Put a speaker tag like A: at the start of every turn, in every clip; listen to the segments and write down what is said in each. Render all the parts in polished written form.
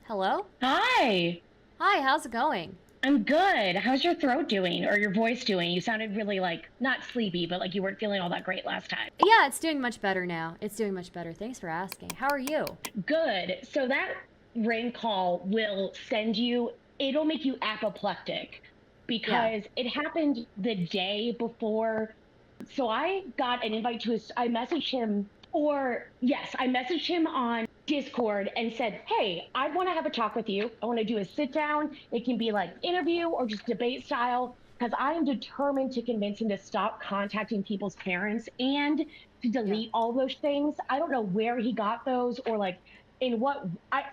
A: Hello?
B: Hi.
A: Hi, how's it going?
B: I'm good. How's your throat doing or your voice doing? You sounded really not sleepy, but like you weren't feeling all that great last time.
A: Yeah, it's doing much better now. It's doing much better. Thanks for asking. How are you?
B: Good. So that Rin Call will send you, it'll make you apoplectic
A: Yeah.
B: because it happened the day before. So I got an invite to his, I messaged him, or yes, I messaged him on Discord and said, hey, I want to have a talk with you. I want to do a sit down. It can be like interview or just debate style, because I am determined to convince him to stop contacting people's parents and to
A: Yeah.
B: delete all those things. I don't know where he got those or like in what I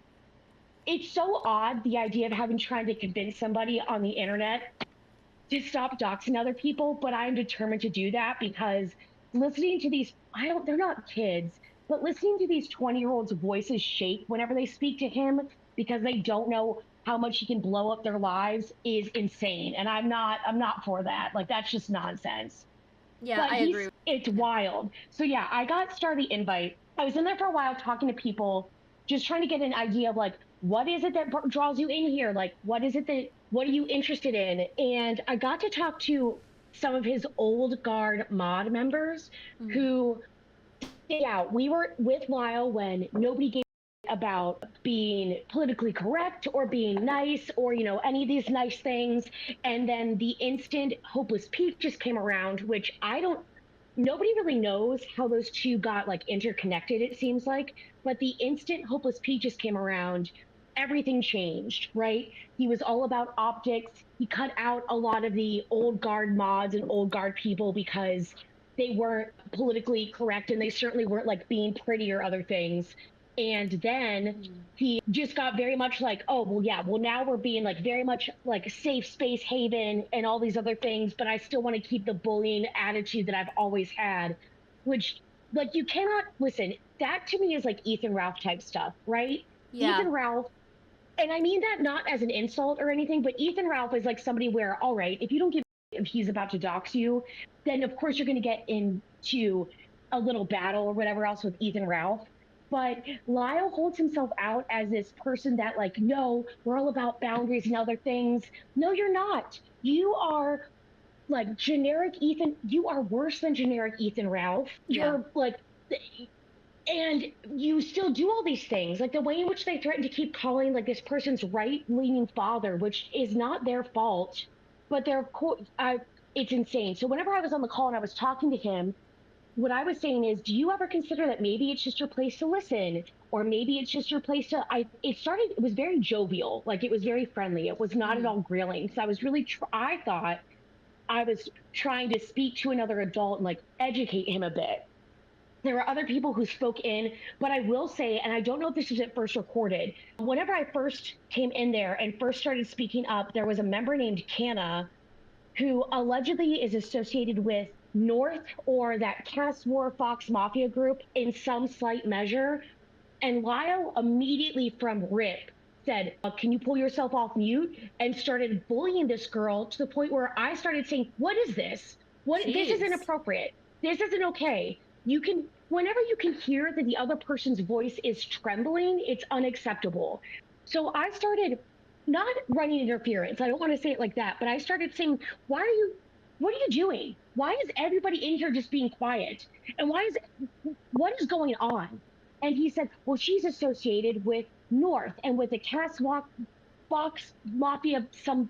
B: it's so odd, the idea of having trying to convince somebody on the internet to stop doxing other people, but I'm determined to do that because listening to these, they're not kids, but listening to these 20-year-olds' voices shake whenever they speak to him because they don't know how much he can blow up their lives is insane. And I'm not for that. Like, that's just nonsense.
A: Yeah,
B: But
A: I agree.
B: it's
A: Yeah.
B: wild. So yeah, I got Star the invite. I was in there for a while talking to people, just trying to get an idea of like, what is it that draws you in here? Like, what are you interested in? And I got to talk to some of his old guard mod members
A: Mhm.
B: who, yeah, we were with Lyle when nobody gave about being politically correct or being nice or any of these nice things, and then the instant hopeless peaches came around, which I don't nobody really knows how those two got like interconnected, it seems like, but the instant hopeless peaches came around, everything changed, right? He was all about optics. He cut out a lot of the old guard mods and old guard people because they weren't politically correct and they certainly weren't like being pretty or other things. And then
A: Mhm.
B: he just got very much like, oh, well, yeah, well, now we're being like very much like safe space haven and all these other things, but I still want to keep the bullying attitude that I've always had, which, like, you cannot listen. That to me is like Ethan Ralph type stuff, right?
A: Yeah.
B: Ethan Ralph, and I mean that not as an insult or anything, but Ethan Ralph is like somebody where, all right, if you don't give if he's about to dox you, then of course you're going to get into a little battle or whatever else with Ethan Ralph. But Lyle holds himself out as this person that, like, no, we're all about boundaries and other things. No, you're not. You are like generic Ethan. You are worse than generic Ethan Ralph.
A: Yeah.
B: You're like, and you still do all these things, like the way in which they threaten to keep calling like this person's right-leaning father, which is not their fault, but they're it's insane. So whenever I was on the call and I was talking to him, what I was saying is, do you ever consider that maybe it's just your place to listen, or maybe it's just your place to? It was very jovial, like it was very friendly. It was not at
A: Mhm.
B: all grilling. So I was really, I thought I was trying to speak to another adult and like educate him a bit. There were other people who spoke in, but I will say, and I don't know if this was at first recorded, whenever I first came in there and first started speaking up, there was a member named Canna who allegedly is associated with North or that Cass War Fox Mafia group in some slight measure. And Lyle immediately from Rip said, can you pull yourself off mute? And started bullying this girl to the point where I started saying, what is this? This is
A: Jeez.
B: inappropriate. This isn't okay. Whenever you can hear that the other person's voice is trembling, it's unacceptable. So I started not running interference. I don't want to say it like that, but I started saying, what are you doing? Why is everybody in here just being quiet? And what is going on? And he said, well, she's associated with North and with the Fox Mafia, some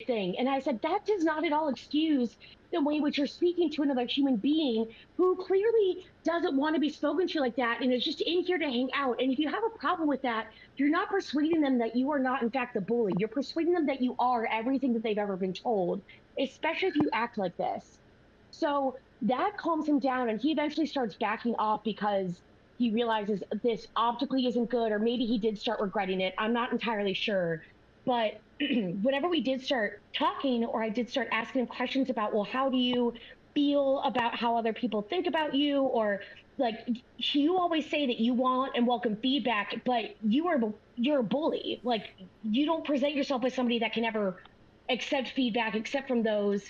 B: thing. And I said, that does not at all excuse the way in which you're speaking to another human being who clearly doesn't want to be spoken to like that and is just in here to hang out. And if you have a problem with that, you're not persuading them that you are not, in fact, the bully. You're persuading them that you are everything that they've ever been told, especially if you act like this. So that calms him down, and he eventually starts backing off because he realizes this optically isn't good, or maybe he did start regretting it. I'm not entirely sure. But whenever we did start talking, or I did start asking him questions about, well, how do you feel about how other people think about you? Or like, you always say that you want and welcome feedback, but you're a bully. Like, you don't present yourself as somebody that can ever accept feedback except from those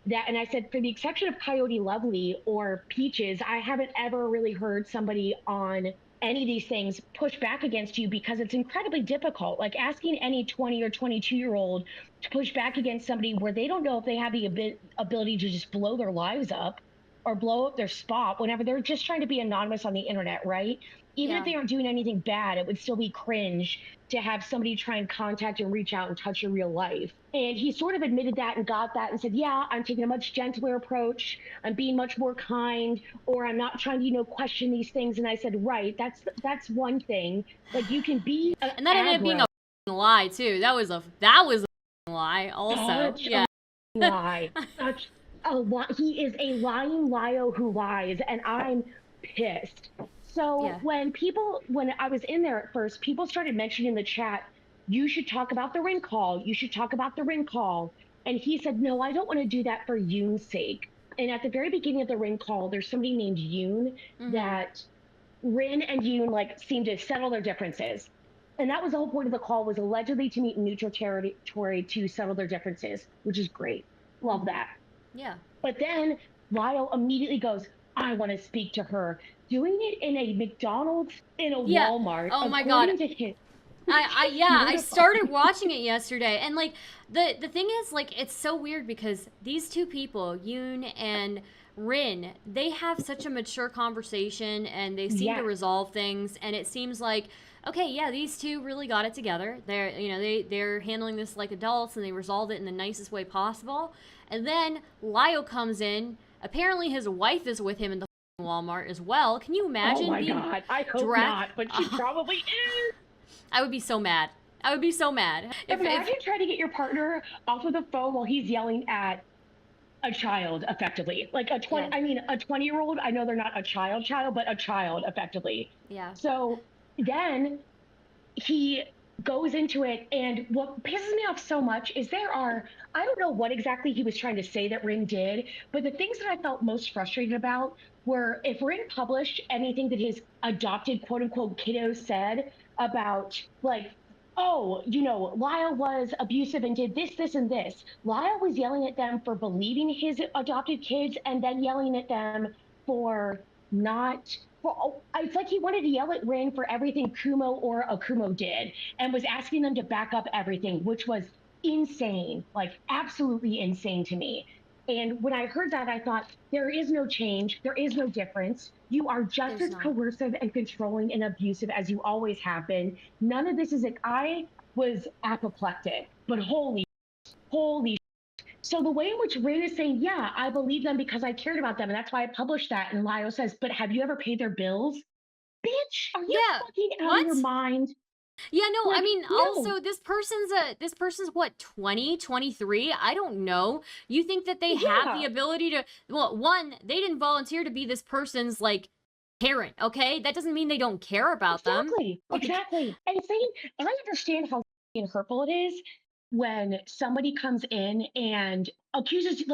B: that. And I said, for the exception of Coyote Lovely or Peaches, I haven't ever really heard somebody on any of these things push back against you because it's incredibly difficult. Like asking any 20 or 22-year-old to push back against somebody where they don't know if they have the ability to just blow their lives up or blow up their spot whenever they're just trying to be anonymous on the internet, right? Even if they aren't doing anything bad, it would still be cringe to have somebody try and contact and reach out and touch your real life. And he sort of admitted that and got that and said, yeah, I'm taking a much gentler approach. I'm being much more kind, or I'm not trying to, question these things. And I said, right, that's one thing. Like you can be
A: And that ended up being a lie too. That was a lie also.
B: Such a lie. Such a lie. He is a lying Lio who lies, and I'm pissed. So when I was in there at first, people started mentioning in the chat, you should talk about the Rin Call. You should talk about the Rin Call. And he said, no, I don't want to do that for Yoon's sake. And at the very beginning of the Rin Call, there's somebody named Yoon that Rin and Yoon like seem to settle their differences. And that was the whole point of the call, was allegedly to meet in neutral territory to settle their differences, which is great. Love that.
A: Yeah.
B: But then Lio immediately goes, I want to speak to her. Doing it in a McDonald's, in a Walmart.
A: Oh my God. I started watching it yesterday, and like the thing is, like, it's so weird because these two people, Yoon and Rin, they have such a mature conversation and they seem to resolve things, and it seems like, okay, yeah, these two really got it together. They're handling this like adults, and they resolved it in the nicest way possible. And then Lio comes in. Apparently his wife is with him in the Walmart as well. Can you imagine?
B: Oh my God, I hope not, but she probably is.
A: I would be so mad.
B: Imagine trying to get your partner off of the phone while he's yelling at a child, effectively. Like a 20-year-old. I know they're not a child, but a child, effectively.
A: Yeah.
B: So then he goes into it, and what pisses me off so much is I don't know what exactly he was trying to say that Rin did, but the things that I felt most frustrated about were if Rin published anything that his adopted quote-unquote kiddo said about, like, oh, Lio was abusive and did this, this, and this. Lio was yelling at them for believing his adopted kids and then yelling at them for not. It's like he wanted to yell at Rin for everything Kumo or Akumo did and was asking them to back up everything, which was insane, like absolutely insane to me. And when I heard that, I thought, there is no change. There is no difference. You are just as coercive and controlling and abusive as you always have been. None of this is like, I was apoplectic, but holy. So the way in which Rin is saying, yeah, I believe them because I cared about them, and that's why I published that. And Lio says, but have you ever paid their bills? Bitch, are you fucking out of your mind?
A: Yeah, no, like, I mean, no. Also, this person's what, 20, 23? I don't know. You think that they have the ability to, well, one, they didn't volunteer to be this person's, like, parent, okay? That doesn't mean they don't care about them.
B: Exactly. And saying, I understand how hurtful it is when somebody comes in and accuses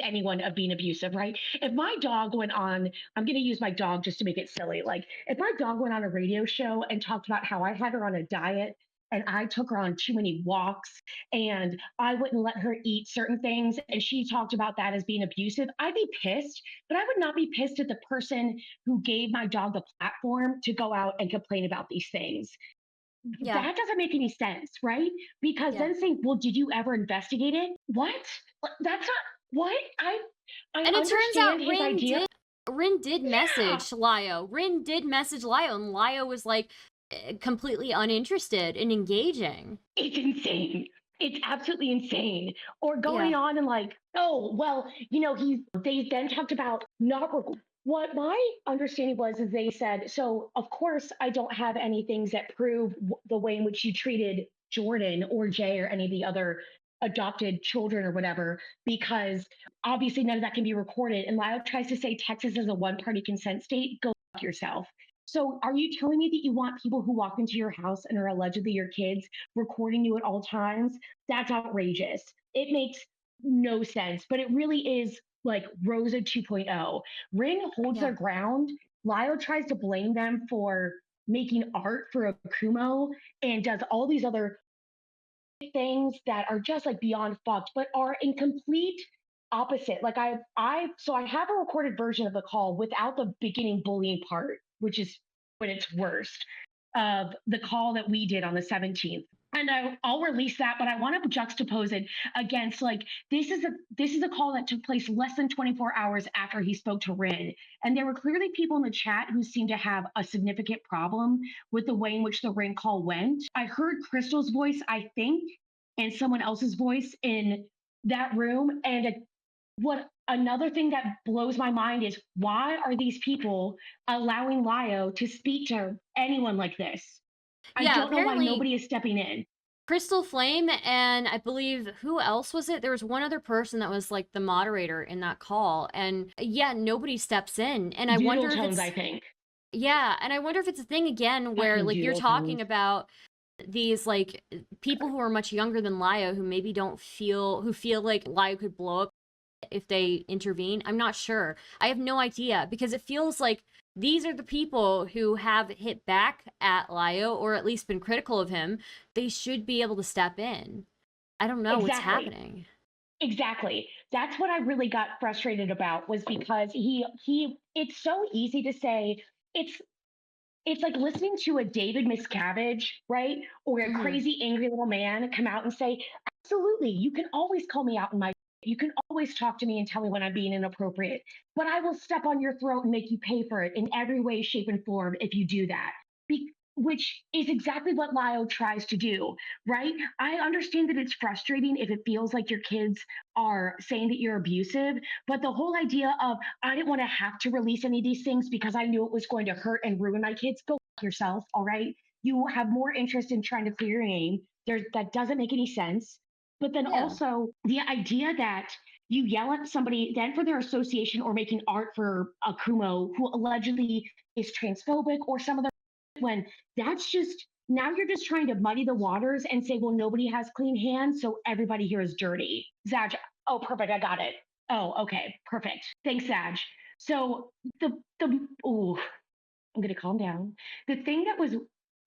B: anyone of being abusive, right? If my dog went on, I'm going to use my dog just to make it silly. Like if my dog went on a radio show and talked about how I had her on a diet and I took her on too many walks and I wouldn't let her eat certain things, and she talked about that as being abusive, I'd be pissed, but I would not be pissed at the person who gave my dog the platform to go out and complain about these things. Yeah. That doesn't make any sense, right? Because then saying, well, did you ever investigate it? What? That's not what? I and it turns out
A: Rin did message Lio. Rin did message Lio, and Lio was like completely uninterested in engaging.
B: It's insane. It's absolutely insane. Or going on and like, oh, well, they then talked about not what my understanding was is they said, so of course I don't have any things that prove the way in which you treated Jordyn or Jay or any of the other adopted children or whatever, because obviously none of that can be recorded. And Lio tries to say Texas is a one-party consent state. Go fuck yourself. So are you telling me that you want people who walk into your house and are allegedly your kids recording you at all times? That's outrageous. It makes no sense, but it really is like Rosa 2.0. Rin holds their ground. Lio tries to blame them for making art for Akumo and does all these other things that are just like beyond fucked, but are in complete opposite. Like I have a recorded version of the call without the beginning bullying part, which is when it's worst of the call that we did on the 17th. And I'll release that, but I want to juxtapose it against like this is a call that took place less than 24 hours after he spoke to Rin, and there were clearly people in the chat who seemed to have a significant problem with the way in which the Rin call went. I heard Crystal's voice, I think, and someone else's voice in that room, and what another thing that blows my mind is why are these people allowing Lio to speak to anyone like this? I
A: Yeah,
B: don't know why
A: apparently
B: nobody is stepping in.
A: CrystalFlame and I believe who else was it? There was one other person that was like the moderator in that call, and yeah, nobody steps in. And I wonder if
B: Doodletones,
A: it's
B: I think.
A: yeah, and I wonder if it's a thing again where
B: Fucking
A: like you're talking
B: Doodletones.
A: about these like people who are much younger than Lio who maybe don't feel who feel like Lio could blow up if they intervene. I'm not sure. I have no idea because it feels like these are the people who have hit back at Lio or at least been critical of him. They should be able to step in. I don't know what's
B: Exactly.
A: happening.
B: Exactly. That's what I really got frustrated about was because he it's so easy to say it's like listening to a David Miscavige, right? Or a
A: Mm-hmm.
B: crazy angry little man come out and say, absolutely, you can always call me out in my you can always talk to me and tell me when I'm being inappropriate, but I will step on your throat and make you pay for it in every way, shape, and form if you do that. Which is exactly what Lio tries to do, right? I understand that it's frustrating if it feels like your kids are saying that you're abusive, but the whole idea of I didn't want to have to release any of these things because I knew it was going to hurt and ruin my kids. Go fuck yourself, all right? You have more interest in trying to clear your name. That doesn't make any sense. But then
A: Yeah.
B: also the idea that you yell at somebody then for their association or making art for Akumo, who allegedly is transphobic, or some of the when that's just now you're just trying to muddy the waters and say, well, nobody has clean hands, so everybody here is dirty. Zaj, oh, perfect, I got it. Oh, okay, perfect. Thanks, Zaj. So the ooh, I'm gonna calm down. The thing that was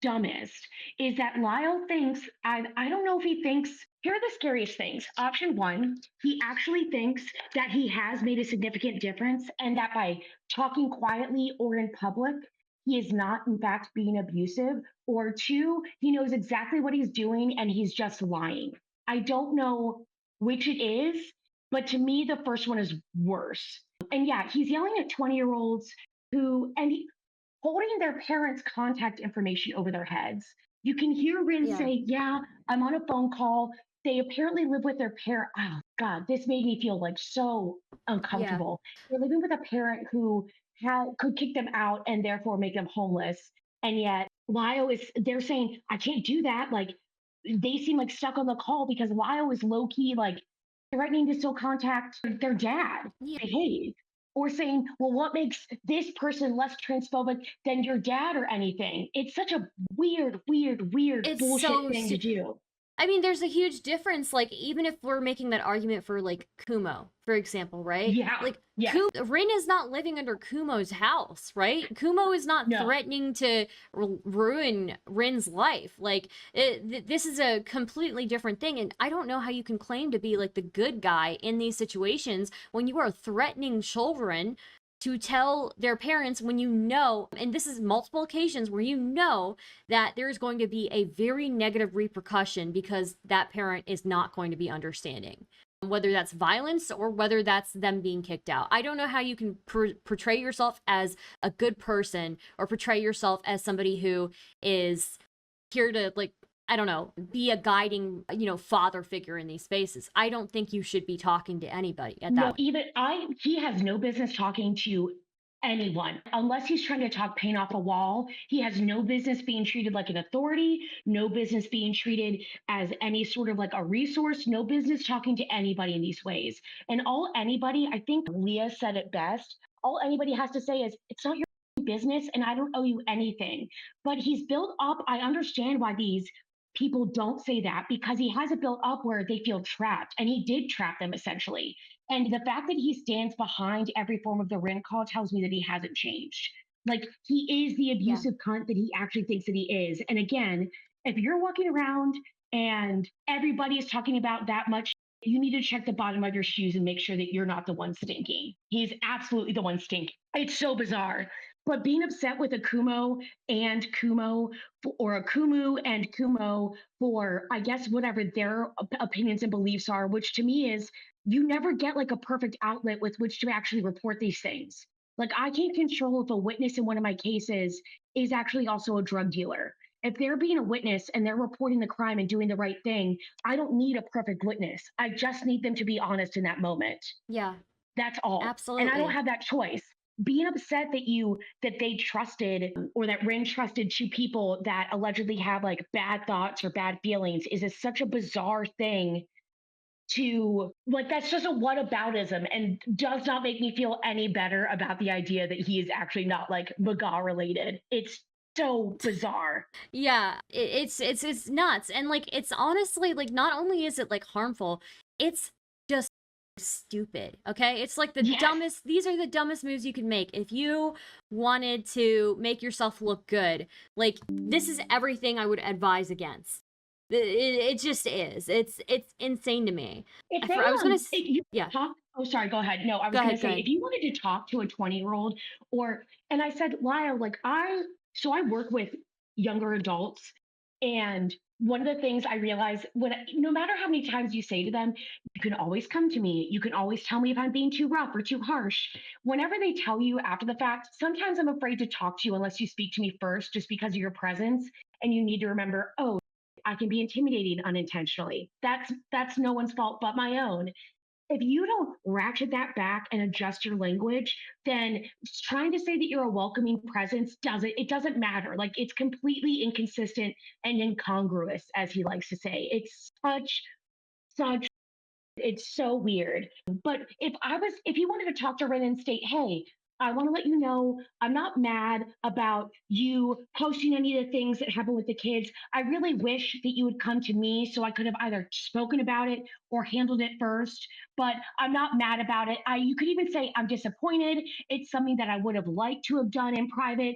B: dumbest is that Lyle thinks I don't know if he thinks here are the scariest things. Option one, he actually thinks that he has made a significant difference and that by talking quietly or in public, he is not in fact being abusive. Or two, he knows exactly what he's doing and he's just lying. I don't know which it is, but to me, the first one is worse. And yeah, he's yelling at 20-year-olds who, and holding their parents' contact information over their heads. You can hear Rin
A: Yeah.
B: say, yeah, I'm on a phone call. They apparently live with their parent. Oh, God, this made me feel like so
A: Yeah.
B: uncomfortable. They're living with a parent who could kick them out and therefore make them homeless. And yet, Lio is, they're saying, I can't do that. Like, they seem like stuck on the call because Lio is low key, like, threatening to still contact their dad.
A: Yeah.
B: Behave or saying, well, what makes this person less transphobic than your dad or anything? It's such a weird
A: It's
B: bullshit
A: so
B: thing to do.
A: I mean, there's a huge difference. Like, even if we're making that argument for like Kumo, for example, right?
B: Yeah.
A: Like,
B: Yes.
A: Rin is not living under Kumo's house, right? Kumo is not
B: No.
A: threatening to ruin Rin's life. Like, this is a completely different thing. And I don't know how you can claim to be like the good guy in these situations when you are threatening children to tell their parents when you know, and this is multiple occasions where you know that there is going to be a very negative repercussion because that parent is not going to be understanding. Whether that's violence or whether that's them being kicked out. I don't know how you can portray yourself as a good person or portray yourself as somebody who is here to, like, I don't know, be a guiding, father figure in these spaces. I don't think you should be talking to anybody at that
B: No,
A: point.
B: he has no business talking to anyone unless he's trying to talk paint off a wall. He has no business being treated like an authority, no business being treated as any sort of like a resource, no business talking to anybody in these ways. And all anybody, I think Leah said it best, all anybody has to say is it's not your business and I don't owe you anything. But he's built up, I understand why these people don't say that because he has it built up where they feel trapped and he did trap them essentially. And the fact that he stands behind every form of the Rin Call tells me that he hasn't changed. Like he is the
A: Yeah.
B: abusive cunt that he actually thinks that he is. And again, if you're walking around and everybody is talking about that much, you need to check the bottom of your shoes and make sure that you're not the one stinking. He's absolutely the one stinking. It's so bizarre. But being upset with a Kumo and Kumo or a Kumu and Kumo for, I guess, whatever their opinions and beliefs are, which to me is you never get like a perfect outlet with which to actually report these things. Like, I can't control if a witness in one of my cases is actually also a drug dealer. If they're being a witness and they're reporting the crime and doing the right thing, I don't need a perfect witness. I just need them to be honest in that moment.
A: Yeah,
B: That's all. And I don't
A: absolutely.
B: have that choice. Being upset that they trusted or that Rin trusted two people that allegedly have like bad thoughts or bad feelings is such a bizarre thing to like. That's just a whataboutism and does not make me feel any better about the idea that he is actually not like Maga related. It's so bizarre.
A: Yeah, it's nuts. And like it's honestly like not only is it like harmful, it's just stupid. Okay? It's like the
B: Yes.
A: dumbest these are the dumbest moves you can make if you wanted to make yourself look good. Like this is everything I would advise against. It just is. It's insane to me.
B: If
A: I was gonna
B: if you
A: yeah,
B: talk, oh, sorry, go ahead. No, I was
A: go
B: gonna
A: ahead, go
B: say
A: ahead.
B: if you wanted to talk to a 20-year-old or, and I said, Lyle, like so I work with younger adults, and one of the things I realize no matter how many times you say to them, you can always come to me, you can always tell me if I'm being too rough or too harsh. Whenever they tell you after the fact, sometimes I'm afraid to talk to you unless you speak to me first, just because of your presence, and you need to remember, oh, I can be intimidating unintentionally. That's no one's fault but my own. If you don't ratchet that back and adjust your language, then trying to say that you're a welcoming presence doesn't matter. Like, it's completely inconsistent and incongruous, as he likes to say. It's such it's so weird. But if you wanted to talk to Ren and state, hey, I want to let you know I'm not mad about you posting any of the things that happened with the kids. I really wish that you would come to me so I could have either spoken about it or handled it first. But I'm not mad about it. You could even say I'm disappointed. It's something that I would have liked to have done in private.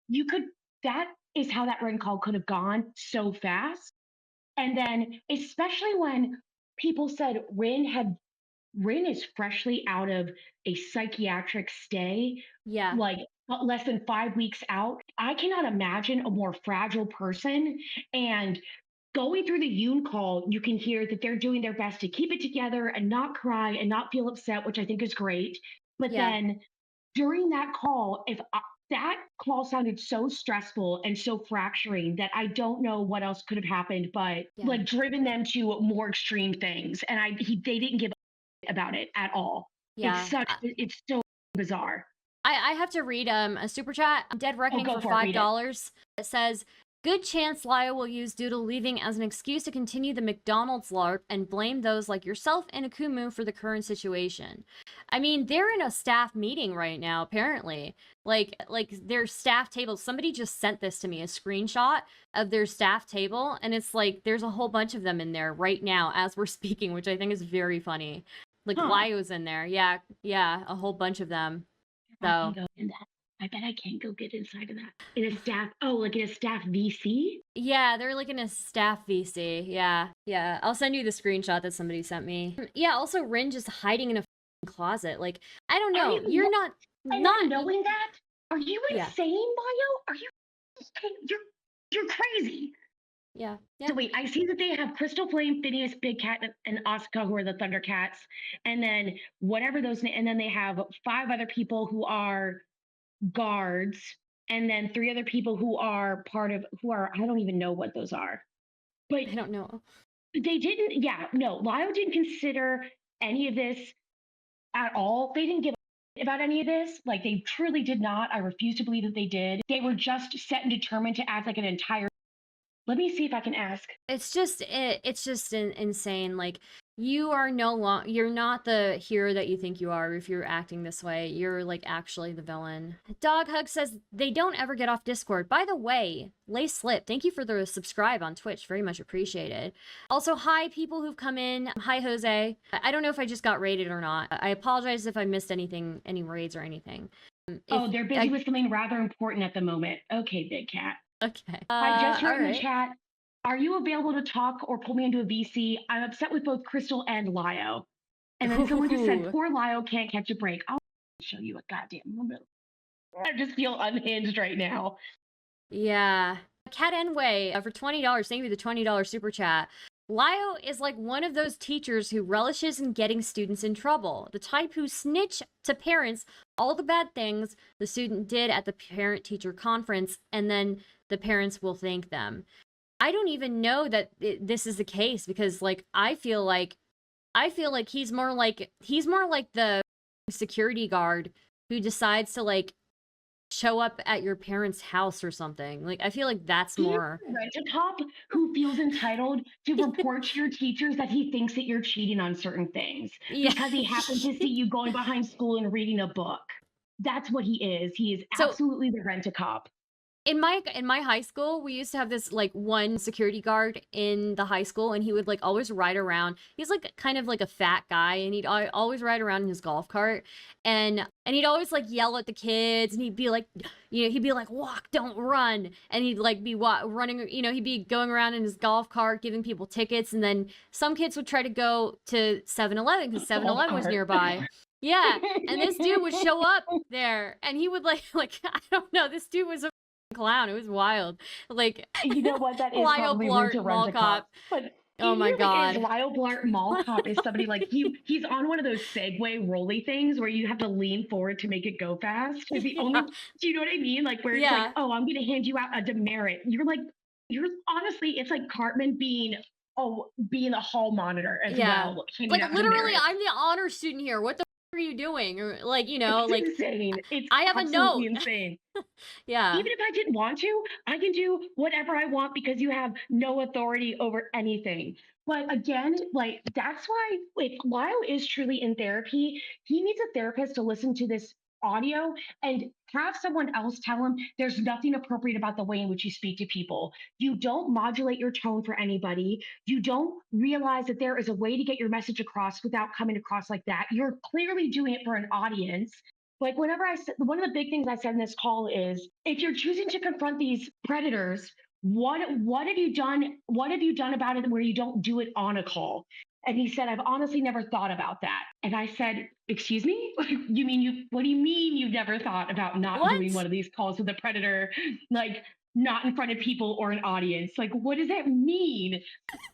B: You could. That is how that Ren call could have gone so fast. And then, especially when people said Rin is freshly out of a psychiatric stay,
A: Yeah.
B: like less than 5 weeks out. I cannot imagine a more fragile person. And going through the Yoon call, you can hear that they're doing their best to keep it together and not cry and not feel upset, which I think is great. But
A: Yeah.
B: then during that call, if that call sounded so stressful and so fracturing that I don't know what else could have happened, but
A: Yeah.
B: like driven them to more extreme things. And they didn't give about it at all.
A: Yeah.
B: It's so bizarre.
A: I have to read a super chat. Dead
B: Oh,
A: Reckoning
B: go
A: for
B: for it. Read it.
A: $5. It says, good chance Lio will use Doodle leaving as an excuse to continue the McDonald's LARP and blame those like yourself and Akumu for the current situation. I mean, they're in a staff meeting right now, apparently. Like their staff table. Somebody just sent this to me, a screenshot of their staff table, and it's like there's a whole bunch of them in there right now as we're speaking, which I think is very funny. Like
B: Huh.
A: Lio's in there. Yeah, a whole bunch of them.
B: I can
A: So
B: go in that. I bet I can't go get inside of that. In a staff, oh, like in a staff VC?
A: yeah, they're like in a staff VC. Yeah. I'll send you the screenshot that somebody sent me. Yeah. Also, Rin just hiding in a closet. Like I don't
B: Are
A: know.
B: you
A: You're not
B: and
A: not.
B: then knowing that? Are you
A: Yeah.
B: insane, Mayo? Are you you're crazy.
A: Yeah.
B: So wait, I see that they have CrystalFlame, Phineas, Big Cat, and Asuka, who are the Thundercats, and then whatever and then they have 5 other people who are guards, and then 3 other people who are I don't even know what those are. But
A: I don't know.
B: they didn't, yeah, no, Lio didn't consider any of this at all. They didn't give about any of this. Like, they truly did not. I refuse to believe that they did. They were just set and determined to act like an entire. Let me see if I can ask.
A: It's just insane. Like you're not the hero that you think you are if you're acting this way. You're like actually the villain. Dog Hug says they don't ever get off Discord. By the way, Lay Slip, thank you for the subscribe on Twitch. Very much appreciated. Also, hi people who've come in. Hi Jose. I don't know if I just got raided or not. I apologize if I missed anything, any raids or anything.
B: They're busy with something rather important at the moment. Okay, Big Cat.
A: Okay.
B: I just wrote in the
A: right.
B: chat, are you available to talk or pull me into a VC? I'm upset with both Crystal and Lio. And then someone just said, poor Lio can't catch a break. I'll show you a goddamn moment. I just feel unhinged right now.
A: Yeah. Cat Enway for $20. Thank you for the $20 super chat. Lio is like one of those teachers who relishes in getting students in trouble. The type who snitch to parents all the bad things the student did at the parent-teacher conference, and then the parents will thank them. I don't even know that this is the case, because like I feel like he's more like the security guard who decides to like show up at your parents' house or something. Like I feel like that's more
B: Rent-a-cop who feels entitled to report to your teachers that he thinks that you're cheating on certain things because he happened to see you going behind school and reading a book. That's what he is. He is
A: So-
B: absolutely the rent-a-cop.
A: In my high school, we used to have this like one security guard in the high school, and he would like always ride around. He's like kind of like a fat guy, and he'd always ride around in his golf cart, and he'd always like yell at the kids, and he'd be like, he'd be like, walk, don't run, and he'd like be running, he'd be going around in his golf cart giving people tickets, and then some kids would try to go to 7-Eleven because 7-Eleven was nearby. Yeah, and this dude would show up there, and he would like I don't know, this dude was a clown. It was wild. Like,
B: you know what, that is
A: Lio
B: probably
A: Blart
B: to
A: mall cop.
B: But
A: oh my god,
B: Lio Blart mall cop is somebody like he's on one of those Segway rolly things where you have to lean forward to make it go fast. The only, do you know what I mean? Like where it's like, oh, I'm gonna hand you out a demerit. You're honestly, it's like Cartman being the hall monitor as well.
A: Like literally, I'm the honor student here. What the are you doing? Or like,
B: it's
A: like
B: insane. It's
A: I have a note.
B: Insane.
A: Yeah.
B: Even if I didn't want to, I can do whatever I want because you have no authority over anything. But again, like that's why if Lio is truly in therapy, he needs a therapist to listen to this audio and have someone else tell him there's nothing appropriate about the way in which you speak to people. You don't modulate your tone for anybody. You don't realize that there is a way to get your message across without coming across like that. You're clearly doing it for an audience. Like whenever I said, one of the big things I said in this call is if you're choosing to confront these predators, what have you done? What have you done about it where you don't do it on a call? And he said, I've honestly never thought about that. And I said, excuse me? What do you mean you never thought about not doing one of these calls with a predator? Like not in front of people or an audience. Like, what does that mean?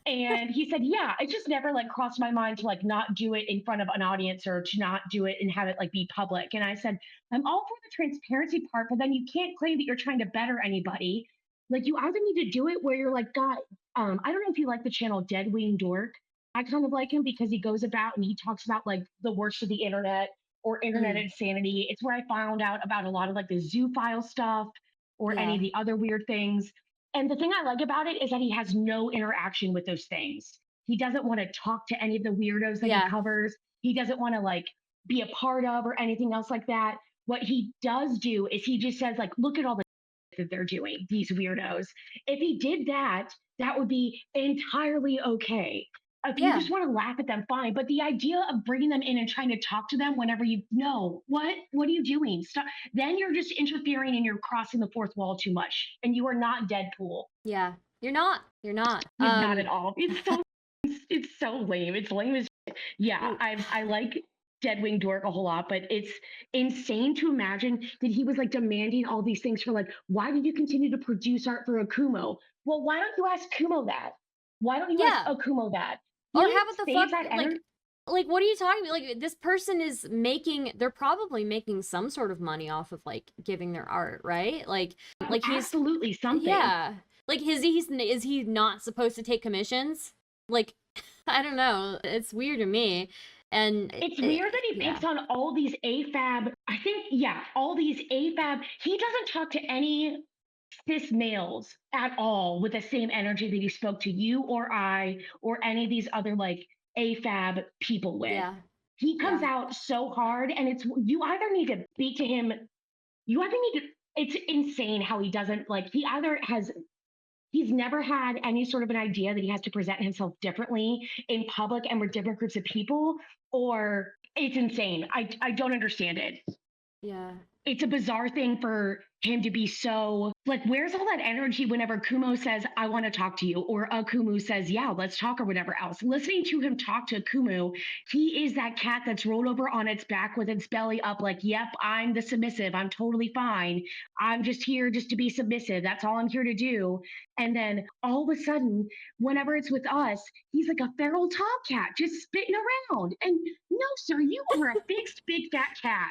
B: And he said, yeah, it just never like crossed my mind to like not do it in front of an audience or to not do it and have it like be public. And I said, I'm all for the transparency part, but then you can't claim that you're trying to better anybody. Like you either need to do it where you're like, God, I don't know if you like the channel Dead Wing Dork. I kind of like him because he goes about and he talks about like the worst of the internet or internet insanity. It's where I found out about a lot of like the zoophile stuff or any of the other weird things. And the thing I like about it is that he has no interaction with those things. He doesn't want to talk to any of the weirdos that he covers. He doesn't want to like be a part of or anything else like that. What he does do is he just says like, look at all the that they're doing, these weirdos. If he did that, that would be entirely okay. If you just want to laugh at them, fine. But the idea of bringing them in and trying to talk to them whenever what are you doing? Stop. Then you're just interfering and you're crossing the fourth wall too much. And you are not Deadpool.
A: Yeah, you're not.
B: You're not at all. It's so lame. It's lame as shit. Yeah, I like Deadwing Dork a whole lot, but it's insane to imagine that he was like demanding all these things for like, why did you continue to produce art for Akumo? Well, why don't you ask Kumo that? Why don't you ask Akumo that?
A: Or how about the fuck like what are you talking about? Like this person they're probably making some sort of money off of like giving their art, right? Like he's
B: absolutely something.
A: Yeah. Like is he not supposed to take commissions? Like I don't know. It's weird to me. And
B: it's weird that he picks on all these AFAB. I think, all these AFAB. He doesn't talk to any cis males at all with the same energy that he spoke to you or I or any of these other like AFAB people with. Yeah. He comes out so hard, and it's you either need to speak to him, it's insane how he doesn't like he's never had any sort of an idea that he has to present himself differently in public and with different groups of people, or it's insane. I don't understand it.
A: Yeah.
B: It's a bizarre thing for him to be so like, where's all that energy whenever Kumo says, I want to talk to you, or Akumu says, yeah, let's talk, or whatever else. Listening to him talk to Akumu, he is that cat that's rolled over on its back with its belly up, like, yep, I'm the submissive. I'm totally fine. I'm just here just to be submissive. That's all I'm here to do. And then all of a sudden, whenever it's with us, he's like a feral tomcat just spitting around. And no, sir, you are a fixed big fat cat.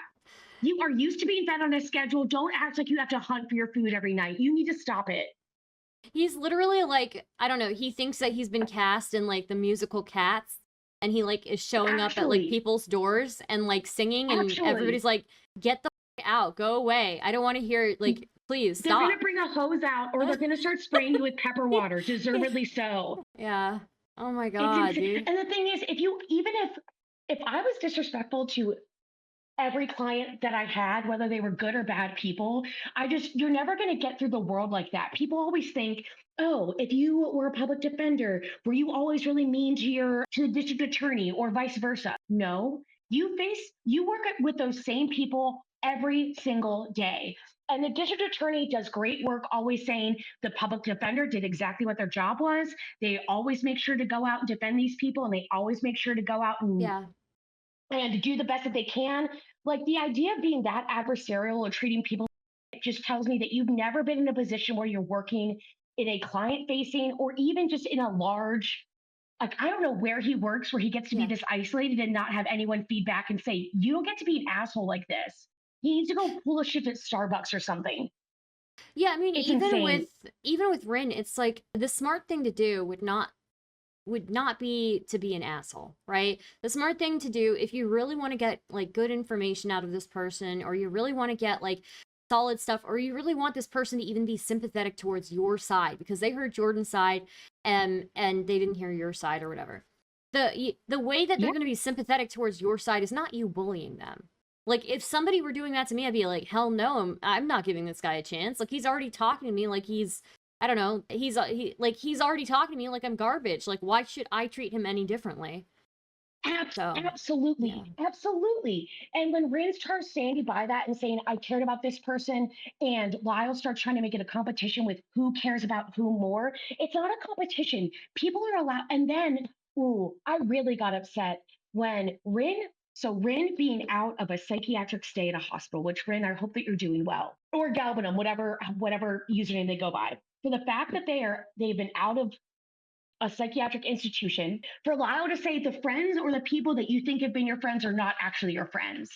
B: You are used to being fed on a schedule. Don't act like you have to hunt for your food every night. You need to stop it.
A: He's literally like, I don't know, he thinks that he's been cast in like the musical Cats, and he like is showing up at like people's doors and like singing, and everybody's like, get the out, go away. I don't want to hear, like, please stop.
B: They're gonna bring a hose out, or they're gonna start spraying you with pepper water, deservedly so.
A: Yeah. Oh my god, dude.
B: And the thing is, if I was disrespectful to every client that I had, whether they were good or bad people, you're never going to get through the world like that. People always think, oh, if you were a public defender, were you always really mean to the district attorney, or vice versa? No, you work with those same people every single day. And the district attorney does great work always saying the public defender did exactly what their job was. They always make sure to go out and defend these people, and they always make sure to go out and do the best that they can. Like, the idea of being that adversarial or treating people, it just tells me that you've never been in a position where you're working in a client facing, or even just in a large, like, I don't know where he works, where he gets to be this isolated and not have anyone feedback and say, you don't get to be an asshole like this. He needs to go pull a shift at Starbucks or something.
A: Yeah, I mean, even with Rin, it's like the smart thing to do would not be to be an asshole, right? The smart thing to do, if you really want to get like good information out of this person, or you really want to get like solid stuff, or you really want this person to even be sympathetic towards your side, because they heard Jordyn's side and they didn't hear your side or whatever. The way that they're going to be sympathetic towards your side is not you bullying them. Like, if somebody were doing that to me, I'd be like, hell no, I'm not giving this guy a chance. Like, he's already talking to me like he's, I don't know, he's already talking to me like I'm garbage. Like, why should I treat him any differently?
B: Absolutely. And when Rin starts standing by that and saying, I cared about this person, and Lio starts trying to make it a competition with who cares about who more, it's not a competition. People are allowed. And then, I really got upset when Rin being out of a psychiatric stay at a hospital, which, Rin, I hope that you're doing well, or Galbanum, whatever username they go by. For the fact that they've been out of a psychiatric institution, for Lio to say the friends or the people that you think have been your friends are not actually your friends.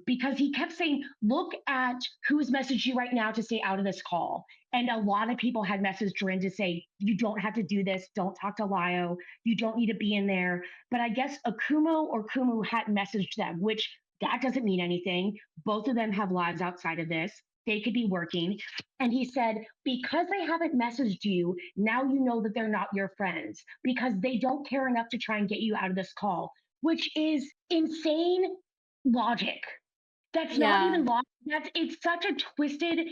B: Because he kept saying, look at who's messaged you right now to stay out of this call. And a lot of people had messaged Rin to say, you don't have to do this. Don't talk to Lio. You don't need to be in there. But I guess Akumo or Kumu hadn't messaged them, which that doesn't mean anything. Both of them have lives outside of this. They could be working. And he said, because they haven't messaged you, now you know that they're not your friends, because they don't care enough to try and get you out of this call, which is insane logic. That's not even logic. It's such a twisted,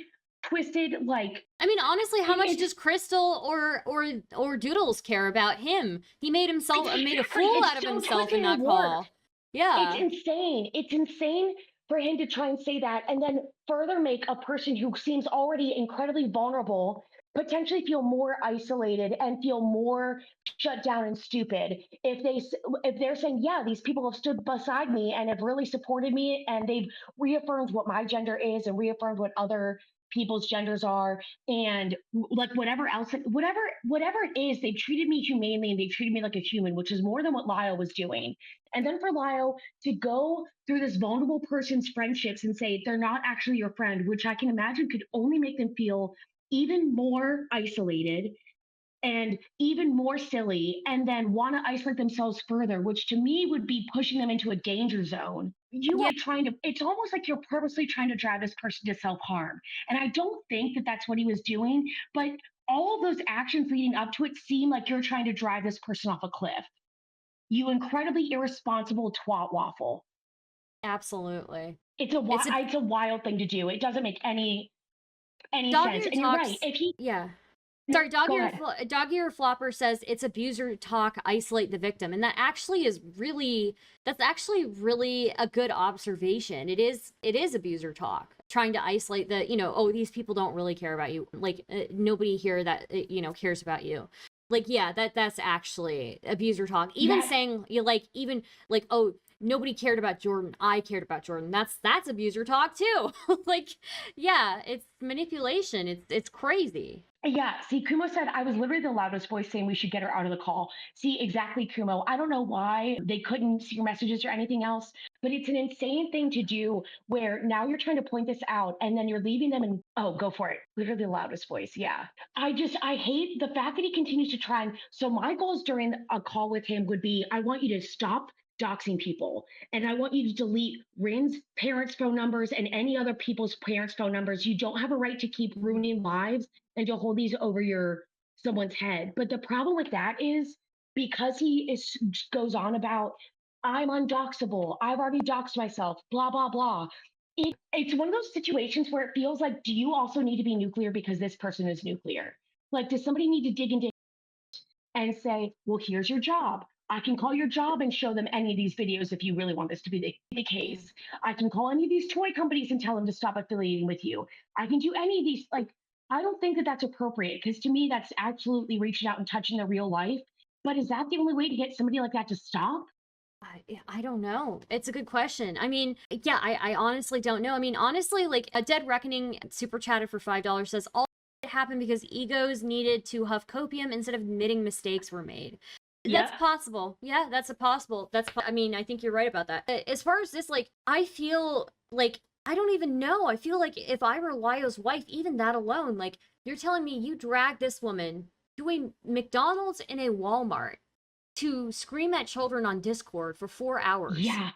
B: like,
A: I mean, honestly, how much does Crystal or Doodles care about him? He made a fool out of himself in that call. Yeah.
B: It's insane for him to try and say that, and then further make a person who seems already incredibly vulnerable potentially feel more isolated and feel more shut down and stupid if they're saying, yeah, these people have stood beside me and have really supported me, and they've reaffirmed what my gender is and reaffirmed what other people's genders are, and like whatever it is, they've treated me humanely and they've treated me like a human, which is more than what Lio was doing. And then for Lio to go through this vulnerable person's friendships and say they're not actually your friend, which I can imagine could only make them feel even more isolated and even more silly, and then want to isolate themselves further, which to me would be pushing them into a danger zone. It's almost like you're purposely trying to drive this person to self-harm. And I don't think that that's what he was doing, but all of those actions leading up to it seem like you're trying to drive this person off a cliff. You incredibly irresponsible twat waffle.
A: Absolutely.
B: It's a wild thing to do. It doesn't make any sense. And you're right.
A: Sorry, Doggy or Flopper says it's abuser talk, isolate the victim. And that's actually really a good observation. It is abuser talk. trying to isolate the, oh, these people don't really care about you. Like, nobody here that, cares about you. Like, yeah, that's actually abuser talk. Even saying, even like, oh, nobody cared about Jordyn, I cared about Jordyn. That's abuser talk too. Like, yeah, it's manipulation. It's crazy.
B: Yeah, see, Kumo said I was literally the loudest voice saying we should get her out of the call. See, exactly, Kumo. I don't know why they couldn't see your messages or anything else, but it's an insane thing to do where now you're trying to point this out and then you're leaving them and, oh, go for it. Literally the loudest voice. Yeah. I hate the fact that he continues to try. And so my goals during a call with him would be, I want you to stop doxing people. And I want you to delete Rin's parents' phone numbers and any other people's parents' phone numbers. You don't have a right to keep ruining lives and to hold these over someone's head. But the problem with that is because he goes on about I'm undoxable, I've already doxed myself, blah blah blah. It's one of those situations where it feels like, do you also need to be nuclear because this person is nuclear? Like, does somebody need to dig into and say, well, here's your job. I can call your job and show them any of these videos if you really want this to be the case. I can call any of these toy companies and tell them to stop affiliating with you. I can do any of these. Like, I don't think that that's appropriate because to me, that's absolutely reaching out and touching their real life. But is that the only way to get somebody like that to stop?
A: I don't know. It's a good question. I mean, yeah, I honestly don't know. I mean, honestly, like a Dead Reckoning super chatted for $5 says all it happened because egos needed to huff copium instead of admitting mistakes were made. That's possible. Yeah, that's a possible. I mean, I think you're right about that. As far as this, like, I feel like I don't even know. I feel like if I were Lio's wife, even that alone, like, you're telling me you dragged this woman to a McDonald's and a Walmart to scream at children on Discord for 4 hours.
B: Yeah.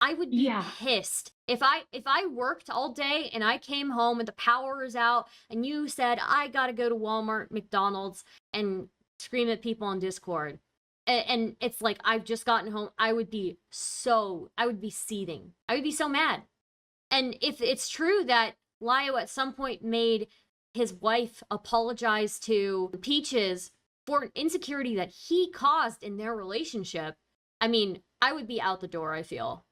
A: I would be pissed. If I worked all day and I came home and the power is out and you said I gotta go to Walmart, McDonald's, and scream at people on Discord. And it's like I've just gotten home, I would be seething. I would be so mad. And if it's true that Lio at some point made his wife apologize to Peaches for an insecurity that he caused in their relationship, I mean, I would be out the door, I feel,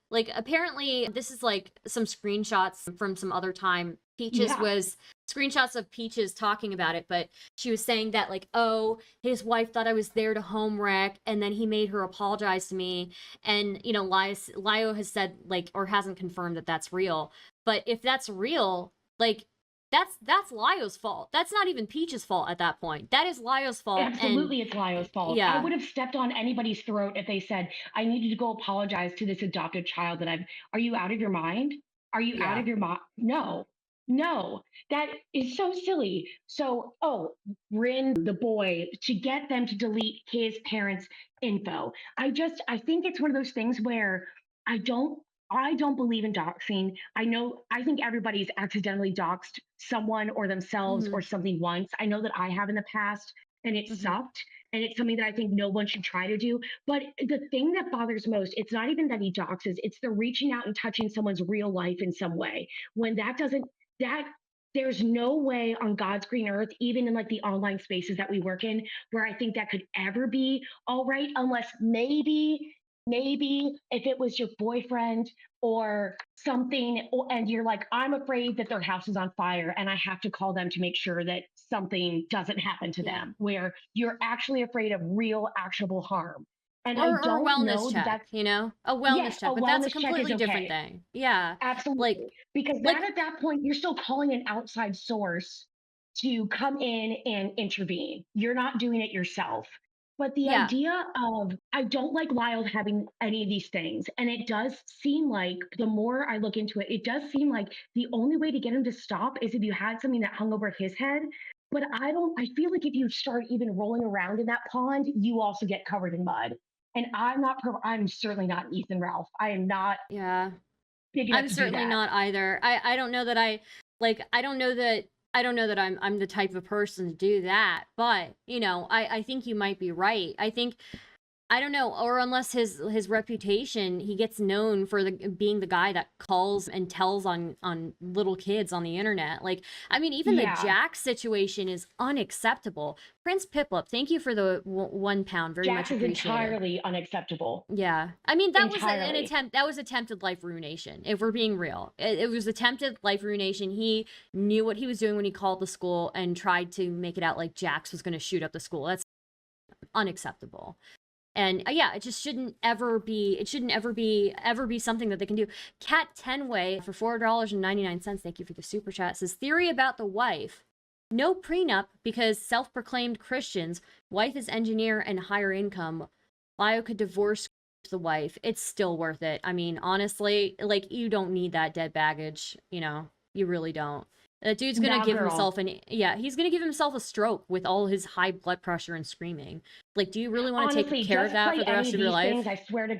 A: Like, apparently, this is like some screenshots from some other time. Peaches was screenshots of Peaches talking about it, but she was saying that, like, oh, his wife thought I was there to home wreck, and then he made her apologize to me. And, Lio has said, like, or hasn't confirmed that that's real. But if that's real, like, that's Lio's fault. That's not even Peach's fault at that point. That is Lio's fault.
B: Absolutely, it's Lio's fault.
A: Yeah.
B: I would have stepped on anybody's throat if they said, I needed to go apologize to this adopted child that are you out of your mind? Are you out of your mind? No, that is so silly. So, Rin, the boy, to get them to delete his parents' info. I think it's one of those things where I don't believe in doxing. I think everybody's accidentally doxed someone or themselves or something once. I know that I have in the past and it sucked. And it's something that I think no one should try to do. But the thing that bothers most, it's not even that he doxes, it's the reaching out and touching someone's real life in some way. When there's no way on God's green earth, even in like the online spaces that we work in, where I think that could ever be all right, unless maybe if it was your boyfriend or something, and you're like, I'm afraid that their house is on fire and I have to call them to make sure that something doesn't happen to them, where you're actually afraid of real actionable harm. And
A: or
B: I don't
A: a wellness
B: know
A: check,
B: that's,
A: a wellness check, but that's a completely different thing. Yeah,
B: absolutely. Because at that point, you're still calling an outside source to come in and intervene. You're not doing it yourself. But the idea of, I don't like Lyle having any of these things. And it does seem like, the more I look into it, it does seem like the only way to get him to stop is if you had something that hung over his head. But I feel like if you start even rolling around in that pond, you also get covered in mud. And I'm certainly not Ethan Ralph. I am not.
A: Yeah.
B: I'm
A: certainly not either. I don't know that I don't know that I'm the type of person to do that, but I think you might be right. I think I don't know, or unless his reputation, he gets known for being the guy that calls and tells on little kids on the internet. Like, I mean, even the Jax situation is unacceptable. Prince Piplup, thank you for the £1, very much
B: Jax is
A: appreciated.
B: entirely unacceptable.
A: Yeah, I mean that was an
B: Entirely.
A: attempt. That was attempted life ruination. If we're being real, it was attempted life ruination. He knew what he was doing when he called the school and tried to make it out like Jax was going to shoot up the school. That's unacceptable. And yeah, it just shouldn't ever be. It shouldn't ever be something that they can do. Cat Tenway for $4.99. Thank you for the super chat. Says theory about the wife. No prenup because self-proclaimed Christians. Wife is engineer and higher income. Lio could divorce the wife. It's still worth it. I mean, honestly, like you don't need that dead baggage. You know, you really don't. That dude's gonna give himself he's gonna give himself a stroke with all his high blood pressure and screaming. Like, do you really want to take care of that for the rest of your life?
B: Things, I swear to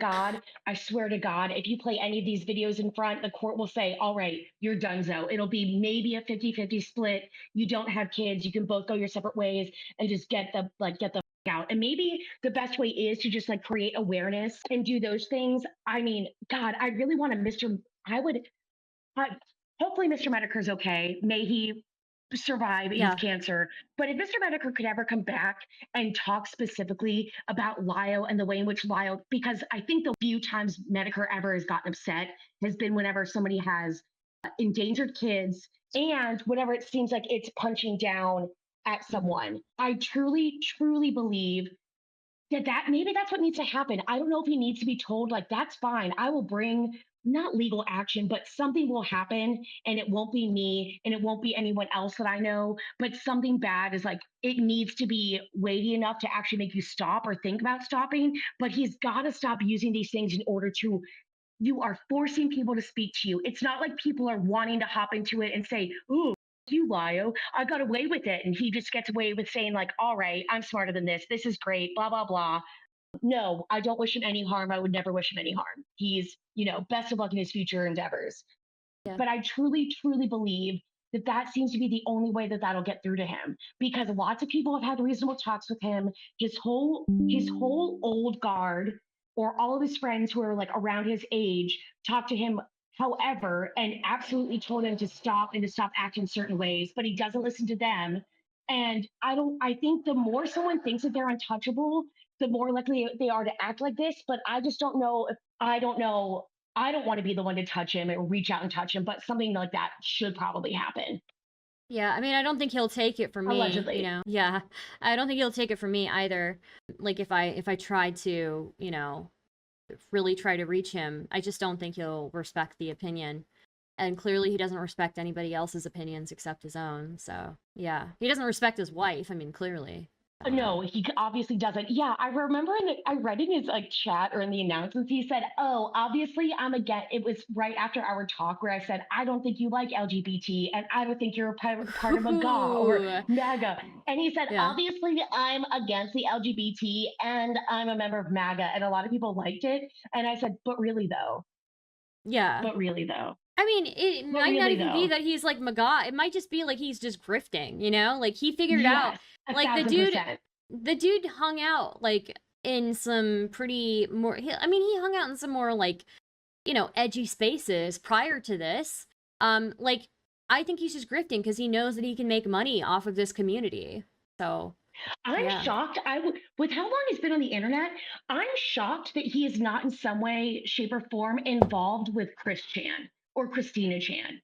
B: God, if you play any of these videos in front, the court will say, all right, you're donezo. It'll be maybe a 50-50 split. You don't have kids. You can both go your separate ways and just get the out. And maybe the best way is to just like create awareness and do those things. I mean, God, I really want to hopefully Mr. Medicare's okay. May he survive his cancer. But if Mr. Medicare could ever come back and talk specifically about Lio and the way in which Lio, because I think the few times Medicare ever has gotten upset has been whenever somebody has endangered kids and whenever it seems like it's punching down at someone. I truly, truly believe that maybe that's what needs to happen. I don't know if he needs to be told, like, that's fine. I will bring not legal action, but something will happen and it won't be me and it won't be anyone else that I know, but something bad is like, it needs to be weighty enough to actually make you stop or think about stopping, but he's got to stop using these things in order to, you are forcing people to speak to you. It's not like people are wanting to hop into it and say, ooh, you Lio, I got away with it. And he just gets away with saying like, all right, I'm smarter than this. This is great, blah, blah, blah. No, I don't wish him any harm. I would never wish him any harm. He's, best of luck in his future endeavors. Yeah. But I truly, truly believe that seems to be the only way that that'll get through to him, because lots of people have had reasonable talks with him. His whole old guard or all of his friends who are like around his age talk to him, however, and absolutely told him to stop and to stop acting certain ways, but he doesn't listen to them. And I think the more someone thinks that they're untouchable, the more likely they are to act like this. But I just don't know if I don't want to be the one to touch him or reach out and touch him, but something like that should probably happen.
A: Yeah, I mean, I don't think he'll take it from me.
B: Allegedly.
A: Yeah, I don't think he'll take it from me either. Like if I tried to, really try to reach him, I just don't think he'll respect the opinion. And clearly he doesn't respect anybody else's opinions except his own. So, yeah. He doesn't respect his wife, I mean, clearly.
B: No, he obviously doesn't. Yeah, I remember I read in his like chat or in the announcements, he said, oh, obviously I'm again. It was right after our talk where I said, I don't think you like LGBT and I don't think you're a part of MAGA or MAGA. And he said, obviously I'm against the LGBT and I'm a member of MAGA. And a lot of people liked it. And I said, but really though?
A: Yeah.
B: But really though?
A: I mean, it might not even be that he's like MAGA. It might just be like he's just grifting, Like he figured out, like the dude hung out like in some pretty more. He hung out in some more like, edgy spaces prior to this. Like I think he's just grifting because he knows that he can make money off of this community. So.
B: I'm shocked. With how long he's been on the internet, I'm shocked that he is not in some way, shape, or form involved with Chris Chan or Christina Chan.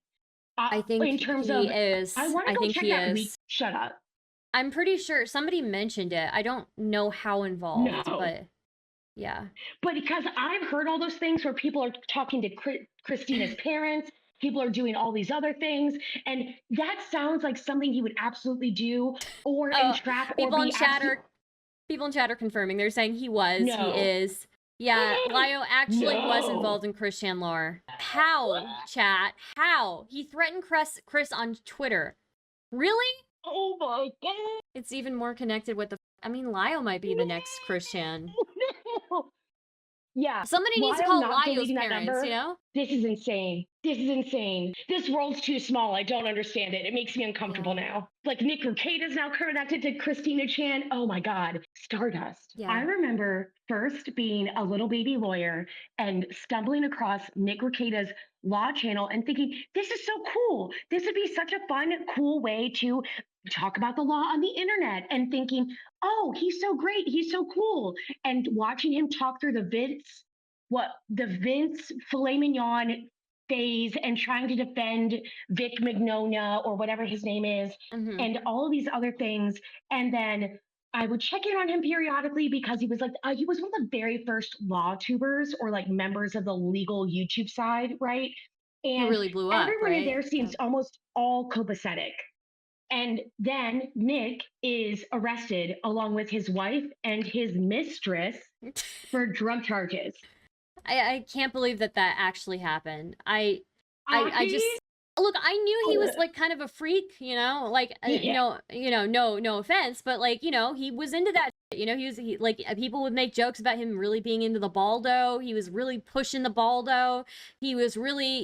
A: I think in terms he is.
B: I want to go check that. Shut up.
A: I'm pretty sure somebody mentioned it. I don't know how involved, but yeah.
B: But because I've heard all those things where people are talking to Christina's parents. People are doing all these other things, and that sounds like something he would absolutely do or entrap.
A: People in chat are confirming. They're saying he was. No. He is. Yeah, Lio actually was involved in Chris Chan lore. How, chat? How? He threatened Chris on Twitter. Really?
B: Oh my god!
A: It's even more connected with Lio might be the next Chris Chan.
B: Yeah.
A: Somebody needs
B: Why
A: to
B: I'm
A: call
B: not
A: Lio's
B: deleting that
A: parents,
B: number?
A: you know?
B: This is insane. This is insane. This world's too small. I don't understand it. It makes me uncomfortable
A: Yeah.
B: now. Like Nick Rekieta is now connected to Christina Chan. Oh my God. Stardust.
A: Yeah.
B: I remember first being a little baby lawyer and stumbling across Nick Rekieta's law channel and thinking, this is so cool. This would be such a fun, cool way to talk about the law on the internet, and thinking, oh, he's so great. He's so cool. And watching him talk through the Vince filet mignon phase and trying to defend Vic Mignogna or whatever his name is,
A: Mm-hmm.
B: and all of these other things. And then I would check in on him periodically because he was like, he was one of the very first law tubers or like members of the legal YouTube side, right?
A: Who
B: And
A: really blew up,
B: everyone in
A: right?
B: there seems almost all copacetic. And then Nick is arrested along with his wife and his mistress for drug charges.
A: I can't believe that actually happened. I just
B: I
A: look. I knew he was like kind of a freak, you know. Like
B: yeah.
A: no offense, but like he was into that. You know, like people would make jokes about him really being into the baldo. He was really pushing the baldo. He was really,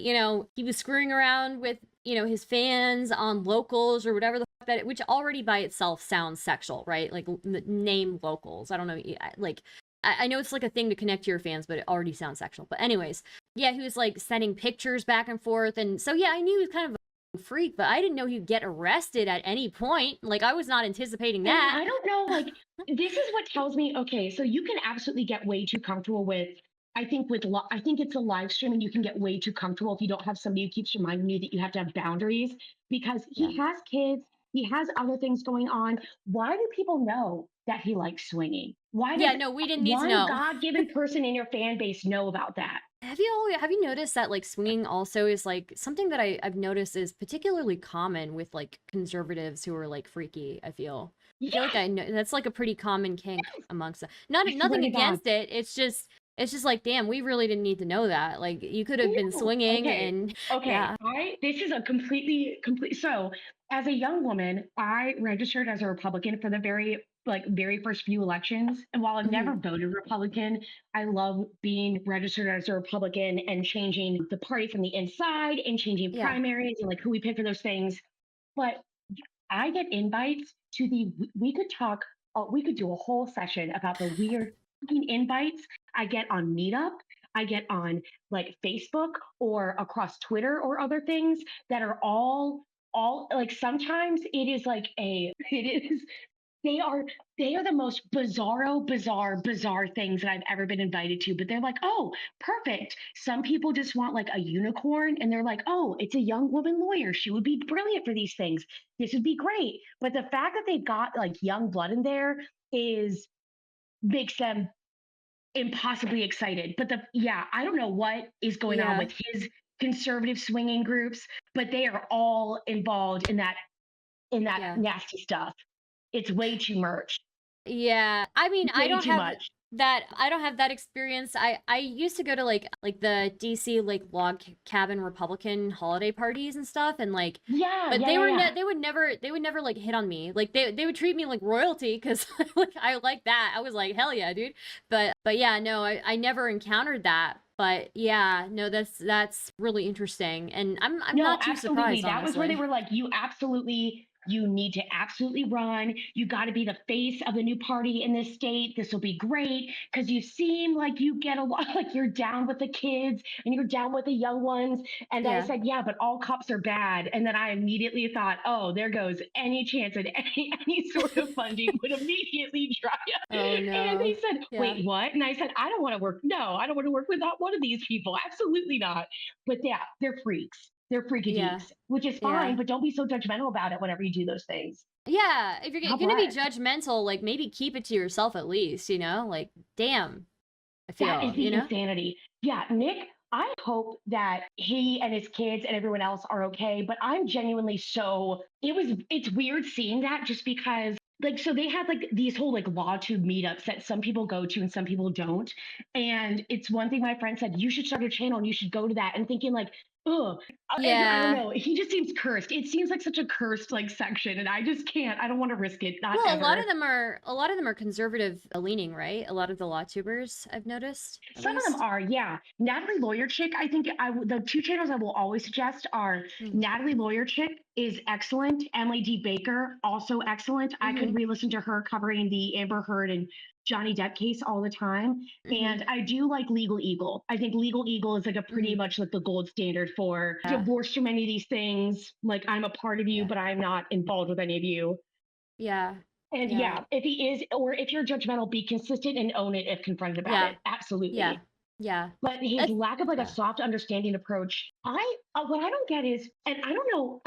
A: he was screwing around with his fans on locals or whatever the fuck which already by itself sounds sexual, right? Like name locals. I don't know, like. I know it's like a thing to connect to your fans, but it already sounds sexual. But anyways, yeah, he was like sending pictures back and forth. And so, yeah, I knew he was kind of a freak, but I didn't know he'd get arrested at any point. Like, I was not anticipating that.
B: And I don't know, like, this is what tells me, okay, so you can absolutely get way too comfortable with, I think it's a live stream and you can get way too comfortable if you don't have somebody who keeps reminding you that you have to have boundaries, because he has kids, he has other things going on. Why do people know that he likes swinging? Why does
A: no, we didn't need to know.
B: God-given person in your fan base know about that?
A: Have you noticed that like swinging also is like something that I've noticed is particularly common with like conservatives who are like freaky, I feel. I feel like I know that's like a pretty common kink amongst them. Nothing against it. It's just like, damn, we really didn't need to know that. Like you could have been swinging and yeah.
B: This is a complete. So as a young woman, I registered as a Republican for the very first few elections. And while I've never voted Republican, I love being registered as a Republican and changing the party from the inside and changing primaries and like who we pick for those things. But I get invites to we could do a whole session about the weird invites I get on Meetup. I get on like Facebook or across Twitter or other things that are all like, sometimes it is like they are the most bizarre things that I've ever been invited to. But they're like, oh, perfect. Some people just want like a unicorn, and they're like, oh, it's a young woman lawyer. She would be brilliant for these things. This would be great. But the fact that they've got like young blood in there makes them impossibly excited. But I don't know what is going on with his conservative swinging groups, but they are all involved in that nasty stuff. It's way too much.
A: Yeah, I mean, I don't have
B: much.
A: I don't have that experience. I used to go to like the DC like log cabin Republican holiday parties and stuff, and like they would never like hit on me. Like they would treat me like royalty because like I like that. I was like, hell yeah, dude. But yeah, no, I never encountered that. But yeah, no, that's really interesting, and I'm not too surprised.
B: That was where they were like, you need to absolutely run. You got to be the face of the new party in this state. This will be great because you seem like you get a lot, like you're down with the kids and you're down with the young ones. And I said, yeah, but all cops are bad. And then I immediately thought, oh, there goes any chance at any sort of funding would immediately dry up.
A: Oh, no.
B: And they said, wait, what? And I said, I don't want to work. No, I don't want to work with not one of these people. Absolutely not. But yeah, they're freaks. They're freaky geeks, which is fine, but don't be so judgmental about it whenever you do those things.
A: Yeah, if you're going to be judgmental, like maybe keep it to yourself at least, like, damn, I feel,
B: that is the insanity. Yeah, Nick, I hope that he and his kids and everyone else are okay, but I'm genuinely it's weird seeing that just because like, so they had like these whole like LawTube meetups that some people go to and some people don't. And it's one thing my friend said, you should start a channel and you should go to that. And thinking like, Ugh. I don't
A: Yeah.
B: know. He just seems cursed. It seems like such a cursed like section, and I just can't. I don't want to risk it. Not
A: Well,
B: ever.
A: a lot of them are conservative leaning, right? A lot of the Lawtubers I've noticed, at
B: Some of them
A: least.
B: are, yeah. Natalie Lawyer Chick, I think the two channels I will always suggest are
A: Mm.
B: Natalie Lawyer Chick is excellent. Emily D. Baker, also excellent. I could
A: Mhm.
B: re-listen to her covering the Amber Heard and Johnny Depp case all the time.
A: Mhm.
B: And I do like Legal Eagle. I think Legal Eagle is like a pretty
A: Mhm.
B: much like the gold standard for
A: Yeah.
B: divorced from any of these things. Like I'm a part of you,
A: Yeah.
B: but I'm not involved with any of you.
A: Yeah.
B: And
A: Yeah.
B: yeah, if he is, or if you're judgmental, be consistent and own it if confronted about
A: Yeah.
B: it.
A: Yeah.
B: Absolutely.
A: Yeah.
B: But his
A: That's
B: lack of like a
A: yeah.
B: soft understanding approach, I what I don't get is, and I don't know,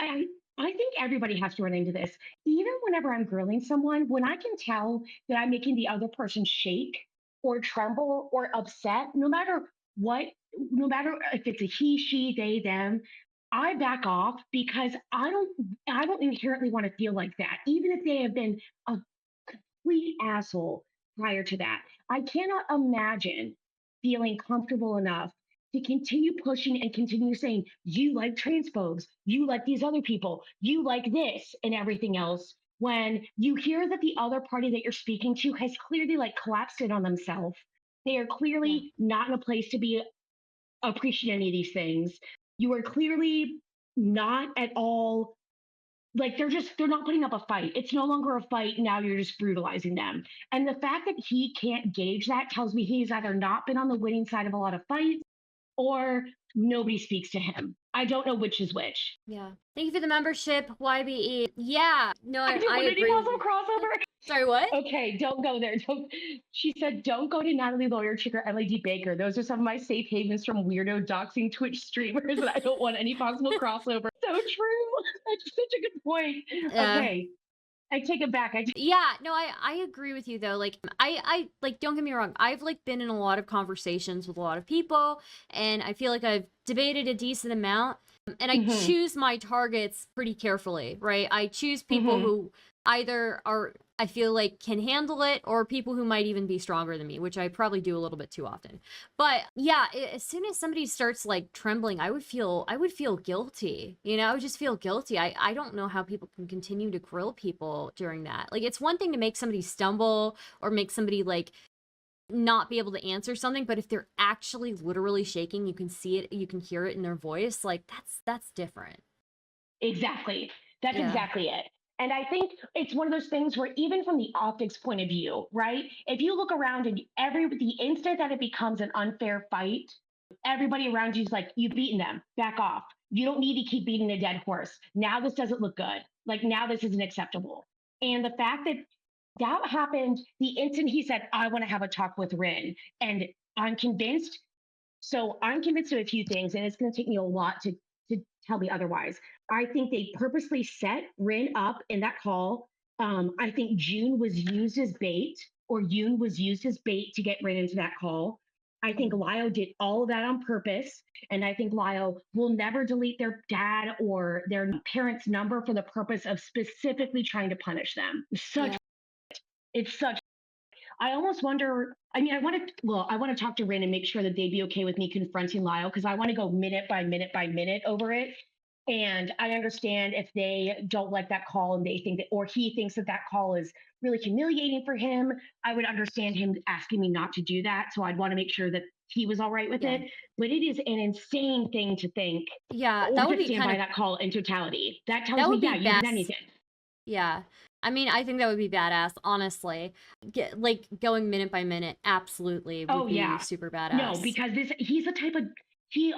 B: I think everybody has to run into this. Even whenever I'm grilling someone, when I can tell that I'm making the other person shake or tremble or upset, no matter what, no matter if it's a he, she, they, them, I back off because I don't inherently want to feel like that, even if they have been a complete asshole prior to that. I cannot imagine feeling comfortable enough to continue pushing and continue saying, you like transphobes, you like these other people, you like this and everything else. When you hear that the other party that you're speaking to has clearly like collapsed in on themselves, they are
A: Yeah.
B: clearly not in a place to be appreciating any of these things. You are clearly not at all like they're not putting up a fight. It's no longer a fight. Now you're just brutalizing them. And the fact that he can't gauge that tells me he's either not been on the winning side of a lot of fights or nobody speaks to him. I don't know which is which.
A: Yeah. Thank you for the membership, YBE. Yeah. No,
B: I didn't
A: I
B: want any
A: agree with
B: possible
A: you.
B: crossover.
A: Sorry, what?
B: Okay, don't go there. Don't. She said, don't go to Natalie Lawyer Chick or LED Baker. Those are some of my safe havens from weirdo doxing Twitch streamers, and I don't want any possible crossover. So true. That's such a good point.
A: Yeah.
B: Okay, I take it back.
A: Yeah, no, I agree with you though. Like I like don't get me wrong. I've like been in a lot of conversations with a lot of people and I feel like I've debated a decent amount and I
B: Mhm,
A: choose my targets pretty carefully, right? I choose people
B: mhm.
A: who either are I feel like can handle it or people who might even be stronger than me, which I probably do a little bit too often. But yeah, as soon as somebody starts like trembling, I would feel guilty. You know, I would just feel guilty. I don't know how people can continue to grill people during that. Like it's one thing to make somebody stumble or make somebody like not be able to answer something, but if they're actually literally shaking, you can see it, you can hear it in their voice, like that's different.
B: Exactly. That's
A: Yeah.
B: exactly it. And I think it's one of those things where even from the optics point of view, right? If you look around and the instant that it becomes an unfair fight, everybody around you is like, you've beaten them, back off. You don't need to keep beating a dead horse. Now this doesn't look good. Like now this isn't acceptable. And the fact that that happened the instant he said, I want to have a talk with Rin. And I'm convinced I'm convinced of a few things, and it's going to take me a lot to tell me otherwise. I think they purposely set Rin up in that call. I think June was used as bait, or Yoon was used as bait to get Rin into that call. I think
A: Mhm.
B: Lio did all of that on purpose, and I think Lio will never delete their dad or their parents' number for the purpose of specifically trying to punish them.
A: Yeah.
B: It's such I almost wonder. I mean, I want to talk to Rin and make sure that they'd be okay with me confronting Lyle because I want to go minute by minute by minute over it. And I understand if they don't like that call and they think that, or he thinks that that call is really humiliating for him, I would understand him asking me not to do that. So I'd want to make sure that he was all right with
A: Yeah.
B: it. But it is an insane thing to think
A: Yeah,
B: or
A: that would
B: to
A: be
B: stand
A: kind
B: by
A: of
B: that call in totality. That
A: that
B: tells me,
A: would be
B: yeah, you
A: bad.
B: did anything.
A: Yeah. I mean, I think that would be badass, honestly. Like going minute by minute, absolutely would
B: Oh
A: be
B: yeah.
A: super
B: No,
A: badass.
B: because he's the type of he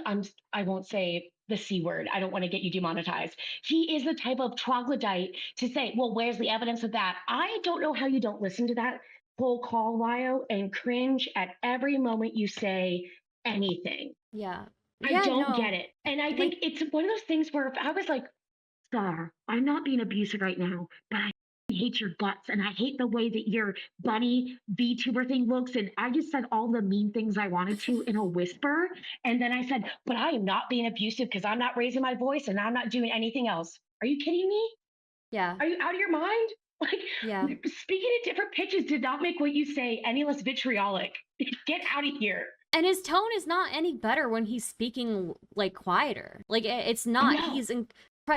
B: I won't say the C word. I don't want to get you demonetized. He is the type of troglodyte to say, well, where's the evidence of that? I don't know how you don't listen to that whole call, Lio, and cringe at every moment you say anything.
A: Yeah.
B: I
A: Yeah,
B: don't get
A: no.
B: it. And I think
A: Like
B: it's one of those things where if I was like, Star, I'm not being abusive right now, but I hate your guts and I hate the way that your bunny VTuber thing looks. And I just said all the mean things I wanted to in a whisper. And then I said, but I am not being abusive because I'm not raising my voice and I'm not doing anything else. Are you kidding me?
A: yeah.
B: Are you out of your mind?
A: Yeah.
B: Like speaking at different pitches did not make what you say any less vitriolic. Get out of here.
A: And his tone is not any better when he's speaking like quieter. Like it's not.
B: No.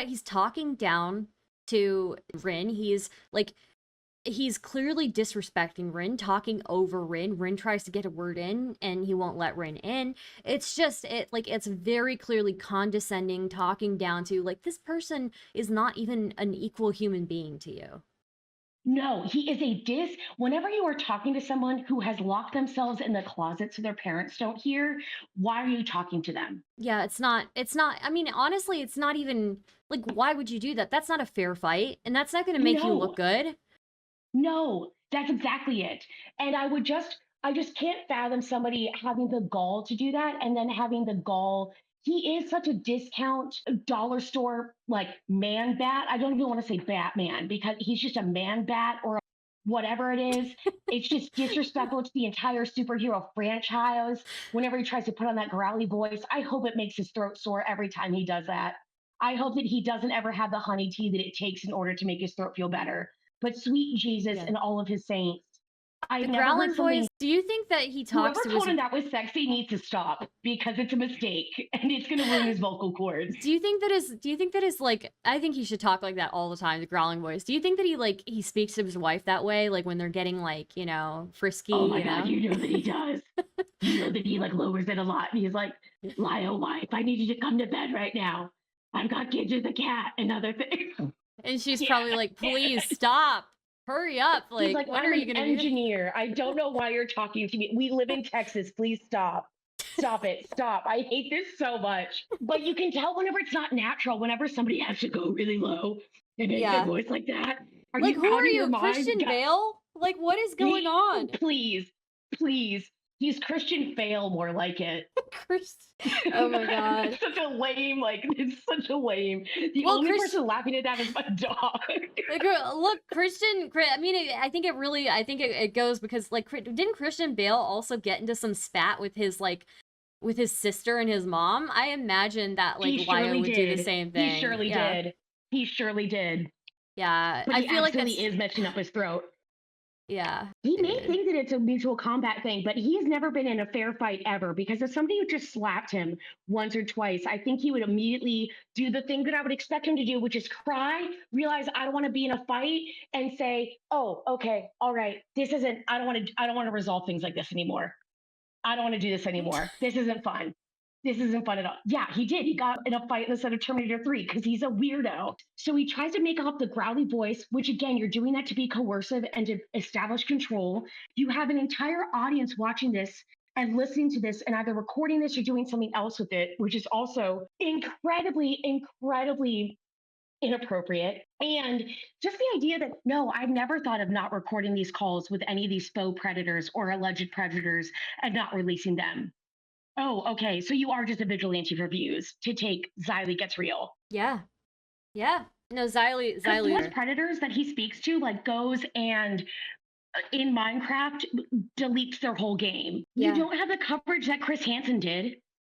A: He's talking down to Rin. He's clearly disrespecting Rin, talking over Rin. Rin tries to get a word in and he won't let Rin in. It's just it's very clearly condescending, talking down to like this person is not even an equal human being to you.
B: No, he is a whenever you are talking to someone who has locked themselves in the closet so their parents don't hear, why are you talking to them?
A: Yeah, it's not I mean, honestly, it's not even like why would you do that? That's not a fair fight and that's not going to make you look
B: No.
A: good.
B: No, that's exactly it. And I just can't fathom somebody having the gall to do that and then having the gall. He is such a discount dollar store like man bat. I don't even want to say Batman because he's just a man bat or whatever it is. It's just disrespectful to the entire superhero franchise. Whenever he tries to put on that growly voice, I hope it makes his throat sore every time he does that. I hope that he doesn't ever have the honey tea that it takes in order to make his throat feel better. But sweet Jesus and all of his saints, I've
A: The
B: never
A: growling
B: heard somebody.
A: voice. Do you think that he talks
B: Whoever
A: to
B: told
A: his
B: him that was sexy needs to stop because it's a mistake and it's going to ruin his vocal cords.
A: Do you think that is like I think he should talk like that all the time, the growling voice. Do you think that he speaks to his wife that way like when they're getting like, frisky,
B: Oh my God, you know that he does. You know that he like lowers it a lot. And he's like, Lio, wife, I need you to come to bed right now. I've got Ginger the cat and other things.
A: And she's probably like, please stop. Hurry up.
B: He's
A: Like,
B: like,
A: when
B: I'm
A: are you
B: an
A: gonna do that?
B: engineer. I don't know why you're talking to me. We live in Texas. Please stop. Stop it. Stop. I hate this so much. But you can tell whenever it's not natural, whenever somebody has to go really low and make their voice like that. Are
A: Like,
B: you
A: who
B: out
A: are
B: of your
A: you,
B: mind?
A: Christian Bale? Like, what is going on?
B: Please, please. He's Christian Bale, more like it.
A: Oh my God.
B: It's such a lame, it's such a lame. The only person laughing at that is my dog.
A: Look, I mean, I think it goes because, like, didn't Christian Bale also get into some spat with his sister and his mom? I imagine that, like, Lio would do the same thing.
B: He surely did. He surely did.
A: Yeah,
B: but I feel like he is messing up his throat.
A: Yeah.
B: He may think that it's a mutual combat thing, but he's never been in a fair fight ever because if somebody who just slapped him once or twice, I think he would immediately do the thing that I would expect him to do, which is cry, realize I don't want to be in a fight, and say, oh, okay, all right, I don't want to resolve things like this anymore. I don't want to do this anymore. This isn't fun. This isn't fun at all. Yeah, he did. He got in a fight in the set of Terminator 3 because he's a weirdo. So he tries to make up the growly voice, which again, you're doing that to be coercive and to establish control. You have an entire audience watching this and listening to this and either recording this or doing something else with it, which is also incredibly, incredibly inappropriate. And just the idea that, no, I've never thought of not recording these calls with any of these faux predators or alleged predators and not releasing them. Oh, okay. So you are just a vigilante for views to take Xylee Gets Real.
A: Yeah. Yeah. No, Xylee.
B: Those predators that he speaks to, like, goes and in Minecraft deletes their whole game. Yeah. You don't have the coverage that Chris Hansen did.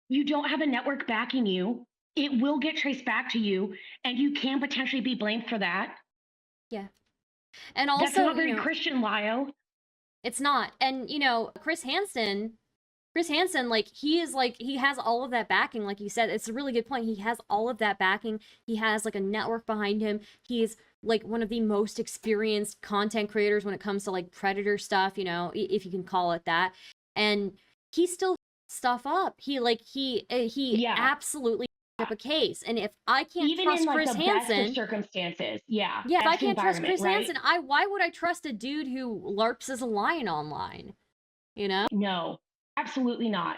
B: You don't have a network backing you. It will get traced back to you, and you can potentially be blamed for that.
A: Yeah. And also,
B: that's not very Christian, Lio.
A: It's not. And, Chris Hansen, like, he has all of that backing. Like you said, it's a really good point. He has all of that backing. He has, like, a network behind him. He's, like, one of the most experienced content creators when it comes to, like, predator stuff, if you can call it that. And he still stuff up. He absolutely up a case. And if I can't
B: even
A: trust
B: in, like,
A: Chris
B: the
A: Hansen,
B: best of circumstances,
A: if I can't trust Chris Hansen, why would I trust a dude who LARPs as a lion online?
B: No, absolutely not.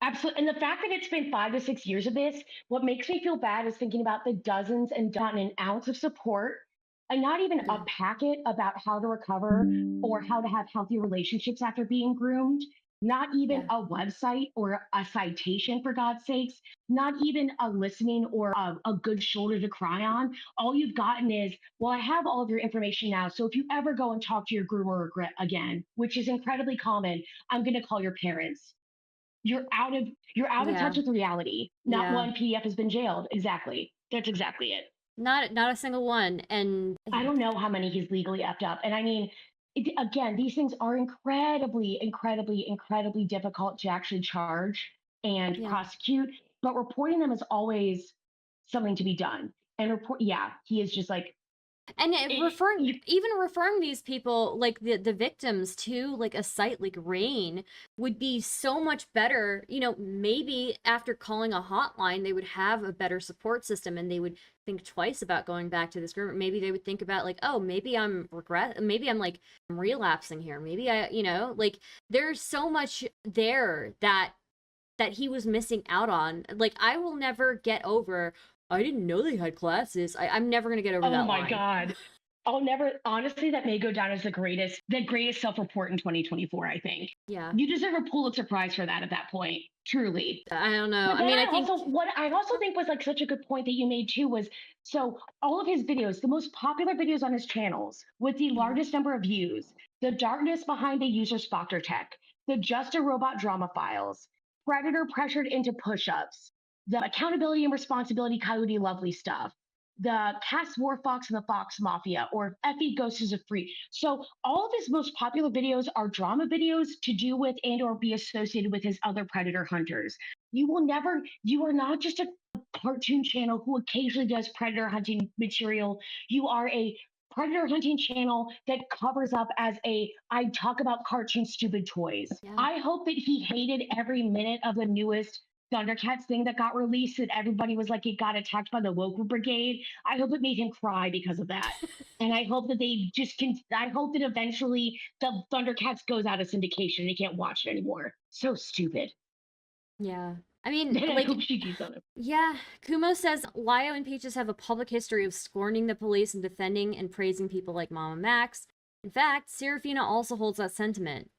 B: Absolutely. And the fact that it's been 5 to 6 years of this, what makes me feel bad is thinking about the dozens and gotten an ounce of support and not even a packet about how to recover or how to have healthy relationships after being groomed. Not even a website or a citation, for God's sakes, not even a listening or a good shoulder to cry on. All you've gotten is, well, I have all of your information now. So if you ever go and talk to your groomer again, which is incredibly common, I'm going to call your parents. You're out of touch with reality. Not one PDF has been jailed. Exactly. That's exactly it.
A: Not a single one. And
B: I don't know how many he's legally effed up. And I mean, again, these things are incredibly, incredibly, incredibly difficult to actually charge and prosecute, but reporting them is always something to be done. And he is just like,
A: and referring these people, like the victims, to like a site like Rain would be so much better. You know, maybe after calling a hotline, they would have a better support system, and they would think twice about going back to this group. Maybe they would think about like, oh, maybe I'm like I'm relapsing here. Maybe like there's so much there that he was missing out on. Like, I will never get over, I didn't know they had classes. I'm never going to get over that line.
B: Oh my God. I'll never, honestly, that may go down as the greatest self-report in 2024, I think.
A: Yeah.
B: You deserve a Pulitzer Prize for that at that point. Truly.
A: I don't know.
B: But I think what I also think was like such a good point that you made too was, so all of his videos, the most popular videos on his channels with the largest number of views, the darkness behind the user Spectre tech, the Just a Robot drama files, Predator pressured into push-ups, the accountability and responsibility Coyote Lovely stuff, the Cass War Fox and the Fox Mafia, or Effie Ghost is a Freak. So all of his most popular videos are drama videos to do with and or be associated with his other predator hunters. You are not just a cartoon channel who occasionally does predator hunting material. You are a predator hunting channel that covers up as I talk about cartoon stupid toys. Yeah. I hope that he hated every minute of the newest Thundercats thing that got released, and everybody was like, it got attacked by the woke brigade. I hope it made him cry because of that. And I hope that I hope that eventually the Thundercats goes out of syndication and they can't watch it anymore. So stupid.
A: Yeah. I mean,
B: like, I hope she keeps on it.
A: Yeah. Kumo says, Lio and Peaches have a public history of scorning the police and defending and praising people like Mama Max. In fact, Serafina also holds that sentiment.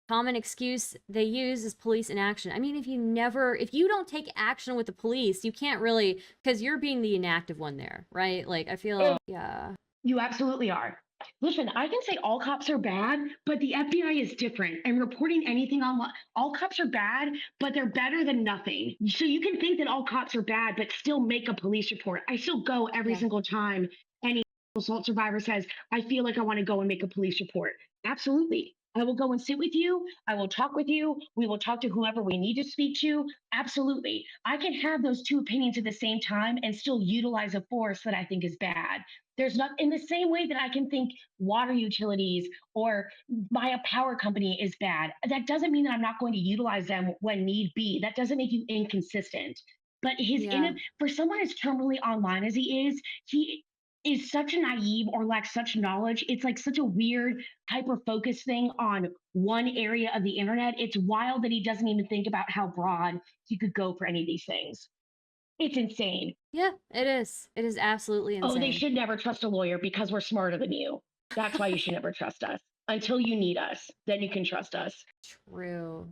A: Common excuse they use is police inaction. I mean, if you don't take action with the police, you can't really, because you're being the inactive one there, right? Like, I feel, yeah.
B: You absolutely are. Listen, I can say all cops are bad, but the FBI is different. And reporting anything online, all cops are bad, but they're better than nothing. So you can think that all cops are bad, but still make a police report. I still go every single time any assault survivor says, I feel like I want to go and make a police report. Absolutely. I will go and sit with you. I will talk with you. We will talk to whoever we need to speak to. Absolutely. I can have those two opinions at the same time and still utilize a force that I think is bad. There's not, in the same way that I can think water utilities or my power company is bad. That doesn't mean that I'm not going to utilize them when need be. That doesn't make you inconsistent. But for someone as terminally online as he is such a naive or lacks such knowledge. It's like such a weird hyper-focused thing on one area of the internet. It's wild that he doesn't even think about how broad he could go for any of these things. It's insane.
A: Yeah, it is. It is absolutely insane.
B: Oh, they should never trust a lawyer because we're smarter than you. That's why you should never trust us. Until you need us, then you can trust us.
A: True.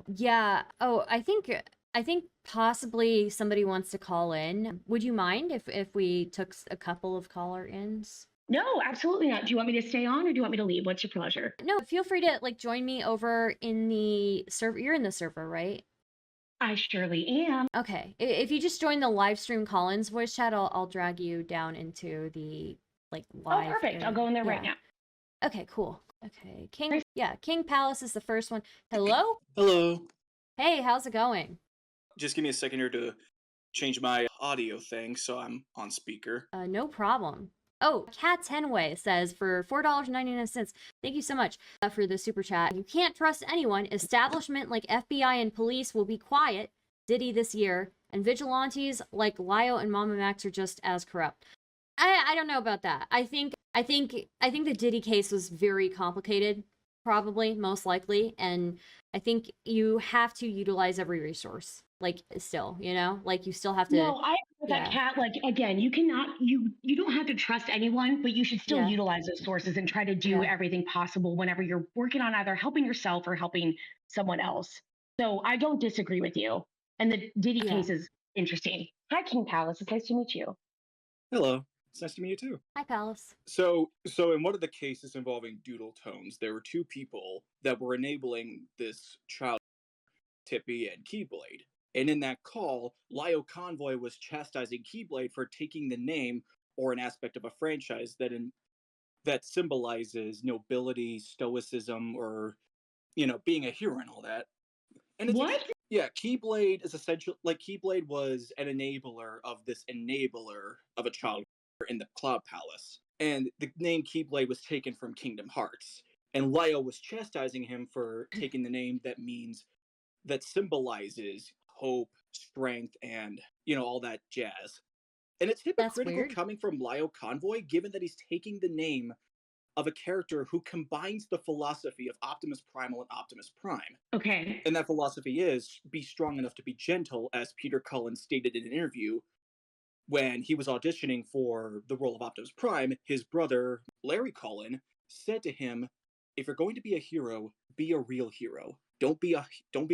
A: Yeah. Oh, I think possibly somebody wants to call in. Would you mind if we took a couple of caller-ins?
B: No, absolutely not. Do you want me to stay on or do you want me to leave? What's your pleasure?
A: No, feel free to join me over in the server. You're in the server, right?
B: I surely am.
A: Okay. If you just join the live stream call-ins voice chat, I'll drag you down into the live.
B: Oh, perfect. I'll go in there right now.
A: Okay, cool. Okay. King Palace is the first one. Hello?
C: Hello.
A: Hey, how's it going?
C: Just give me a second here to change my audio thing so I'm on speaker.
A: No problem. Oh, Cat Tenway says for $4.99. Thank you so much for the super chat. You can't trust anyone. Establishment like FBI and police will be quiet. Diddy this year. And vigilantes like Lio and Mama Max are just as corrupt. I don't know about that. I think the Diddy case was very complicated, probably, most likely, and I think you have to utilize every resource. Like, still, like you still have to.
B: No, I agree with that, Kat. Like, again, you don't have to trust anyone, but you should still utilize those sources and try to do everything possible whenever you're working on either helping yourself or helping someone else. So I don't disagree with you. And the Diddy case is interesting. Hi, King Palace. It's nice to meet you.
C: Hello. It's nice to meet you too.
A: Hi, Palace.
C: So in one of the cases involving Doodletones, there were two people that were enabling this child, Tippy and Keyblade. And in that call, LioConvoy was chastising Keyblade for taking the name or an aspect of a franchise that that symbolizes nobility, stoicism, or, being a hero and all that. And it's
B: What?
C: yeah, Keyblade is essentially like Keyblade was an enabler of this enabler of a child in the Cloud Palace. And the name Keyblade was taken from Kingdom Hearts. And Lio was chastising him for taking the name that symbolizes hope, strength, and, all that jazz. And it's hypocritical coming from Lio Convoy, given that he's taking the name of a character who combines the philosophy of Optimus Primal and Optimus Prime.
B: Okay.
C: And that philosophy is be strong enough to be gentle, as Peter Cullen stated in an interview when he was auditioning for the role of Optimus Prime. His brother, Larry Cullen, said to him, if you're going to be a hero, be a real hero. Don't be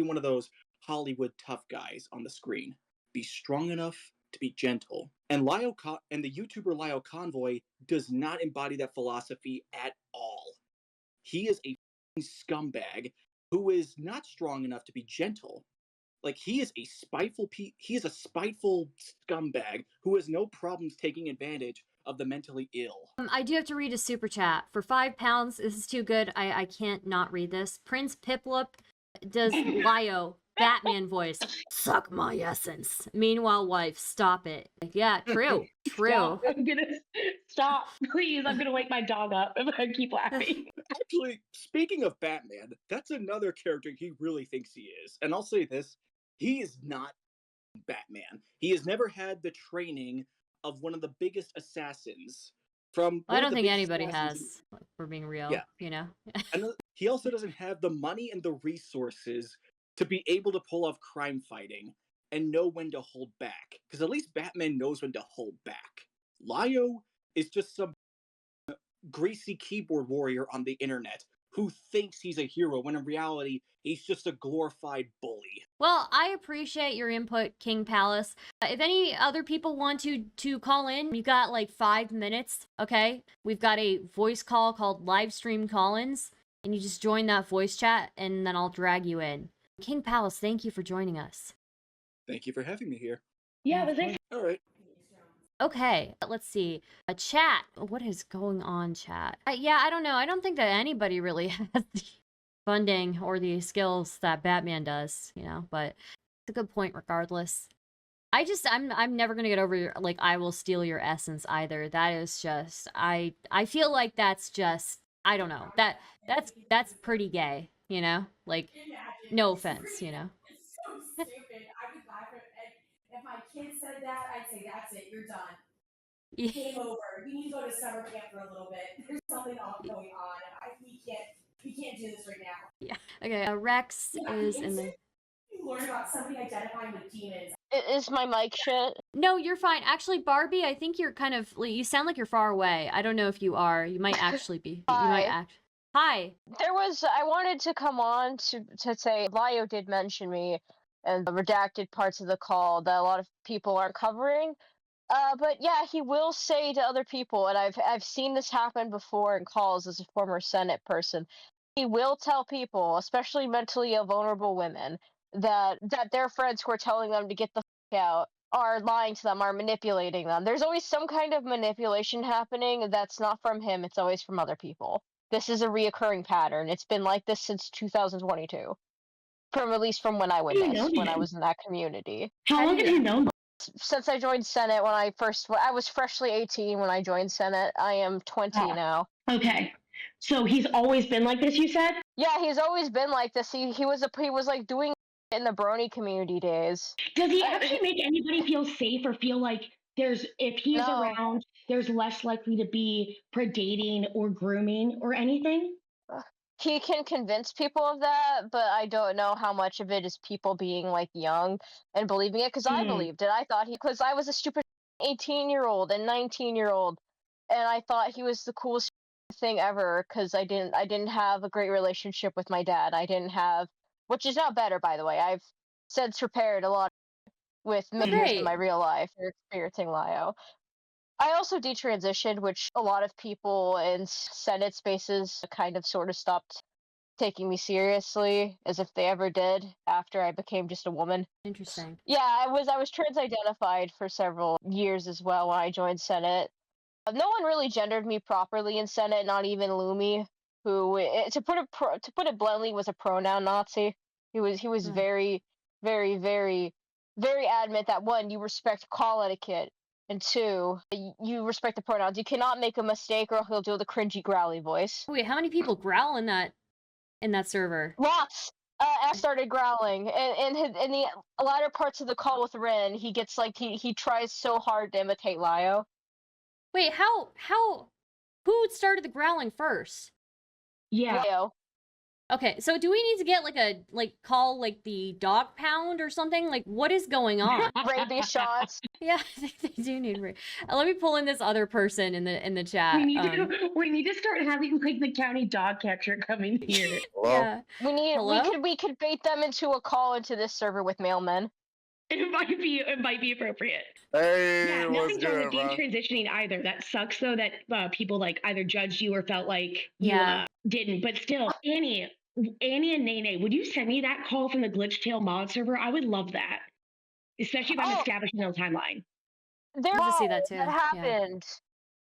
C: one of those Hollywood tough guys on the screen. Be strong enough to be gentle. And the YouTuber LioConvoy does not embody that philosophy at all. He is a scumbag who is not strong enough to be gentle. Like, he is a spiteful scumbag who has no problems taking advantage of the mentally ill.
A: I do have to read a super chat. For £5, this is too good. I can't not read this. Prince Piplup does Lio Batman voice. Suck my essence. Meanwhile, wife, stop it. Yeah, true.
B: Stop. I'm gonna stop, please. I'm gonna wake my dog up if I keep laughing.
C: Actually, speaking of Batman, that's another character he really thinks he is. And I'll say this, he is not Batman. He has never had the training of one of the biggest assassins from...
A: I don't think anybody has, for being real,
C: And he also doesn't have the money and the resources to be able to pull off crime fighting and know when to hold back. Because at least Batman knows when to hold back. Lio is just some greasy keyboard warrior on the internet who thinks he's a hero when in reality he's just a glorified bully.
A: Well, I appreciate your input, King Palace. If any other people want to call in, you've got like 5 minutes, okay? We've got a voice call called Livestream Call-ins, and you just join that voice chat, and then I'll drag you in. King Palace, thank you for joining us.
C: Thank you for having me here.
B: Yeah, but thanks.
C: All right.
A: Okay, let's see. A chat. What is going on, chat? Yeah, I don't know. I don't think that anybody really has the funding or the skills that Batman does, but it's a good point regardless. I'm never gonna get over like I will steal your essence either. That is just I feel like that's just I don't know. That's pretty gay, Like no offense,
D: It's so stupid. I would laugh if my kid said that, I'd say that's it, you're done.
A: Yeah.
D: Game over. You need to go to summer camp for a little bit. There's something going on. We can't do this right now.
A: Yeah. Okay, Rex is in the...
D: You learn about somebody identifying with demons.
E: Is my mic shit?
A: No, you're fine. Actually, Barbie, I think you're kind of... You sound like you're far away. I don't know if you are. You might actually be. You might act... Hi.
E: I wanted to come on to say Lio did mention me and the redacted parts of the call that a lot of people aren't covering. But yeah, he will say to other people, and I've seen this happen before in calls as a former Senate person. He will tell people, especially mentally ill, vulnerable women, that their friends who are telling them to get the fuck out are lying to them, are manipulating them. There's always some kind of manipulation happening that's not from him, it's always from other people. This is a reoccurring pattern. It's been like this since 2022. At least from when I witnessed, when I was in that community.
B: How long have you known?
E: Since I joined Senate I was freshly 18 when I joined Senate. I am 20 now.
B: Okay. So he's always been like this, you said?
E: Yeah, he's always been like this. He was like doing in the brony community days.
B: Does he actually make anybody feel safe or feel like if he's around, there's less likely to be predating or grooming or anything?
E: He can convince people of that, but I don't know how much of it is people being like young and believing it, because I believed it. I thought because I was a stupid 18-year-old and 19-year-old, and I thought he was the coolest thing ever because I didn't have a great relationship with my dad. I didn't have, which is not better, by the way. I've since repaired a lot with members in my real life for experiencing Lio. I also detransitioned, which a lot of people in Senate spaces kind of sort of stopped taking me seriously, as if they ever did, after I became just a woman.
A: Interesting.
E: Yeah, I was trans-identified for several years as well when I joined Senate. No one really gendered me properly in Senate, not even Lumi, who, to put it bluntly, was a pronoun Nazi. He was
A: Ugh.
E: very, very, very, very adamant that one, you respect call etiquette, and two, you respect the pronouns. You cannot make a mistake, or he'll do the cringy growly voice.
A: Wait, how many people growl in that server?
E: Lots. I started growling, and in the latter parts of the call with Rin, he gets like he tries so hard to imitate Lio.
A: Wait, who started the growling first?
B: Yeah.
E: Lio.
A: Okay, so do we need to get call the dog pound or something? Like, what is going on?
E: Rabies shots.
A: Yeah, I think they do need. Let me pull in this other person in the chat.
B: We need to start having like the county dog catcher come in here.
F: Hello?
A: Yeah.
E: We could bait them into a call into this server with mailmen.
B: It might be appropriate.
F: Hey,
B: Yeah,
F: what's
B: nothing's wrong
F: good,
B: with being
F: bro?
B: transitioning either. That sucks though that people like either judged you or felt like you
A: Yeah.
B: didn't. But still, Annie and Nene, would you send me that call from the Glitch Tail mod server? I would love that, especially if I'm establishing a timeline.
E: There
A: Love to see that too.
E: that
A: Yeah.
E: happened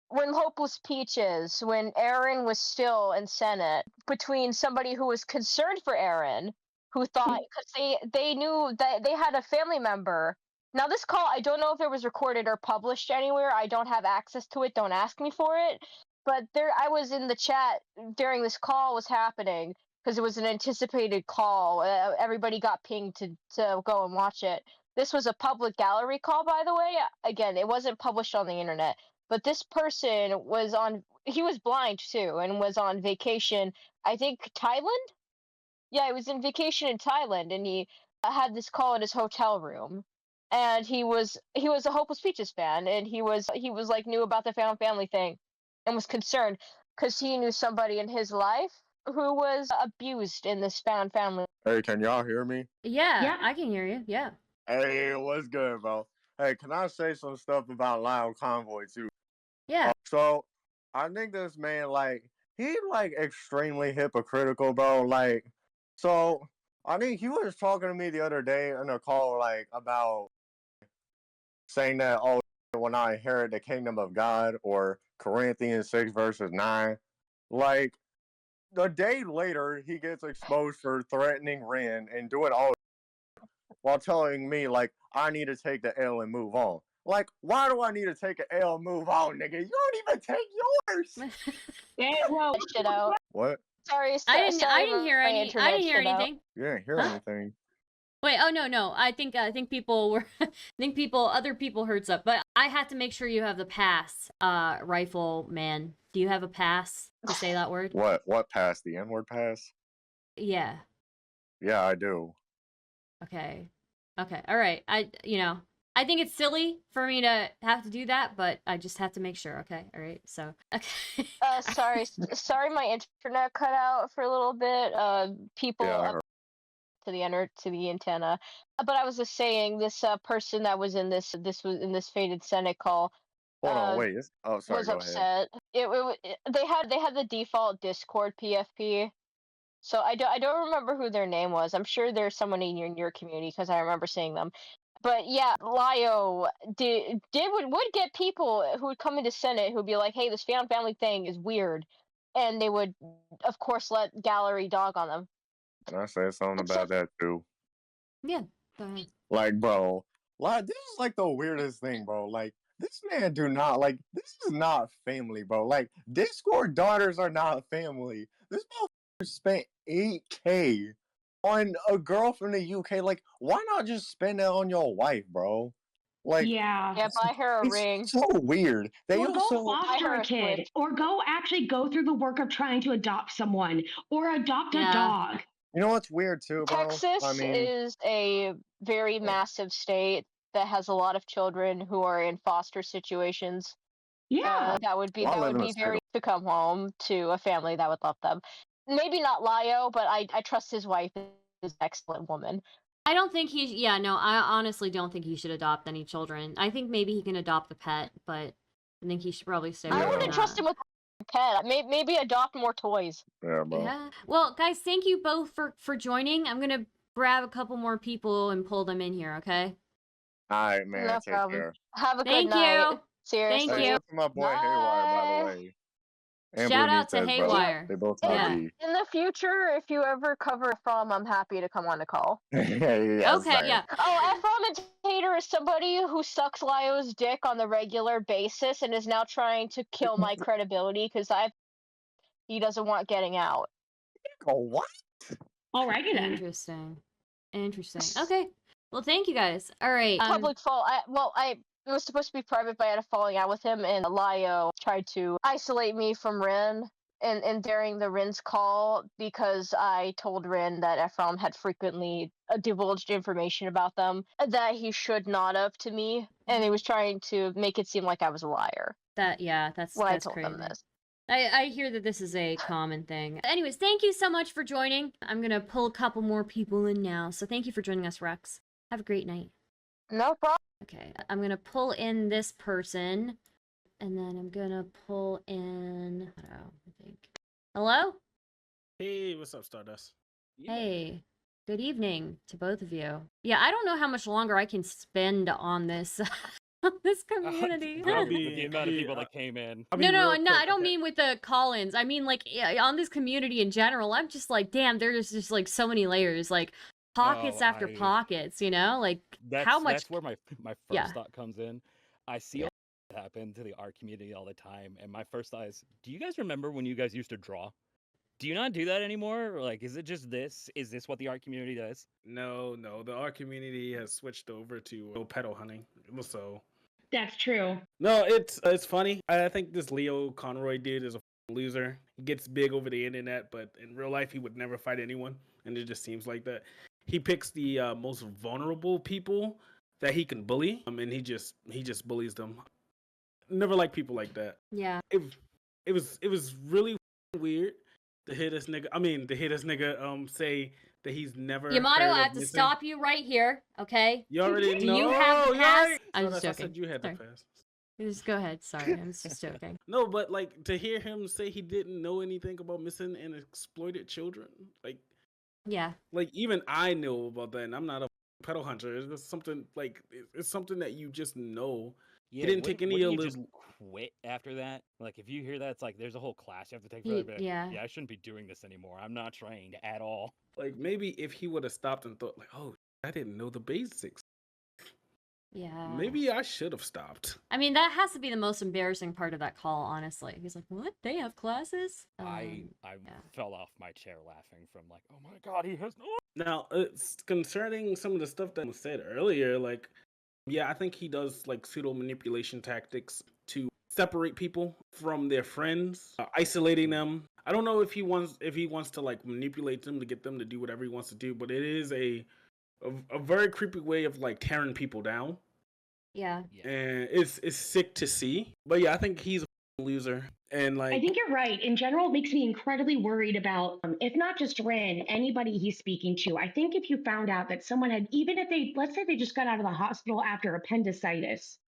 E: when Hopeless Peaches, when Aaron was still in Senate, between somebody who was concerned for Aaron, who thought, because they knew that they had a family member. Now this call, I don't know if it was recorded or published anywhere. I don't have access to it. Don't ask me for it. But I was in the chat during this call was happening because it was an anticipated call. Everybody got pinged to go and watch it. This was a public gallery call, by the way. Again, it wasn't published on the internet. But this person he was blind too and was on vacation, I think Thailand? Yeah, he was in vacation in Thailand and he had this call in his hotel room. And he was a Hopeless Peaches fan and he was like knew about the found family thing and was concerned because he knew somebody in his life who was abused in this found family.
F: Hey, can y'all hear me?
A: Yeah, I can hear you. Yeah.
F: Hey, what's good, bro? Hey, can I say some stuff about LioConvoy too?
A: Yeah.
F: So, I think this man, he extremely hypocritical, bro. So, I think he was talking to me the other day in a call, about saying that, oh, when I inherit the kingdom of God, or Corinthians 6 verses 9. A day later, he gets exposed for threatening Rin and doing all while telling me, I need to take the L and move on. Why do I need to take an L and move on, nigga? You don't even take yours!
B: Yeah, well,
E: Shit out.
F: What?
E: Sorry,
A: I didn't hear
E: my
A: I
E: internet
A: didn't hear
E: shit out.
A: anything.
F: You didn't hear anything.
A: Wait, oh no. I think people were other people heard stuff, but I have to make sure you have the pass, rifleman. Do you have a pass to say that word?
F: What pass? The N-word pass?
A: Yeah.
F: Yeah, I do.
A: Okay. All right. I think it's silly for me to have to do that, but I just have to make sure. Okay. All right. So, okay.
E: Sorry, my internet cut out for a little bit. People
F: Yeah, I heard.
E: to the antenna. But I was just saying, this person that was in this fated Senate call.
F: Hold on, wait. Sorry,
E: was
F: go
E: upset. They had the default Discord PFP. So I don't remember who their name was. I'm sure there's someone in your community because I remember seeing them. But yeah, Lio would get people who would come into Senate who'd be like, "Hey, this found family thing is weird," and they would, of course, let gallery dog on them.
F: Can I say something about that too?
A: Yeah. Go ahead.
F: Bro, this is the weirdest thing, bro. This man this is not family, bro. Discord daughters are not family. This motherfucker spent $8K on a girl from the UK. Why not just spend that on your wife, bro?
B: yeah,
E: buy her a
F: it's
E: ring.
F: so weird. They
B: or
F: also
B: go foster a kid, or go through the work of trying to adopt someone, or adopt a dog.
F: You know what's weird too, bro?
E: Texas is a very massive state that has a lot of children who are in foster situations.
B: Yeah,
E: that would be very to come home to a family that would love them. Maybe not Lio, but I trust his wife is an excellent woman.
A: I don't think I honestly don't think he should adopt any children. I think maybe he can adopt a pet, but I think he should probably stay away
E: I
A: from
E: wouldn't trust him with a pet. Maybe adopt more toys.
F: Yeah, bro.
A: Yeah. Well, guys, thank you both for joining. I'm gonna grab a couple more people and pull them in here, okay?
F: All right, man.
E: No
F: Take
E: problem.
F: care.
E: Have a good night.
A: Thank you.
E: Seriously.
A: Thank
F: Hey,
A: you.
F: what's my boy Haywire, by the
E: Bye.
F: way? And
A: Shout out to
F: Brunita's brother.
A: Haywire.
F: They both
A: Yeah.
F: have B.
E: In the future, if you ever cover From, I'm happy to come on the call.
F: Yes,
A: Okay,
F: sir.
A: yeah.
E: Oh, From Tater is somebody who sucks Lio's dick on the regular basis and is now trying to kill my credibility because he doesn't want getting out.
F: Oh, what?
B: Alrighty then.
A: Interesting. Okay. Well, thank you guys. All right.
E: Public fault. It was supposed to be private, but I had a falling out with him, and Lio tried to isolate me from Rin and during the Rin's call because I told Rin that Ephraim had frequently divulged information about them that he should not have to me, and he was trying to make it seem like I was a liar.
A: that's
E: when I
A: that's
E: told
A: crazy.
E: them this.
A: I hear that this is a common thing. Anyways, thank you so much for joining. I'm gonna pull a couple more people in now. So thank you for joining us, Rex. Have a great night.
E: No problem.
A: Okay, I'm gonna pull in this person, and then I'm gonna pull in. I think. Hello.
G: Hey, what's up, Stardust?
A: Hey. Good evening to both of you. Yeah, I don't know how much longer I can spend on this on this community.
G: I'll
H: With the amount of people that came in.
A: No, I don't mean with the call-ins. I mean, like, on this community in general. I'm just like, damn, there's just like so many layers, like pockets after pockets. You know, like how much?
H: That's where my first thought comes in. I see all that happen to the art community all the time, and my first thought is, do you guys remember when you guys used to draw? Do you not do that anymore? Or like, is it just this? Is this what the art community does?
G: No, the art community has switched over to petal hunting. So
B: That's true.
G: no, it's funny. I think this Lio Convoy dude is a loser. He gets big over the internet, but in real life he would never fight anyone, and it just seems like that. He picks the most vulnerable people that he can bully, and he just bullies them. Never like people like that.
A: Yeah.
G: It was really weird to hear this nigga. Say that he's never.
A: Yamato,
G: heard
A: I
G: of
A: have to
G: missing.
A: stop you right here. Okay.
G: You already
A: Do
G: know.
A: you have the pass?
G: Right.
A: I'm
G: So
A: just
G: that's- I
A: joking.
G: said you had
A: Sorry.
G: the pass.
A: Just go ahead. Sorry, I'm just joking.
G: No, but like to hear him say he didn't know anything about missing and exploited children,
A: Yeah.
G: like even I know about that, and I'm not a petal hunter. It's just something like it's something that you just know.
H: Yeah,
G: didn't take any
H: wouldn't
G: of
H: you
G: the-
H: just quit after that? Like, if you hear that, it's like there's a whole class you have to take for that. But
A: Yeah.
H: I shouldn't be doing this anymore. I'm not trained at all.
G: Like maybe if he would have stopped and thought like, oh, I didn't know the basics.
A: Yeah.
G: Maybe I should have stopped.
A: I mean, that has to be the most embarrassing part of that call, honestly. He's like, what? They have classes?
H: I
A: yeah.
H: fell off my chair laughing from like, oh my god, he has no.
G: Now, it's concerning some of the stuff that was said earlier, like, yeah, I think he does like pseudo manipulation tactics to separate people from their friends, isolating them. I don't know if he wants to like manipulate them to get them to do whatever he wants to do, but it is a very creepy way of like tearing people down,
A: Yeah.
G: and it's sick to see. But yeah, I think he's a loser, and like
B: I think you're right. In general, it makes me incredibly worried about, if not just Rin, anybody he's speaking to. I think if you found out that someone had, even if they, let's say they just got out of the hospital after appendicitis,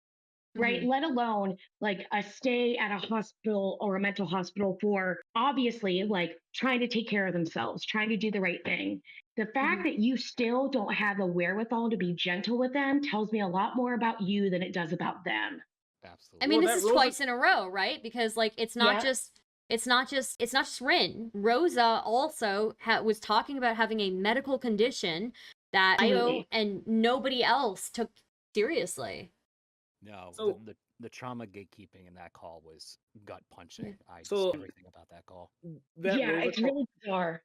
B: right?
A: Mhm.
B: Let alone like a stay at a hospital or a mental hospital for obviously like trying to take care of themselves, trying to do the right thing. The fact that you still don't have the wherewithal to be gentle with them tells me a lot more about you than it does about them.
H: Absolutely.
A: I mean,
G: Well,
A: this
G: that
A: is
G: Rosa-
A: twice in a row, right? Because like it's not
B: Yeah.
A: just Rin. Rosa also was talking about having a medical condition that Io
B: Absolutely.
A: and nobody else took seriously.
H: No,
G: So-
H: the trauma gatekeeping in that call was gut punching. I
G: So-
H: just everything about that call.
G: that
B: Yeah,
G: Rosa
B: it's
G: call-
B: really bizarre.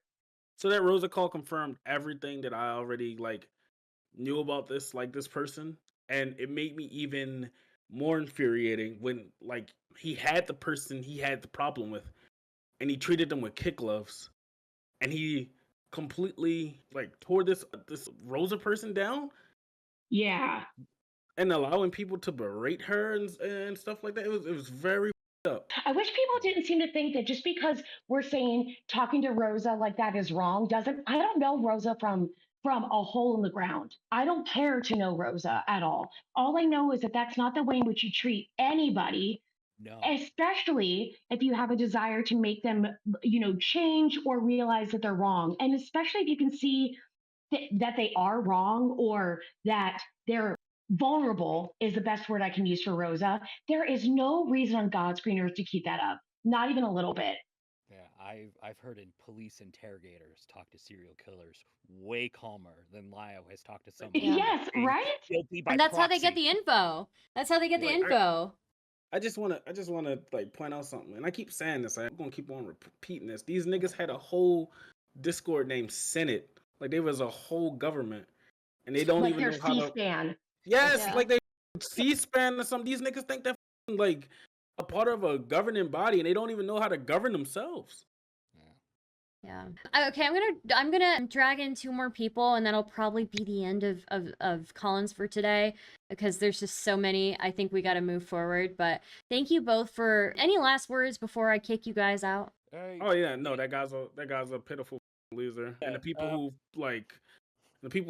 G: So that Rosa call confirmed everything that I already like knew about this person, and it made me even more infuriating when like he had the person he had the problem with, and he treated them with kid gloves, and he completely like tore this Rosa person down
B: Yeah.
G: and allowing people to berate her and stuff like that. It was very up.
B: I wish people didn't seem to think that just because we're saying talking to Rosa like that is wrong doesn't. I don't know Rosa from a hole in the ground. I don't care to know Rosa at all. All I know is that that's not the way in which you treat anybody,
H: No.
B: especially if you have a desire to make them, change or realize that they're wrong, and especially if you can see that they are wrong or that they're vulnerable is the best word I can use for Rosa. There is no reason on God's green earth to keep that up. Not even a little bit.
H: Yeah, I've heard in police interrogators talk to serial killers way calmer than Lio has talked to someone.
A: Yeah.
B: Yes,
H: being
B: right?
H: guilty by
A: And that's how they get
H: proxy.
A: the info. That's how they get the
G: Like,
A: info.
G: I just wanna like point out something, and I keep saying this. I'm gonna keep on repeating this. These niggas had a whole Discord named Senate. Like they was a whole government, and they don't
B: Like
G: even
B: their
G: know how to.
B: C-SPAN.
G: Yes,
A: Yeah.
G: like they C-SPAN or something. These niggas think they're like a part of a governing body, and they don't even know how to govern themselves.
A: Yeah. Okay, I'm gonna drag in 2 more people, and that'll probably be the end of Collins for today, because there's just so many. I think we got to move forward. But thank you both for any last words before I kick you guys out.
G: Oh yeah, no, that guy's a pitiful loser, and the people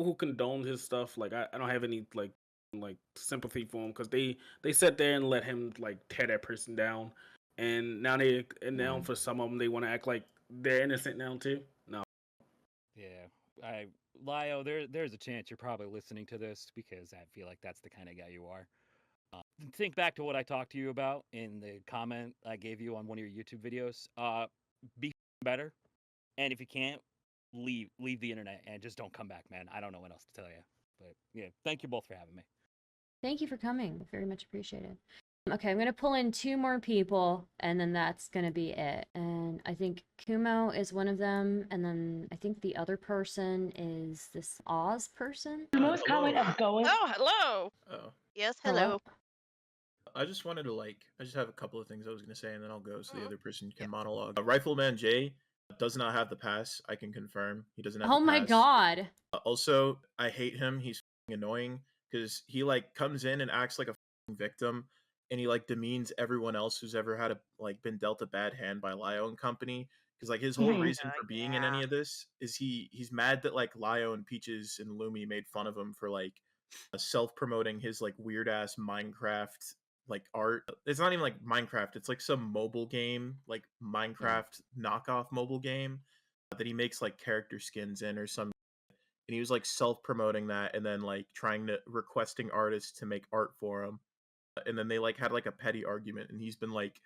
G: who condoned his stuff, like I don't have any like sympathy for him, because they sat there and let him like tear that person down, and now for some of them they want to act like they're innocent now too. No.
H: Yeah, Lio, there's a chance you're probably listening to this, because I feel like that's the kind of guy you are. Think back to what I talked to you about in the comment I gave you on one of your YouTube videos. Be better, and if you can't, leave the internet and just don't come back, man. I don't know what else to tell you. But yeah, thank you both for having me.
A: Thank you for coming. Very much appreciated. Okay, I'm gonna pull in 2 more people, and then that's gonna be it. And I think Kumo is one of them, and then I think the other person is this Oz person.
B: Kumo's comment of going.
I: Oh, hello.
J: Oh,
I: Yes, hello.
J: I just wanted to I just have a couple of things I was going to say, and then I'll go so the other person can monologue. Rifleman Jay does not have the pass. I can confirm he doesn't have.
A: Oh
J: the
A: my
J: pass.
A: God.
J: Also, I hate him. He's annoying because he like comes in and acts like a victim, and he like demeans everyone else who's ever had been dealt a bad hand by Lio and company. Because like his whole reason for being in any of this is he's mad that like Lio and Peaches and Lumi made fun of him for like self-promoting his like weird ass Minecraft like art. It's not even like Minecraft, it's like some mobile game, like Minecraft knockoff mobile game that he makes like character skins in or some, and he was like self-promoting that, and then like requesting artists to make art for him, and then they like had like a petty argument, and he's been like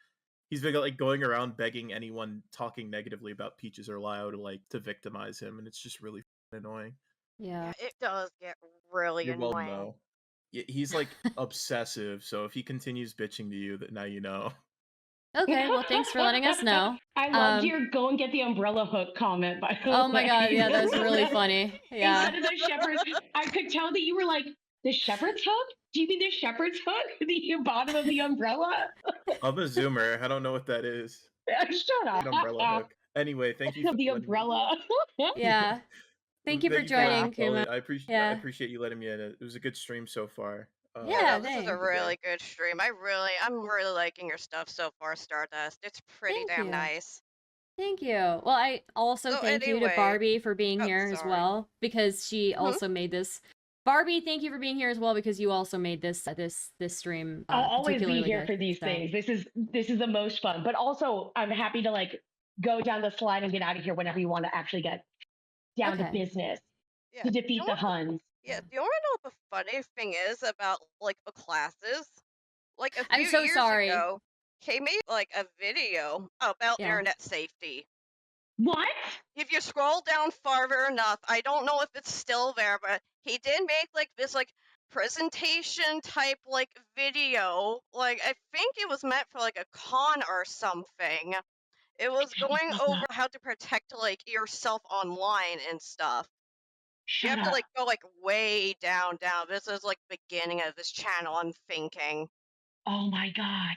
J: going around begging anyone talking negatively about Peaches or Lio to victimize him, and it's just really annoying.
A: Yeah.
I: It does get really
J: You're
I: annoying.
J: welcome, though. He's like obsessive, so if he continues bitching to you, that now you know.
A: Okay, well, thanks for letting us know.
B: I loved your go and get the umbrella hook comment, by the way.
A: Oh my God, yeah, that was really funny. Yeah.
B: Instead of the shepherd's, I could tell that you were like, the shepherd's hook? Do you mean the shepherd's hook? The bottom of the umbrella?
J: I'm a zoomer. I don't know what that is.
B: Shut up.
J: An umbrella hook. Anyway, thank you for
B: the umbrella.
A: Yeah. Thank you for joining, Kumo.
J: I appreciate you letting me in. It was a good stream so far.
I: Yeah, this is a really good stream. I'm really liking your stuff so far, Stardust. It's pretty damn nice.
A: Thank you. Well, I also thank you to Barbie for being here as well, because she also made this. Barbie, thank you for being here as well, because you also made this this stream.
B: I'll always be here for these things. This is the most fun. But also, I'm happy to like go down the slide and get out of here whenever you want to actually get down to business to defeat the Huns.
I: Yeah, do you want to know what the funny thing is about like the classes? Like a few years ago, he made like a video about internet safety.
B: What?
I: If you scroll down farther enough, I don't know if it's still there, but he did make like this like presentation type like video. Like I think it was meant for like a con or something. It was going over how to protect like yourself online and stuff. You have to like go like way down. This is like beginning of this channel, I'm thinking.
B: Oh my God.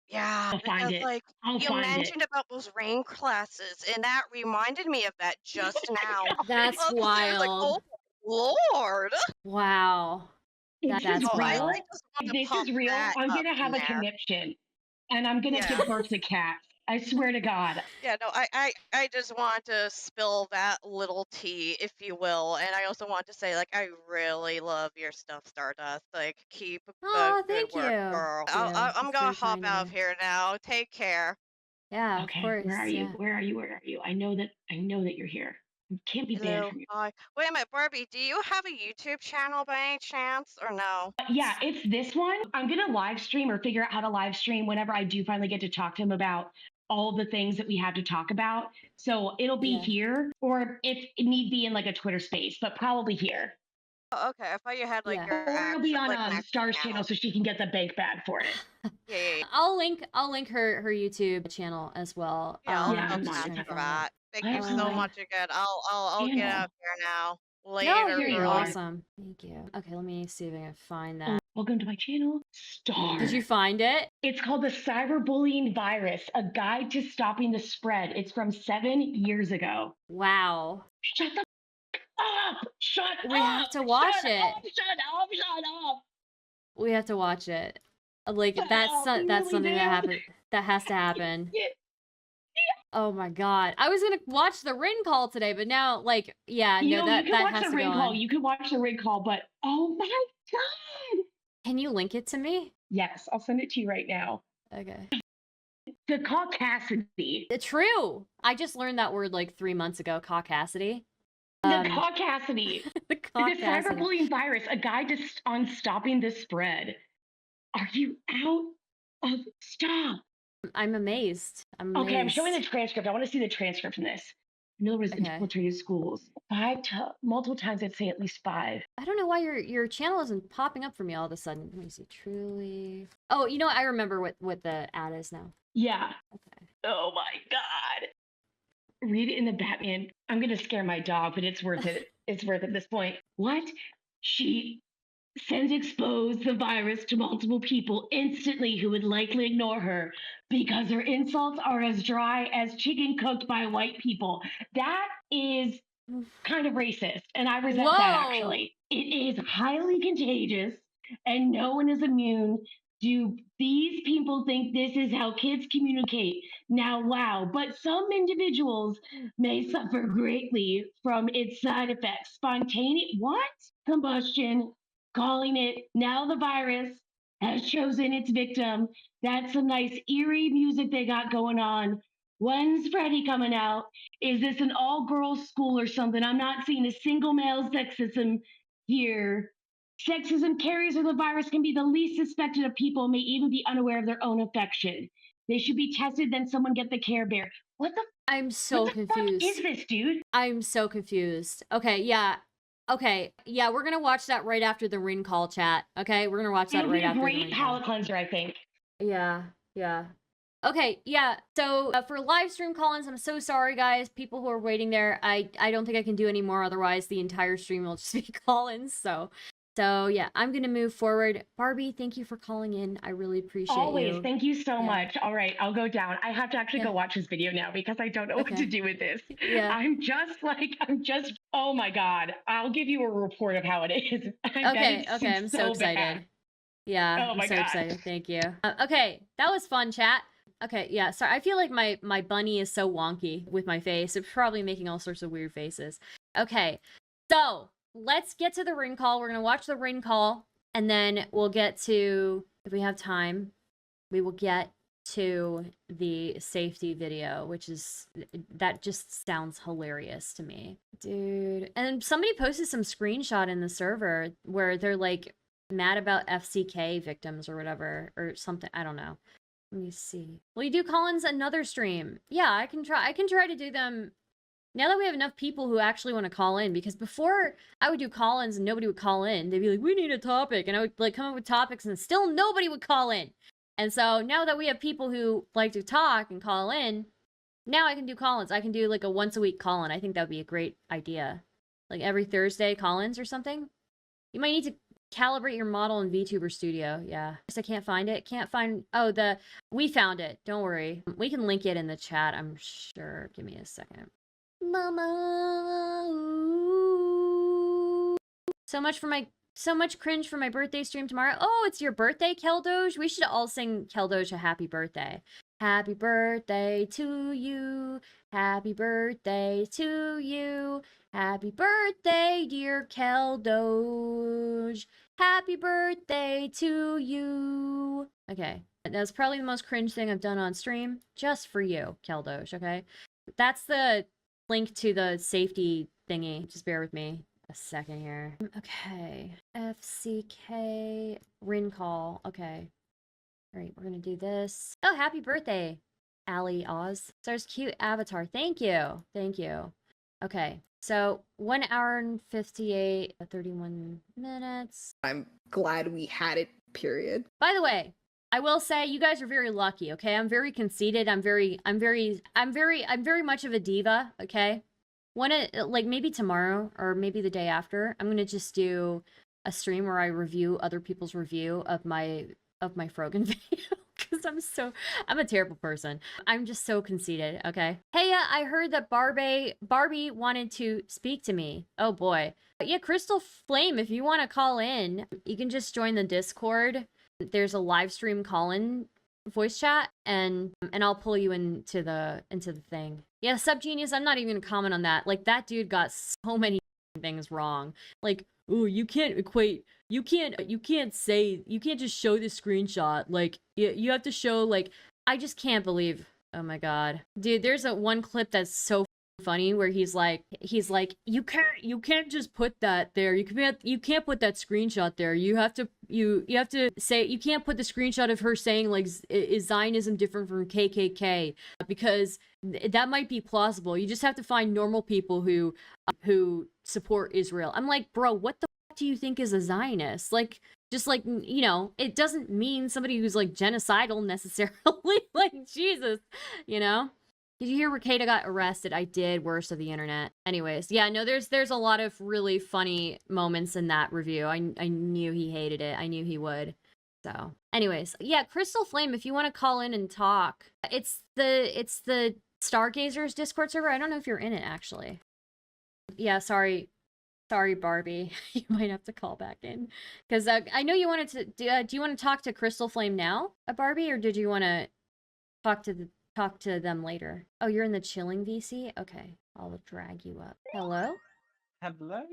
I: Yeah, because like you mentioned about those rain classes, and that reminded me of that just now.
A: That's wild.
I: Like, oh Lord.
A: Wow.
B: That's
A: wild.
B: This is real. I'm gonna have a conniption, and I'm gonna give birth to cats. I swear to God.
I: Yeah, no, I just want to spill that little tea, if you will, and I also want to say, like, I really love your stuff, Stardust. Like, keep the good work, girl. I'm gonna hop out of here now. Take care.
A: Yeah,
B: okay,
A: of course.
B: Where are you? Where are you? I know that you're here. Can't be banned
I: Hello.
B: from you.
I: Hi. Wait a minute, Barbie. Do you have a YouTube channel by any chance, or no?
B: Yeah, it's this one. I'm gonna live stream or figure out how to live stream whenever I do finally get to talk to him about all the things that we have to talk about. So it'll be here, or if it need be in like a Twitter space, but probably here.
I: Oh, okay. I thought you had like your
B: Or it'll be
I: actual
B: on
I: like an
B: Star's channel so she can get the bank bag for it.
I: Yeah.
A: I'll link her YouTube channel as well.
I: Yeah, I'll
B: Yeah,
I: go
B: I'm
I: tap
B: not.
I: for that. Thank you so
A: Okay.
I: much again. I'll get
B: Channel.
I: out here now.
A: No,
I: Later,
A: you're
B: girl.
A: awesome. Thank you. Okay, let me see if I can find that.
B: Welcome to my channel, Star.
A: Did you find it?
B: It's called the Cyberbullying Virus: A Guide to Stopping the Spread. It's from 7 years ago.
A: Wow.
B: Shut the up! Shut up!
A: We have to watch
B: Shut
A: it.
B: up! Shut up! Shut up!
A: We have to watch it. Like
B: Shut
A: that's
B: up, you
A: that's
B: really
A: something that
B: do.
A: happen that has to happen.
B: Yeah.
A: Oh my god. I was gonna watch the Rin Call today, but now like yeah,
B: You
A: no,
B: know,
A: that
B: you can
A: has
B: watch
A: to
B: the
A: go
B: Rin Call.
A: on.
B: You can watch the Rin Call, but oh my god!
A: Can you link it to me?
B: Yes, I'll send it to you right now.
A: Okay.
B: The caucasity.
A: True. I just learned that word like 3 months ago, caucasity.
B: The caucasity.
A: The
B: The
A: caucasity.
B: cyberbullying virus, a guide to on stopping the spread. Are you out of stop?
A: I'm amazed. I'm amazed.
B: Okay, I'm showing the transcript. I want to see the transcript from this. I know there was
A: Okay.
B: infiltrated schools. Multiple times I'd say at least 5.
A: I don't know why your channel isn't popping up for me all of a sudden. Let me see. Truly. Oh, you know what? I remember what the ad is now.
B: Yeah.
A: Okay.
B: Oh my god. Read it in the Batman. I'm gonna scare my dog, but it's worth it. It's worth it at this point. What? She sends expose the virus to multiple people instantly who would likely ignore her because her insults are as dry as chicken cooked by white people. That is kind of racist, and I resent that actually. It is highly contagious, and no one is immune. Do these people think this is how kids communicate? Now, wow, but some individuals may suffer greatly from its side effects. Spontaneous, what? Combustion, calling it now the virus has chosen its victim. That's some nice eerie music they got going on. When's Freddy coming out? Is this an all-girls school or something? I'm not seeing a single male sexism here. Sexism carriers of the virus can be the least suspected of people and may even be unaware of their own infection. They should be tested, then someone get the Care Bear. What the?
A: I'm so
B: what the
A: confused.
B: fuck is this, dude?
A: I'm so confused. Okay, yeah. Okay, yeah, we're gonna watch that right after the Rin Call chat. Okay, we're gonna watch that
B: It'll
A: right
B: be a
A: after the
B: great
A: Rin Call.
B: palate cleanser, I think.
A: Yeah, yeah. Okay, yeah. So for live stream call-ins, I'm so sorry, guys. People who are waiting there, I don't think I can do any more. Otherwise, the entire stream will just be call-ins. So yeah, I'm gonna move forward. Barbie, thank you for calling in. I really appreciate
B: Always.
A: you.
B: Thank you so much. All right, I'll go down. I have to actually go watch this video now because I don't know what to do with this.
A: Yeah.
B: I'm just, oh my God. I'll give you a report of how it is.
A: Okay, I'm so excited.
B: bad.
A: Yeah,
B: Oh
A: I'm
B: my
A: so
B: God.
A: excited. Thank you. Okay, that was fun, chat. Okay, yeah, sorry. I feel like my bunny is so wonky with my face. It's probably making all sorts of weird faces. Okay, so let's get to the Rin Call. We're gonna watch the Rin Call, and then we'll get to, if we have time, we will get to the safety video, which is, that just sounds hilarious to me. Dude. And somebody posted some screenshot in the server where they're like mad about FCK victims or whatever, or something. I don't know. Let me see. Will you do call-ins another stream? Yeah, I can try to do them now that we have enough people who actually want to call in, because before I would do call-ins and nobody would call in. They'd be like, we need a topic, and I would like come up with topics and still nobody would call in. And so now that we have people who like to talk and call in, now I can do call-ins. I can do like a once a week call-in. I think that would be a great idea. Like every Thursday call-ins or something. You might need to calibrate your model in VTuber Studio. Yeah. I can't find it. Can't find... Oh, we found it. Don't worry. We can link it in the chat, I'm sure. Give me a second. Mama. Ooh. So much cringe for my birthday stream tomorrow. Oh, it's your birthday, Keldoge? We should all sing Keldoge a happy birthday. Happy birthday to you. Happy birthday to you. Happy birthday, dear Keldoge. Happy birthday to you. Okay, that's probably the most cringe thing I've done on stream. Just for you, Keldoge, okay? That's the link to the safety thingy. Just bear with me a second here. Okay. FCK Rin Call. Okay. All right, we're gonna do this. Oh, happy birthday, Allie Oz. Stars cute avatar. Thank you. Thank you. Okay. So 1 hour and 31 minutes.
K: I'm glad we had it, period.
A: By the way, I will say you guys are very lucky, okay? I'm very conceited. I'm very much of a diva, okay? Like maybe tomorrow or maybe the day after, I'm gonna just do a stream where I review other people's review of my Frogan video. Because I'm a terrible person. I'm just so conceited, okay? Hey, I heard that Barbie wanted to speak to me. Oh boy. Yeah, CrystalFlame, if you want to call in, you can just join the Discord. There's a live stream call-in voice chat, and I'll pull you into the thing. Yeah, Subgenius, I'm not even gonna comment on that. Like, that dude got so many things wrong. Like, ooh, you can't equate, you can't just show the screenshot. Like, you have to show, like, I just can't believe, oh my god. Dude, there's one clip that's so funny where he's like, you can't just put that there. You can't put that screenshot there. You have to say, you can't put the screenshot of her saying, like, is Zionism different from KKK? Because that might be plausible. You just have to find normal people who support Israel. I'm like, bro, what the fuck do you think is a Zionist? Like, just like, you know, it doesn't mean somebody who's like genocidal necessarily. Like, Jesus, you know? Did you hear Rekieta got arrested? I did. Worst of the internet. Anyways, yeah, no, there's a lot of really funny moments in that review. I knew he hated it. I knew he would. So, anyways, yeah, CrystalFlame, if you want to call in and talk, it's the Stargazers Discord server. I don't know if you're in it actually. Yeah, sorry, Barbie. You might have to call back in because I know you wanted to. Do you want to talk to CrystalFlame now, Barbie, or did you want to talk to them later? Oh, you're in the chilling VC? Okay, I'll drag you up. Hello?
L: Hello.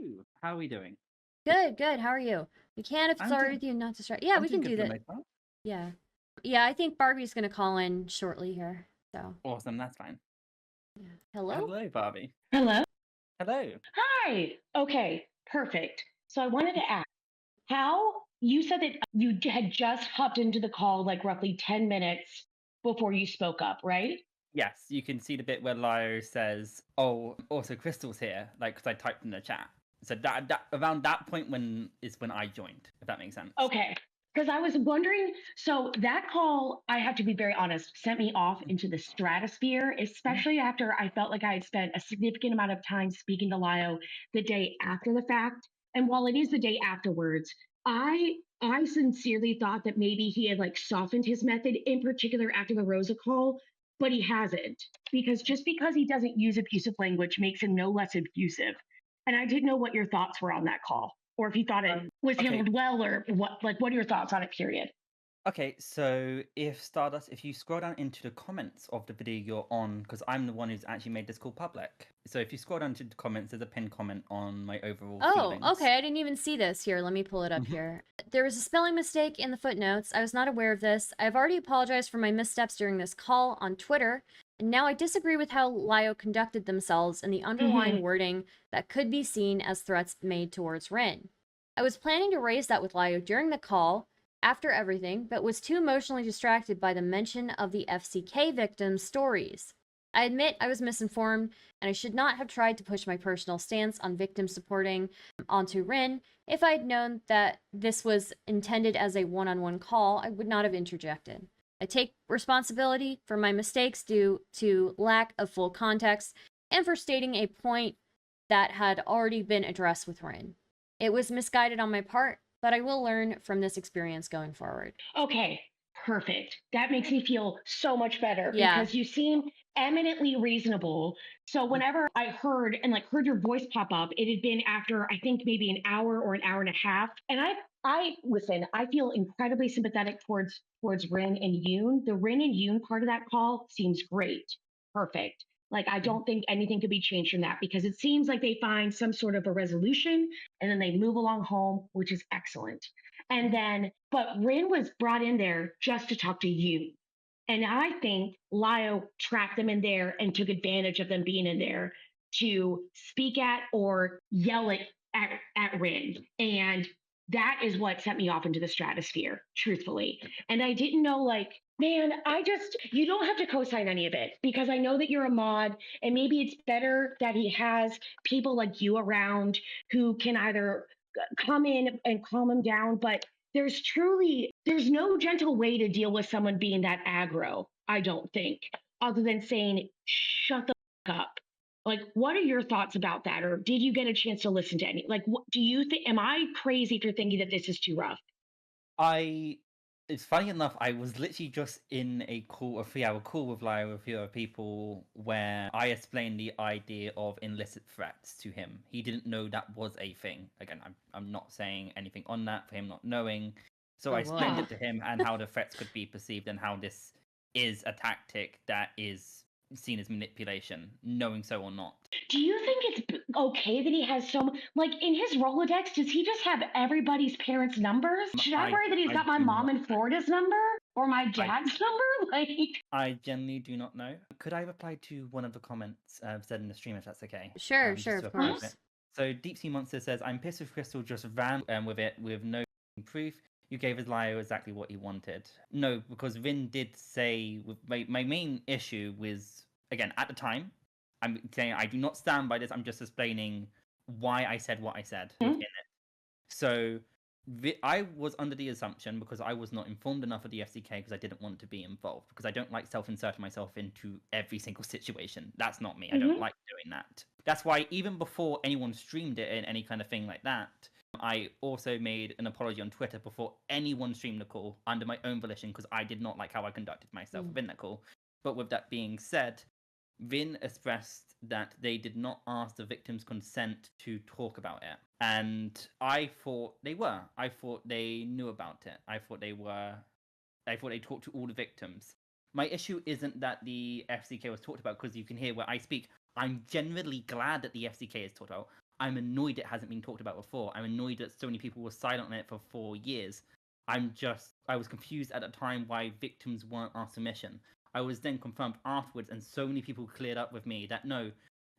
L: How are we doing?
A: Good. How are you? We can if it's alright with you not to start. Yeah, we can do that. Yeah. Yeah, I think Barbie's gonna call in shortly here. So.
L: Awesome, that's fine.
A: Yeah. Hello?
L: Hello, Barbie.
B: Hello?
L: Hello.
B: Hi! Okay, perfect. So I wanted to ask, how you said that you had just hopped into the call like roughly 10 minutes before you spoke up, right?
L: Yes, you can see the bit where Lio says, "Oh, also Crystal's here," like because I typed in the chat. So that around that point when I joined, if that makes sense.
B: Okay, because I was wondering. So that call, I have to be very honest, sent me off into the stratosphere, especially after I felt like I had spent a significant amount of time speaking to Lio the day after the fact. And while it is the day afterwards, I sincerely thought that maybe he had like softened his method, in particular after the Rosa call, but he hasn't. Because just because he doesn't use abusive language makes him no less abusive. And I didn't know what your thoughts were on that call, or if you thought it was handled well, or what. Like, what are your thoughts on it? Period.
L: Okay, so if you scroll down into the comments of the video you're on, because I'm the one who's actually made this call public. So if you scroll down to the comments, there's a pinned comment on my overall feelings.
A: Okay, I didn't even see this. Here, let me pull it up here. There was a spelling mistake in the footnotes. I was not aware of this. I've already apologized for my missteps during this call on Twitter, and now I disagree with how Lio conducted themselves and the underlying wording that could be seen as threats made towards Rin. I was planning to raise that with Lio during the call, after everything, but was too emotionally distracted by the mention of the FCK victims' stories. I admit I was misinformed, and I should not have tried to push my personal stance on victim supporting onto Rin. If I had known that this was intended as a one-on-one call, I would not have interjected. I take responsibility for my mistakes due to lack of full context and for stating a point that had already been addressed with Rin. It was misguided on my part, but I will learn from this experience going forward.
B: Okay, perfect. That makes me feel so much better because you seem eminently reasonable. So whenever I heard your voice pop up, it had been after I think maybe an hour or an hour and a half. And I listen, I feel incredibly sympathetic towards Rin and Yoon. The Rin and Yoon part of that call seems great. Perfect. Like, I don't think anything could be changed from that because it seems like they find some sort of a resolution and then they move along home, which is excellent. And then, but Rin was brought in there just to talk to you. And I think Lio tracked them in there and took advantage of them being in there to speak at or yell at Rin. And that is what sent me off into the stratosphere, truthfully. And I didn't know, like, man, you don't have to co-sign any of it, because I know that you're a mod, and maybe it's better that he has people like you around who can either come in and calm him down, but there's no gentle way to deal with someone being that aggro, I don't think, other than saying, shut the fuck up. Like, what are your thoughts about that? Or did you get a chance to listen to any? Like, what do you think? Am I crazy for thinking that this is too rough?
L: It's funny enough, I was literally just in a 3-hour call with Lio with a few other people where I explained the idea of illicit threats to him. He didn't know that was a thing. Again, I'm not saying anything on that for him not knowing. So I explained it to him and how the threats could be perceived and how this is a tactic that is seen as manipulation, knowing so or not.
B: Do you think it's okay that he has like, in his Rolodex, does he just have everybody's parents' numbers? Should I worry that he's got my mom in Florida's number or my dad's number? Like,
L: I generally do not know. Could I reply to one of the comments said in the stream, if that's okay?
A: Sure, of course.
L: So Deep Sea Monster says, I'm pissed with Crystal just ran with it with no proof. You gave his Lio exactly what he wanted. No, because Rin did say, my main issue was, again, at the time, I'm saying I do not stand by this, I'm just explaining why I said what I said within it. So I was under the assumption, because I was not informed enough of the FCK, because I didn't want to be involved, because I don't like self-inserting myself into every single situation. That's not me. I don't like doing that. That's why even before anyone streamed it in any kind of thing like that, I also made an apology on Twitter before anyone streamed the call under my own volition, because I did not like how I conducted myself within that call. But with that being said, Rin expressed that they did not ask the victim's consent to talk about it. And I thought they were. I thought they knew about it. I thought they talked to all the victims. My issue isn't that the FCK was talked about, because you can hear where I speak. I'm genuinely glad that the FCK is talked about. I'm annoyed it hasn't been talked about before. I'm annoyed that so many people were silent on it for 4 years. I was confused at the time why victims weren't asked permission. I was then confirmed afterwards, and so many people cleared up with me that no,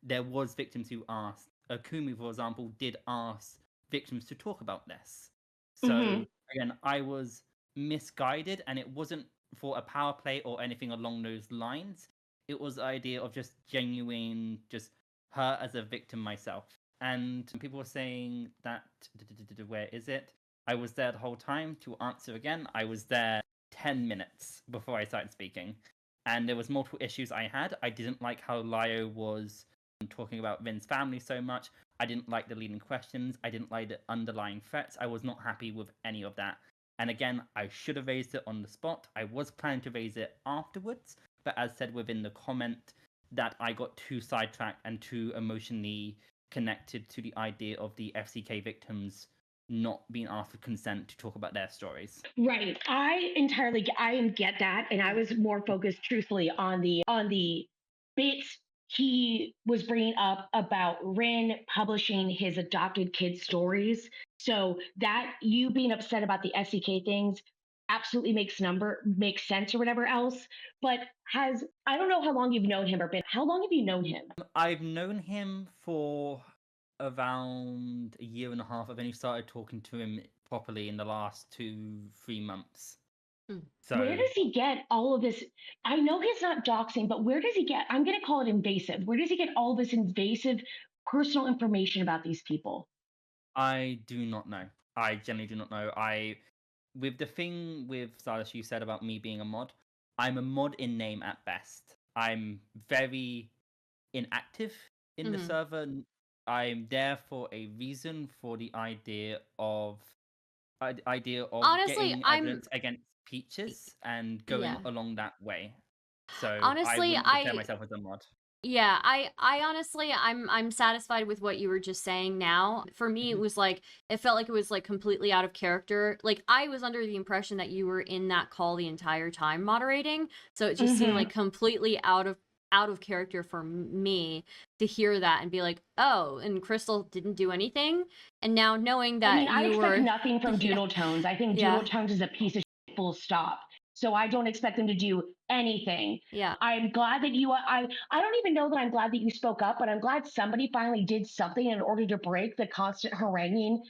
L: there was victims who asked. Akumi, for example, did ask victims to talk about this. So again, I was misguided, and it wasn't for a power play or anything along those lines. It was the idea of just genuine, just her as a victim myself. And people were saying that, where is it? I was there the whole time. To answer again, I was there 10 minutes before I started speaking. And there was multiple issues I had. I didn't like how Lio was talking about Rin's family so much. I didn't like the leading questions. I didn't like the underlying threats. I was not happy with any of that. And again, I should have raised it on the spot. I was planning to raise it afterwards. But as said within the comment, that I got too sidetracked and too emotionally connected to the idea of the FCK victims not being asked for consent to talk about their stories.
B: Right. I get that. And I was more focused truthfully on the bits he was bringing up about Rin publishing his adopted kid stories. So that you being upset about the FCK things absolutely makes sense or whatever else. But I don't know how long you've known him, or been. How long have you known him?
L: I've known him for around a year and a half. I've only started talking to him properly in the last 2-3 months. So
B: where does he get all of this? I know he's not doxing, but where does he get, I'm going to call it invasive. Where does he get all this invasive personal information about these people?
L: I do not know. I genuinely do not know. With the thing with Stardust you said about me being a mod, I'm a mod in name at best. I'm very inactive in the server. I'm there for a reason, for the idea of
A: Honestly,
L: getting evidence against Peaches and going along that way. So
A: honestly,
L: I wouldn't declare myself as a mod.
A: Yeah, I honestly, I'm satisfied with what you were just saying now. For me, it was like, it felt like it was like completely out of character. Like, I was under the impression that you were in that call the entire time moderating, so it just seemed like completely out of character for me to hear that and be like, oh, and Crystal didn't do anything. And now knowing that
B: I expect nothing from Doodletones. I think Doodletones is a piece of shit, full stop. So I don't expect them to do anything.
A: Yeah.
B: I'm glad that I don't even know that I'm glad that you spoke up, but I'm glad somebody finally did something in order to break the constant haranguing.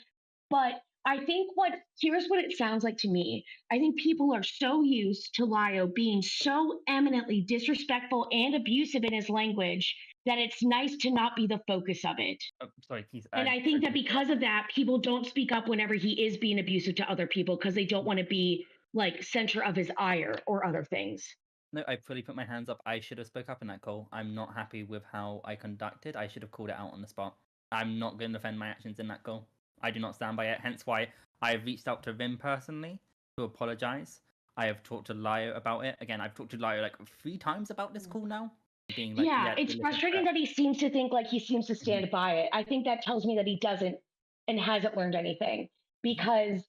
B: But I think here's what it sounds like to me. I think people are so used to Lio being so eminently disrespectful and abusive in his language that it's nice to not be the focus of it.
L: Sorry, Keith.
B: And I think that because of that, people don't speak up whenever he is being abusive to other people because they don't want to be like center of his ire or other things.
L: No, I fully put my hands up. I should have spoke up in that call. I'm not happy with how I conducted. I should have called it out on the spot. I'm not going to defend my actions in that call. I do not stand by it. Hence why I have reached out to Rin personally to apologize. I have talked to Lio about it. Again, I've talked to Lio like 3 times about this call now. Being like,
B: yeah, it's frustrating that he seems to think like he seems to stand by it. I think that tells me that he doesn't and hasn't learned anything because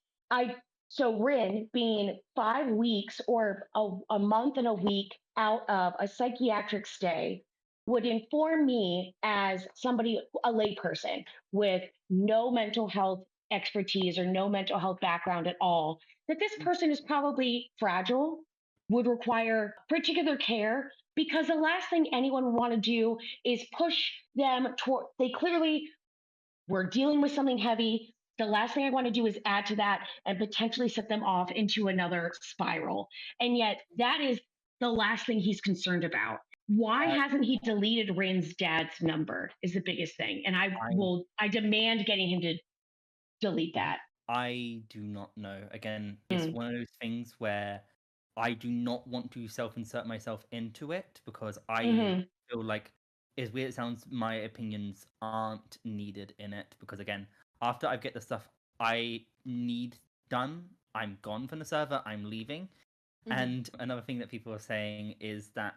B: so Rin being 5 weeks or a month and a week out of a psychiatric stay would inform me as somebody, a layperson with no mental health expertise or no mental health background at all, that this person is probably fragile, would require particular care, because the last thing anyone would want to do is push them toward, they clearly were dealing with something heavy. The last thing I want to do is add to that and potentially set them off into another spiral. And yet that is the last thing he's concerned about. Why hasn't he deleted Rin's dad's number is the biggest thing. And I demand getting him to delete that.
L: I do not know. Again, it's one of those things where I do not want to self-insert myself into it because I feel like, as weird it sounds, my opinions aren't needed in it. Because again, after I get the stuff I need done, I'm gone from the server, I'm leaving. And another thing that people are saying is that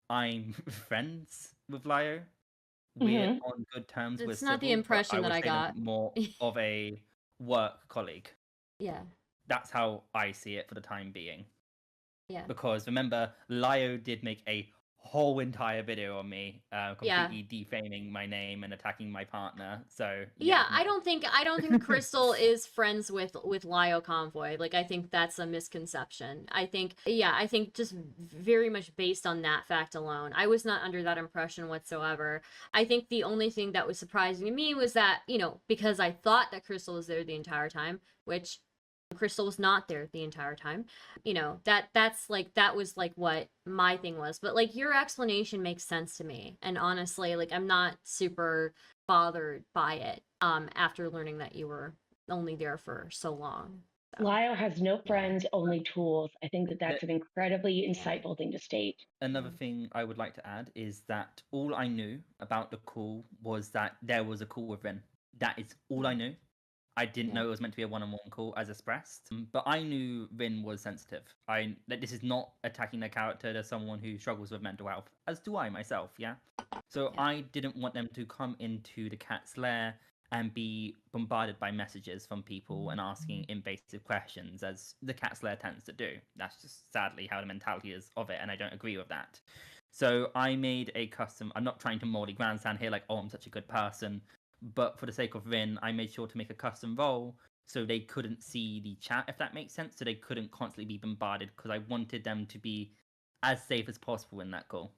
L: I'm friends with Lio. We're on good terms with
A: It's not the
L: civil,
A: impression that I
L: would say them
A: got.
L: more of a work colleague.
A: Yeah.
L: That's how I see it for the time being.
A: Yeah.
L: Because remember, Lio did make a whole entire video on me, completely defaming my name and attacking my partner. So
A: yeah, I don't think Crystal is friends with Lio Convoy. Like, I think that's a misconception. I think just very much based on that fact alone, I was not under that impression whatsoever. I think the only thing that was surprising to me was that, because I thought that Crystal was there the entire time, which Crystal was not there the entire time. That was like what my thing was. But like, your explanation makes sense to me. And honestly, like, I'm not super bothered by it after learning that you were only there for so long. So.
B: Lio has no friends, only tools. I think that's an incredibly insightful thing to state.
L: Another thing I would like to add is that all I knew about the call was that there was a call with Rin. That is all I knew. I didn't know it was meant to be a one-on-one call as expressed, but I knew Rin was sensitive. That this is not attacking the character as someone who struggles with mental health, as do I myself, yeah? So I didn't want them to come into the cat's lair and be bombarded by messages from people and asking invasive questions, as the cat's lair tends to do. That's just sadly how the mentality is of it, and I don't agree with that. So I made a custom, I'm not trying to morally grandstand here like, oh, I'm such a good person, but for the sake of Rin, I made sure to make a custom role so they couldn't see the chat, if that makes sense, so they couldn't constantly be bombarded, because I wanted them to be as safe as possible in that call.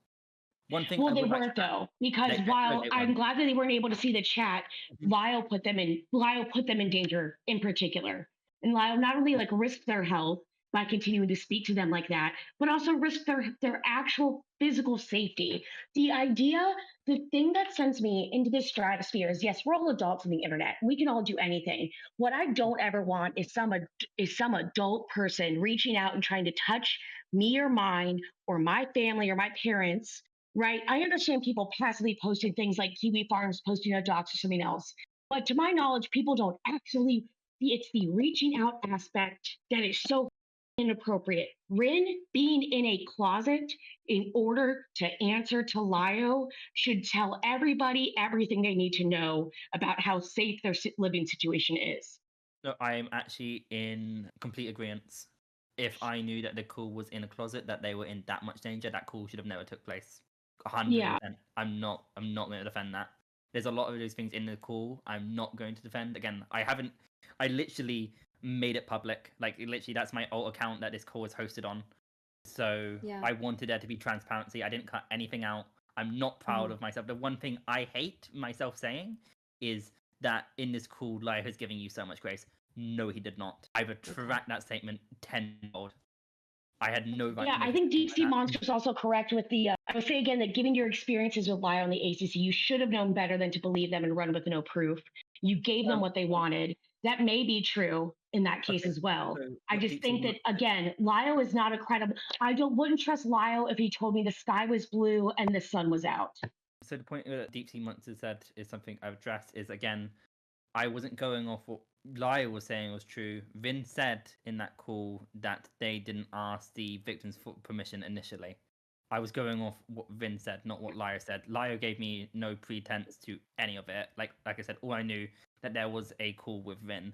L: One thing
B: they weren't though, because while I'm glad that they weren't able to see the chat, Lio put them in danger in particular. And Lio not only like risked their health by continuing to speak to them like that, but also risked their actual physical safety. The thing that sends me into this stratosphere is, yes, we're all adults on the internet. We can all do anything. What I don't ever want is some adult person reaching out and trying to touch me or mine or my family or my parents. Right. I understand people passively posting things like Kiwi Farms posting a docs or something else. But to my knowledge, people don't actually, it's the reaching out aspect that is so inappropriate. Rin being in a closet in order to answer to Lio should tell everybody everything they need to know about how safe their living situation is.
L: No, I am actually in complete agreement. If I knew that the call was in a closet, that they were in that much danger, that call should have never took place. 100%. Yeah. I'm not going to defend that. There's a lot of those things in the call I'm not going to defend. Again, I literally made it public. Like literally, that's my alt account that this call was hosted on. So
A: Yeah.
L: I wanted there to be transparency. I didn't cut anything out. I'm not proud of myself. The one thing I hate myself saying is that in this call, Lio has given you so much grace. No, he did not. I retract that statement tenfold. I had no right.
B: Yeah,
L: to make
B: I
L: a
B: think Deep
L: statement
B: Sea
L: like that.
B: Monster is also correct with the. I would say again that given your experiences with Lio on the ACC, you should have known better than to believe them and run with no proof. You gave them what they wanted. That may be true in that case
L: Okay,
B: as well.
L: so
B: I
L: what
B: just
L: Deep Sea
B: think that
L: Monster-
B: again, Lio is not a credible. Wouldn't trust Lio if he told me the sky was blue and the sun was out.
L: So the point that Deep Sea Monster said is something I've addressed is, again, I wasn't going off what Lio was saying was true. Vin said in that call that they didn't ask the victims for permission initially. I was going off what Vin said, not what Lio said. Lio gave me no pretense to any of it. Like I said, all I knew that there was a call with Vin.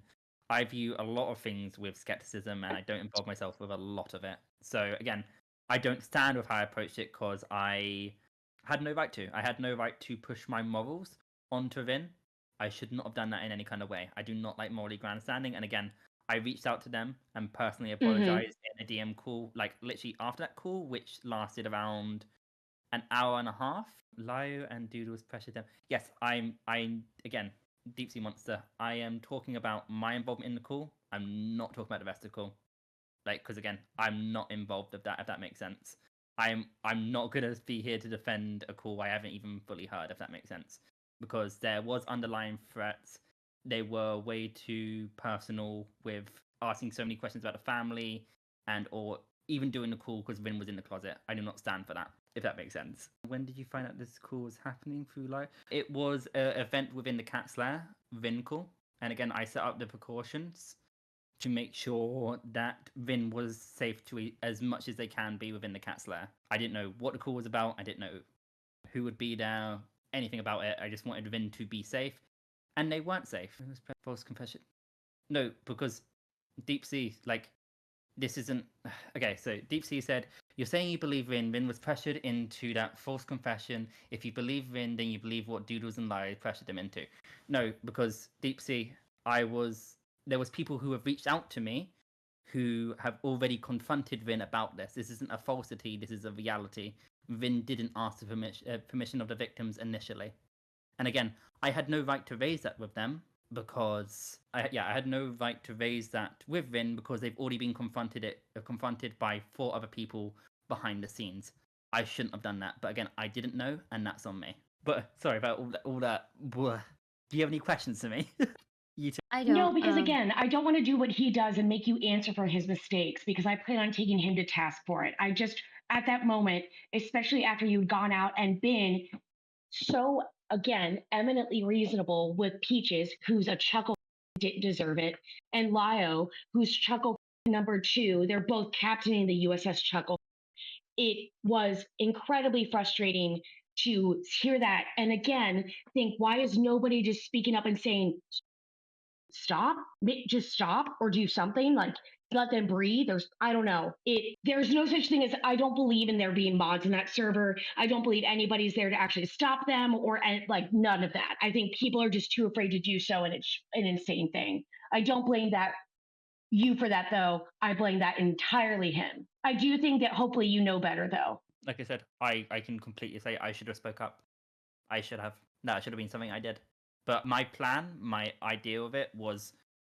L: I view a lot of things with skepticism, and I don't involve myself with a lot of it. So again, I don't stand with how I approached it because I had no right to. I had no right to push my morals onto Vin. I should not have done that in any kind of way. I do not like morally grandstanding. And again, I reached out to them and personally apologized in a DM call, like literally after that call, which lasted around an hour and a half. Lio and Doodles pressured them. Yes, I'm again, Deep Sea Monster. I am talking about my involvement in the call. I'm not talking about the rest of the call. Like, because again, I'm not involved with that, if that makes sense. I'm not gonna be here to defend a call I haven't even fully heard, if that makes sense. Because there was underlying threats. They were way too personal with asking so many questions about the family and or even doing the call because Vin was in the closet. I do not stand for that, if that makes sense. When did you find out this call was happening through Lio? It was an event within the Cat's Lair, Rin Call. And again, I set up the precautions to make sure that Vin was safe to as much as they can be within the Cat's Lair. I didn't know what the call was about. I didn't know who would be there, anything about it. I just wanted Vin to be safe, and they weren't safe. It was false confession. No, because Deep Sea, like, this isn't okay. So Deep Sea said, "You're saying you believe Vin. Vin was pressured into that false confession. If you believe Vin, then you believe what Doodles and Lio pressured him into." No, because Deep Sea, there was people who have reached out to me who have already confronted Vin about this. This isn't a falsity. This is a reality. Vin didn't ask the permission of the victims initially. And again, I had no right to raise that with them because I had no right to raise that with Vin because they've already been confronted by 4 other people behind the scenes. I shouldn't have done that, but again, I didn't know, and that's on me. But sorry about all that. Do you have any questions to me?
A: I don't.
B: No, because again, I don't want to do what he does and make you answer for his mistakes because I plan on taking him to task for it. I just, at that moment, especially after you'd gone out and been so, again, eminently reasonable with Peaches, who's a chuckle, didn't deserve it, and Lio, who's chuckle number 2. They're both captaining the USS Chuckle. It was incredibly frustrating to hear that. And again, think, why is nobody just speaking up and saying, stop, just stop or do something, like let them breathe? I don't know. There's no such thing as, I don't believe in there being mods in that server. I don't believe anybody's there to actually stop them or like none of that. I think people are just too afraid to do so, and it's an insane thing. I don't blame you for that though. I blame that entirely him. I do think that hopefully you know better though.
L: Like I said, I can completely say I should have spoke up. I should have. That should have been something I did. But my plan, my idea of it was,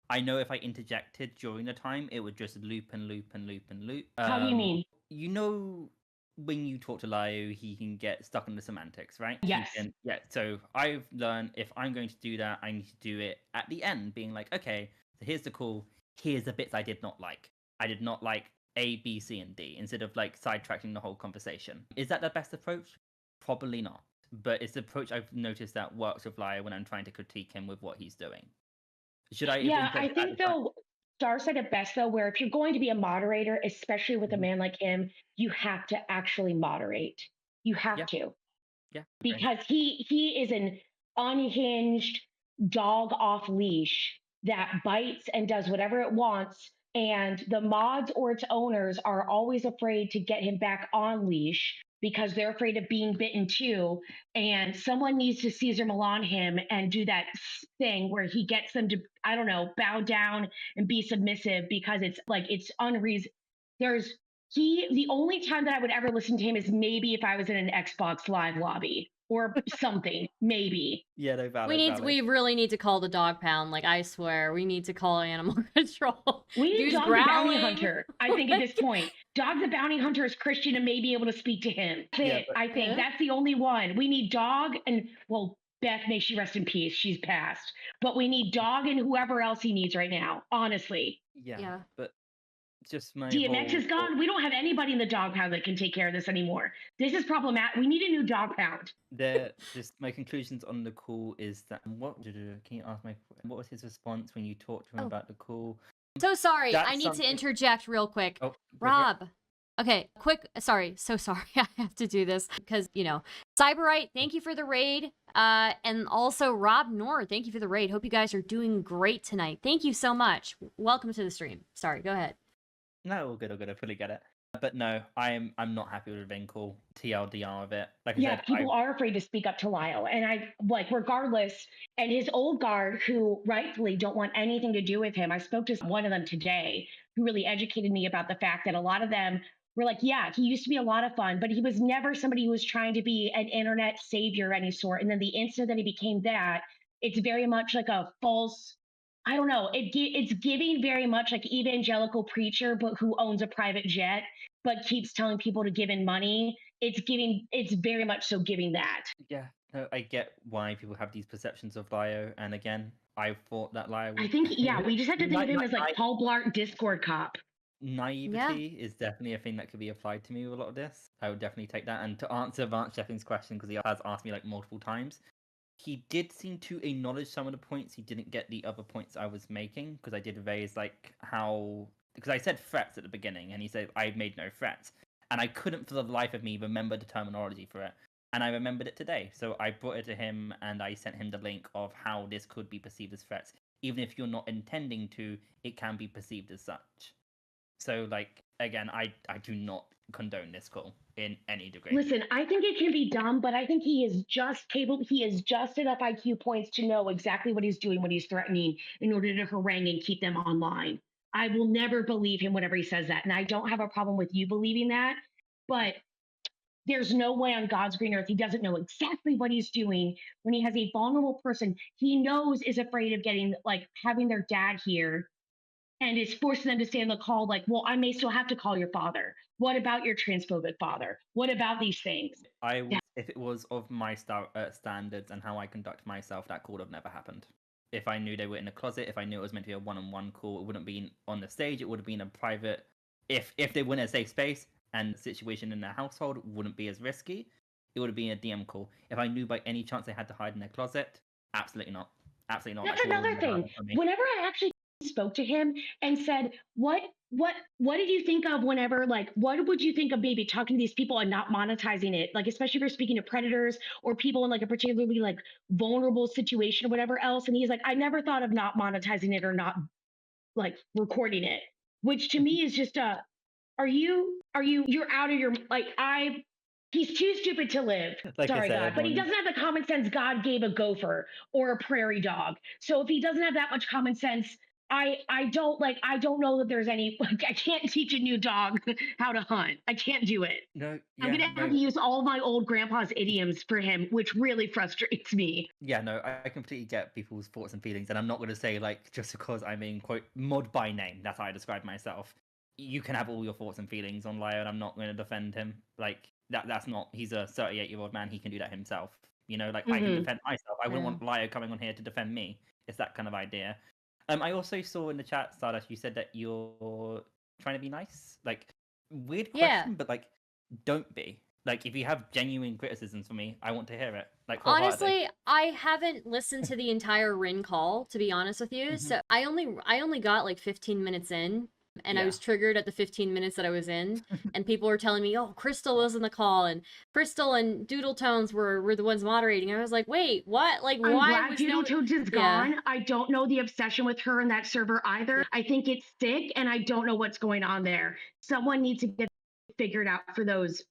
L: I know if I interjected during the time, it would just loop and loop and loop and loop.
B: How do you mean?
L: You know, when you talk to Lio, he can get stuck in the semantics, right?
B: Yes.
L: Yeah. So I've learned if I'm going to do that, I need to do it at the end, being like, okay, so here's the call. Here's the bits I did not like. I did not like A, B, C, and D, instead of like sidetracking the whole conversation. Is that the best approach? Probably not. But it's the approach I've noticed that works with Lio when I'm trying to critique him with what he's doing. Should I?
B: Yeah, I think though, Star said it best though, where if you're going to be a moderator, especially with a man like him, you have to actually moderate. You have to.
L: Yeah.
B: Because he is an unhinged dog off leash that bites and does whatever it wants. And the mods or its owners are always afraid to get him back on leash because they're afraid of being bitten too. And someone needs to Caesar Milan him and do that thing where he gets them to, I don't know, bow down and be submissive, because it's like, it's unreasonable. The only time that I would ever listen to him is maybe if I was in an Xbox Live lobby or something, maybe.
L: Yeah, no, valid.
A: We really need to call the dog pound. Like, I swear, we need to call animal control.
B: We need
A: Dude's
B: Dog the Bounty
A: growling.
B: Hunter, I think, at this point. Dog the Bounty Hunter is Christian and may be able to speak to him. That's it. I think that's the only one. We need Dog and, well, Beth, may she rest in peace. She's passed. But we need Dog and whoever else he needs right now, honestly.
L: Yeah. But just my
B: DMX is gone. We don't have anybody in the dog pound that can take care of this anymore. This is problematic. We need a new dog pound.
L: Just my conclusions on the call is that what was his response when you talked to him about the call?
A: So sorry,
L: That's
A: I need
L: something-
A: to interject real quick.
L: Oh,
A: Rob. Okay, so sorry. I have to do this because, Cyberite, thank you for the raid. And also Rob Nord, thank you for the raid. Hope you guys are doing great tonight. Thank you so much. Welcome to the stream. Sorry, go ahead.
L: No, all good. I fully get it. But no, I'm not happy with the Rin Call, TLDR of it. Like I said,
B: people are afraid to speak up to Lio. And regardless, and his old guard, who rightfully don't want anything to do with him. I spoke to one of them today who really educated me about the fact that a lot of them were like, yeah, he used to be a lot of fun, but he was never somebody who was trying to be an internet savior of any sort. And then the instant that he became that, it's very much like a false, I don't know. It's giving very much like evangelical preacher, but who owns a private jet, but keeps telling people to give in money. It's very much so giving that.
L: Yeah, no, I get why people have these perceptions of Lio. And again, I thought that Lio.
B: I think, we just have to think of him as like Paul Blart Discord cop.
L: Naivety is definitely a thing that could be applied to me with a lot of this. I would definitely take that. And to answer Vance Jeffings' question, because he has asked me like multiple times, he did seem to acknowledge some of the points. He didn't get the other points I was making, because I did raise like because I said threats at the beginning, and he said I made no threats, and I couldn't for the life of me remember the terminology for it, and I remembered it today. So I brought it to him, and I sent him the link of how this could be perceived as threats. Even if you're not intending to, it can be perceived as such. So like again, I do not condone this call in any degree.
B: Listen, I think it can be dumb, but I think he is just enough IQ points to know exactly what he's doing when he's threatening in order to harangue and keep them online. I will never believe him whenever he says that. And I don't have a problem with you believing that, but there's no way on God's green earth he doesn't know exactly what he's doing when he has a vulnerable person he knows is afraid of having their dad here, and is forcing them to stay on the call like, well, I may still have to call your father. What about your transphobic father? What about these things?
L: If it was of my standards and how I conduct myself, that call would have never happened. If I knew they were in a closet, if I knew it was meant to be a one-on-one call, it wouldn't be on the stage. It would have been a private. If they were in a safe space and the situation in their household wouldn't be as risky, it would have been a DM call. If I knew by any chance they had to hide in their closet, absolutely not. Absolutely not.
B: That's another thing. Whenever I actually spoke to him and said, what did you think of whenever, what would you think of maybe talking to these people and not monetizing it? Like, especially if you're speaking to predators or people in like a particularly like vulnerable situation or whatever else. And he's like, I never thought of not monetizing it or not like recording it, which to me is just you're out of your, he's too stupid to live.
L: Like
B: Sorry, God. But he doesn't have the common sense God gave a gopher or a prairie dog. So if he doesn't have that much common sense, I don't know that there's any, I can't teach a new dog how to hunt. I can't do it.
L: No,
B: I'm going to have to use all of my old grandpa's idioms for him, which really frustrates me.
L: Yeah, no, I completely get people's thoughts and feelings. And I'm not going to say, just because I'm in, quote, mod by name, that's how I describe myself. You can have all your thoughts and feelings on Lio, and I'm not going to defend him. That's not, he's a 38-year-old man. He can do that himself. I can defend myself. I wouldn't want Lio coming on here to defend me. It's that kind of idea. I also saw in the chat, Stardust, you said that you're trying to be nice. Weird question, but don't be. If you have genuine criticisms for me, I want to hear it.
A: Honestly, I haven't listened to the entire Rin Call, to be honest with you. So I only got 15 minutes in. And I was triggered at the 15 minutes that I was in, and people were telling me, "Oh, Crystal was in the call, and Crystal and Doodletones were the ones moderating." I was like, "Wait, what? Why?"
B: I'm glad Doodletones is gone. I don't know the obsession with her in that server either. I think it's sick, and I don't know what's going on there. Someone needs to get figured out for those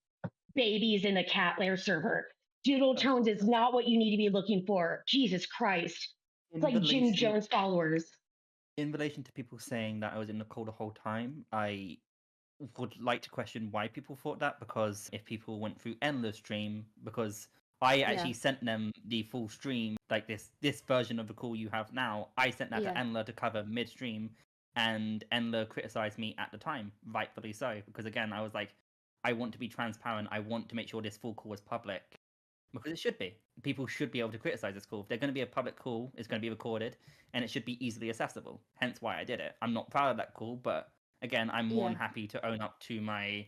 B: babies in the cat lair server. Doodletones is not what you need to be looking for. Jesus Christ. It's like Jim Jones followers.
L: In relation to people saying that I was in the call the whole time, I would like to question why people thought that, because if people went through Endless stream, because I actually sent them the full stream, like this version of the call you have now, I sent that to Enla to cover midstream, and Enla criticized me at the time, rightfully so, because again, I was like, I want to be transparent, I want to make sure this full call is public, because it should be. People should be able to criticize this call. If they're going to be a public call, it's going to be recorded, and it should be easily accessible, hence why I did it. I'm not proud of that call, but again, I'm more than happy to own up to my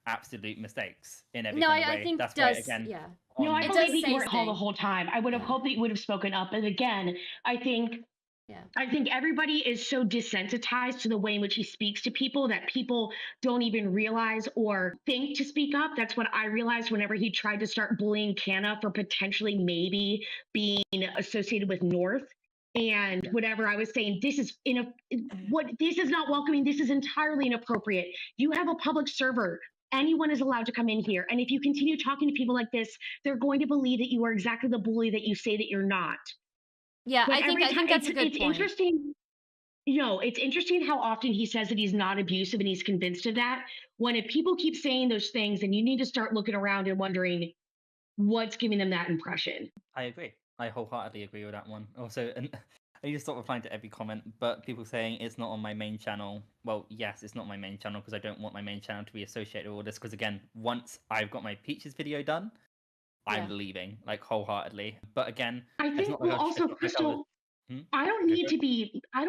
L: absolute mistakes in every kind of way.
A: I think
L: that's
A: does,
L: why again.
A: yeah.
B: No, I believe that you weren't called the
A: thing.
B: whole time. I would have hoped that you would have spoken up. And again, I think everybody is so desensitized to the way in which he speaks to people that people don't even realize or think to speak up. That's what I realized whenever he tried to start bullying Canna for potentially maybe being associated with North. And whatever I was saying, this is this is not welcoming. This is entirely inappropriate. You have a public server. Anyone is allowed to come in here. And if you continue talking to people like this, they're going to believe that you are exactly the bully that you say that you're not.
A: Yeah,
B: But
A: I think that's a good
B: it's
A: point.
B: interesting. It's interesting how often he says that he's not abusive and he's convinced of that. When if people keep saying those things, then you need to start looking around and wondering what's giving them that impression.
L: I agree. I wholeheartedly agree with that one. Also, and I need to stop replying to every comment, but people saying it's not on my main channel. Well, yes, it's not my main channel because I don't want my main channel to be associated with all this. Because again, once I've got my Peaches video done, I'm leaving, like, wholeheartedly. But again,
B: I
L: it's
B: think,
L: not like
B: well, also, Crystal, I don't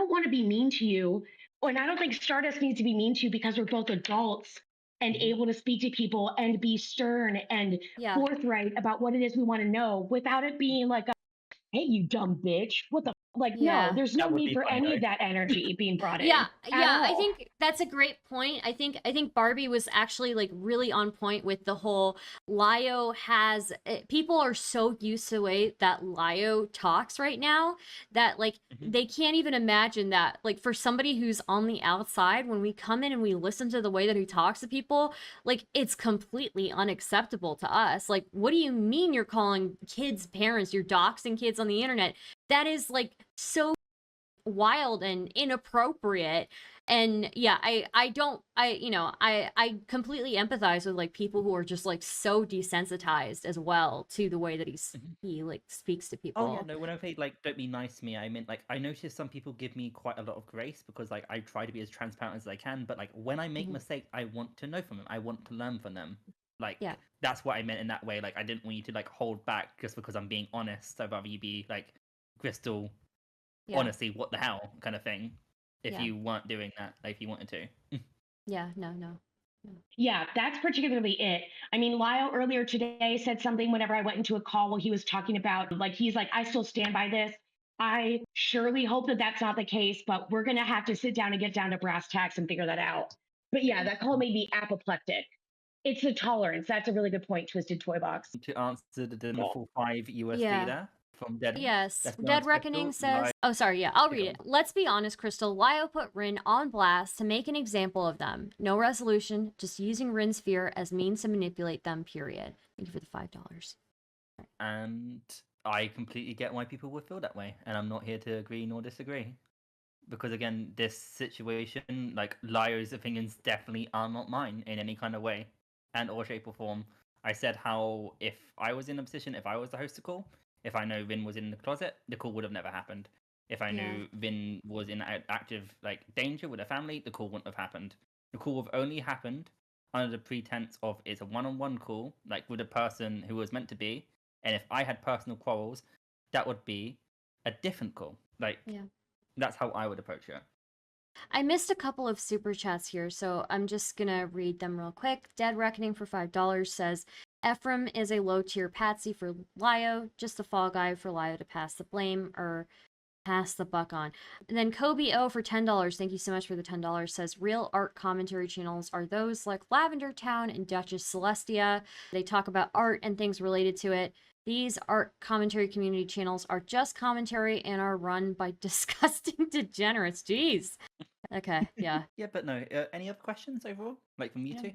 B: want to be mean to you, and I don't think Stardust needs to be mean to you because we're both adults and able to speak to people and be stern and forthright about what it is we want to know without it being like, hey, you dumb bitch, what the no, there's no need for any of that energy being brought in.
A: I think that's a great point. I think Barbie was actually like really on point with the whole Lio has people are so used to the way that Lio talks right now that like they can't even imagine that, like, for somebody who's on the outside, when we come in and we listen to the way that he talks to people, like, it's completely unacceptable to us. Like, what do you mean you're calling kids parents, you're doxing kids on the internet? That is like so wild and inappropriate. And I completely empathize with like people who are just like so desensitized as well to the way that he like speaks to people.
L: Oh yeah, no, when I say like don't be nice to me, I meant like I notice some people give me quite a lot of grace because like I try to be as transparent as I can, but like when I make mistakes, I want to know from them. I want to learn from them. Like that's what I meant in that way. Like I didn't want you to like hold back just because I'm being honest. I'd rather you be like, Crystal, honestly, what the hell kind of thing. If you weren't doing that, like if you wanted to.
A: No.
B: Yeah, that's particularly it. I mean, Lio earlier today said something whenever I went into a call where he was talking about, like, he's like, I still stand by this. I surely hope that that's not the case, but we're going to have to sit down and get down to brass tacks and figure that out. But yeah, that call made me apoplectic. It's the tolerance. That's a really good point, Twisted Toy Box.
L: To answer the full 5 USD there. From Dead.
A: Yes. Dead Reckoning says, oh, sorry. I'll read it. Let's be honest, Crystal. Lio put Rin on blast to make an example of them. No resolution, just using Rin's fear as means to manipulate them, period. Thank you for the $5.
L: And I completely get why people would feel that way. And I'm not here to agree nor disagree. Because again, this situation, like, Lio's opinions definitely are not mine in any kind of way. And or shape or form. I said how if I was in a position, if I was the host of call, if I know Vin was in the closet, the call would have never happened. If I knew Vin was in active like danger with a family, the call wouldn't have happened. The call would have only happened under the pretense of it's a one-on-one call, like with a person who was meant to be. And if I had personal quarrels, that would be a different call. Like, that's how I would approach it.
A: I missed a couple of super chats here, so I'm just gonna read them real quick. Dead Reckoning for $5 says, Ephraim is a low-tier patsy for Lio, just a fall guy for Lio to pass the blame or pass the buck on. And then Kobe O for $10, thank you so much for the $10, says, real art commentary channels are those like Lavender Town and Duchess Celestia. They talk about art and things related to it. These art commentary community channels are just commentary and are run by disgusting degenerates. Jeez. Okay, yeah.
L: Yeah, but no. Any other questions overall? Like from you two?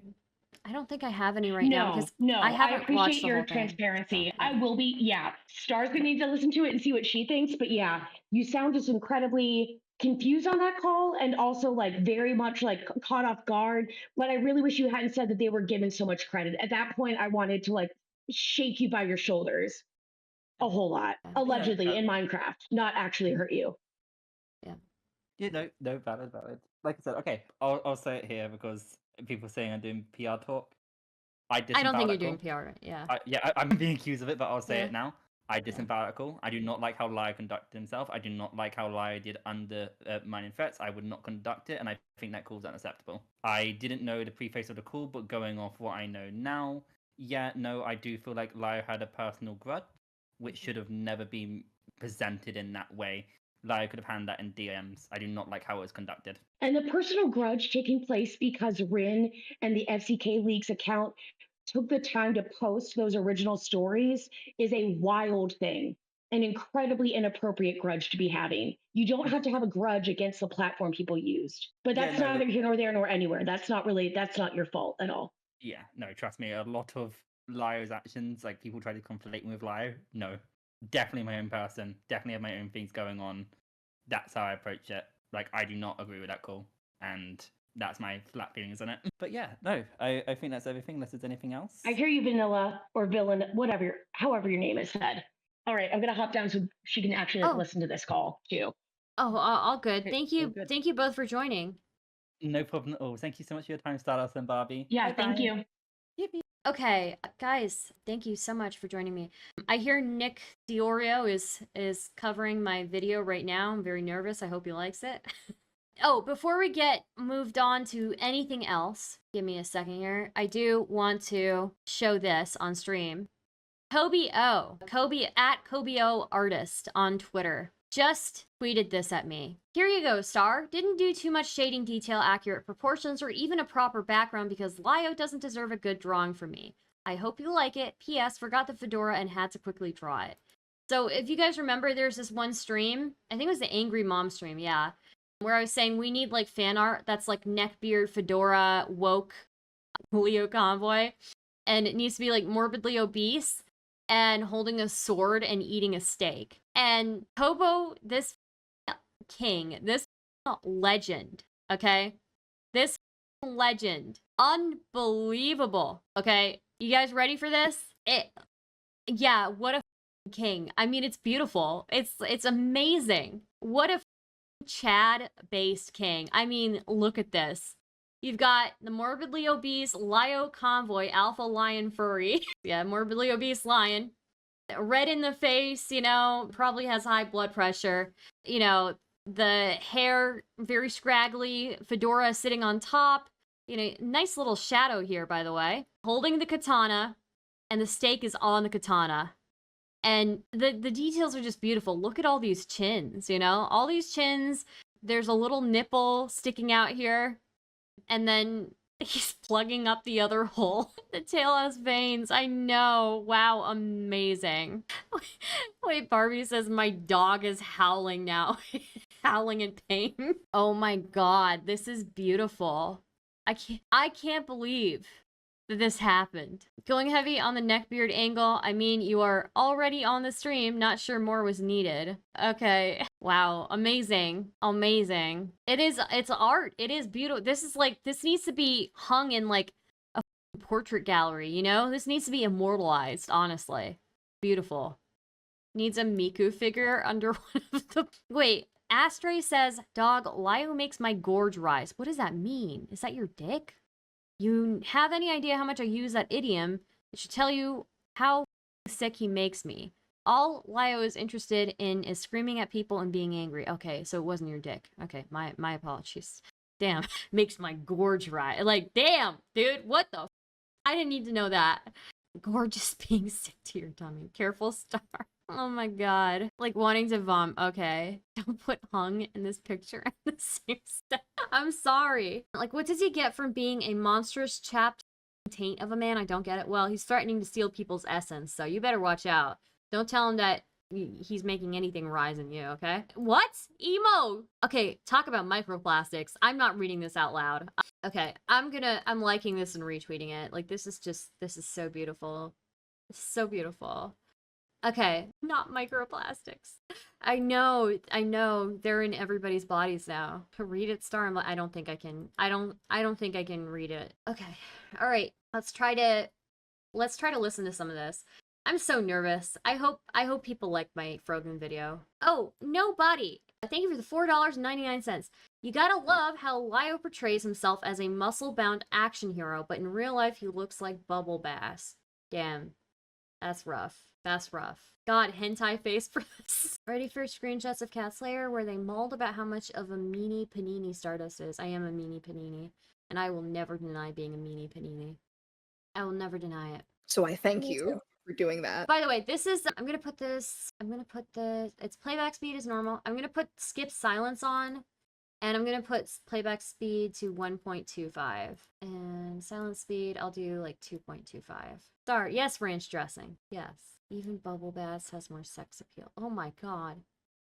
A: I don't think I have any right now because
B: No,
A: I
B: I
A: haven't watched
B: appreciate
A: the
B: your
A: whole thing.
B: transparency.
A: So,
B: I will be, yeah. Star's gonna need to listen to it and see what she thinks. But yeah, you sound just incredibly confused on that call and also like very much like caught off guard. But I really wish you hadn't said that they were given so much credit. At that point, I wanted to like shake you by your shoulders a whole lot, allegedly in Minecraft, not actually hurt you.
L: Yeah, no, valid. Like I said, okay, I'll say it here because people are saying I'm doing PR talk. I
A: don't think you're
L: article.
A: doing PR, right? Yeah.
L: I'm being accused of it, but I'll say
A: Yeah.
L: it now. I disavow the article. I do not like how Lio conducted himself. I do not like how Lio did undermining threats. I would not conduct it, and I think that call is unacceptable. I didn't know the preface of the call, but going off what I know now, yeah, no, I do feel like Lio had a personal grudge, which should have never been presented in that way. Lio could have handled that in DMs. I do not like how it was conducted.
B: And the personal grudge taking place because Rin and the FCK League's account took the time to post those original stories is a wild thing, an incredibly inappropriate grudge to be having. You don't have to have a grudge against the platform people used, but that's neither here nor there nor anywhere. That's not your fault at all.
L: Yeah, no, trust me, a lot of Lio's actions, like people try to conflate me with Lio. No, definitely my own person. Definitely have my own things going on. That's how I approach it. Like, I do not agree with that call, and that's my flat feelings on it. But yeah, no, I think that's everything. Unless there's anything else.
B: I hear you, Vanilla or Villain, whatever, however your name is said. All right, I'm gonna hop down so she can actually listen to this call too.
A: Oh, all good.
L: Okay,
A: Thank you.
L: all good.
A: Thank you both for joining.
L: No problem at all. Thank you so much for your time, Stardust and Barbie.
B: Yeah,
L: Bye-bye.
B: thank you.
L: Yippee.
A: Okay, guys, thank you so much for joining me. I hear Nick Diorio is covering my video right now. I'm very nervous. I hope he likes it. Oh, before we get moved on to anything else, give me a second here. I do want to show this on stream. Kobe at Kobe O Artist on Twitter just tweeted this at me. Here you go, Star. Didn't do too much shading detail, accurate proportions, or even a proper background because Lio doesn't deserve a good drawing from me. I hope you like it. P.S. Forgot the fedora and had to quickly draw it. So if you guys remember, there's this one stream, I think it was the Angry Mom stream, yeah, where I was saying we need like fan art that's like neckbeard, fedora, woke, Lio Convoy, and it needs to be like morbidly obese and holding a sword and eating a steak. And Kobo, this king, this legend, okay? This legend, unbelievable, okay? You guys ready for this? Yeah, what a king. I mean, it's beautiful. It's amazing. What a Chad-based king. I mean, look at this. You've got the morbidly obese LioConvoy alpha lion furry. Yeah, morbidly obese lion. Red in the face, you know, probably has high blood pressure. You know, the hair very scraggly, fedora sitting on top. You know, nice little shadow here, by the way. Holding the katana, and the stake is on the katana. And the details are just beautiful. Look at all these chins, you know? All these chins. There's a little nipple sticking out here. And then he's plugging up the other hole. The tail has veins. I know. Wow, amazing. Wait, Barbie says my dog is howling now. Howling in pain. Oh my god, this is beautiful. I can't believe that this happened. Going heavy on the neckbeard angle. I mean, you are already on the stream. Not sure more was needed. Okay. Wow. Amazing. Amazing. It's art. It is beautiful. This is like, this needs to be hung in like a portrait gallery, you know? This needs to be immortalized, honestly. Beautiful. Needs a Miku figure under one of the... Wait, Astray says, dog, Lio makes my gorge rise. What does that mean? Is that your dick? You have any idea how much I use that idiom? It should tell you how sick he makes me. All Lio is interested in is screaming at people and being angry. Okay, so it wasn't your dick. Okay, my apologies. Damn, makes my gorge rise. Like, damn, dude, what the I didn't need to know that. Gorgeous being sick to your tummy. Careful, Star. Oh my god. Like wanting to vom. Okay. Don't put hung in this picture at the same step. I'm sorry. Like, what does he get from being a monstrous chapped taint of a man? I don't get it. Well, he's threatening to steal people's essence, so you better watch out. Don't tell him that he's making anything rise in you, okay? What? Emo! Okay, talk about microplastics. I'm not reading this out loud. Okay, I'm liking this and retweeting it. Like, this is so beautiful. It's so beautiful. Okay, not microplastics. I know, they're in everybody's bodies now. To read it, Star, I don't think I can. I don't think I can read it. Okay, all right. Let's try to listen to some of this. I'm so nervous. I hope people like my Frogan video. Oh, nobody. Thank you for the $4.99. You gotta love how Lio portrays himself as a muscle-bound action hero, but in real life he looks like Bubble Bass. Damn, that's rough. That's rough. God, hentai face for this. Ready for screenshots of Cat Slayer where they mulled about how much of a meanie panini Stardust is. I am a meanie panini, and I will never deny being a meanie panini. I will never deny it.
K: So I thank you for doing that.
A: By the way, this is, I'm gonna put its playback speed is normal. I'm gonna put skip silence on, and I'm gonna put playback speed to 1.25. And silence speed, I'll do like 2.25. Sorry, yes, ranch dressing. Yes. Even Bubble Bass has more sex appeal. Oh my god.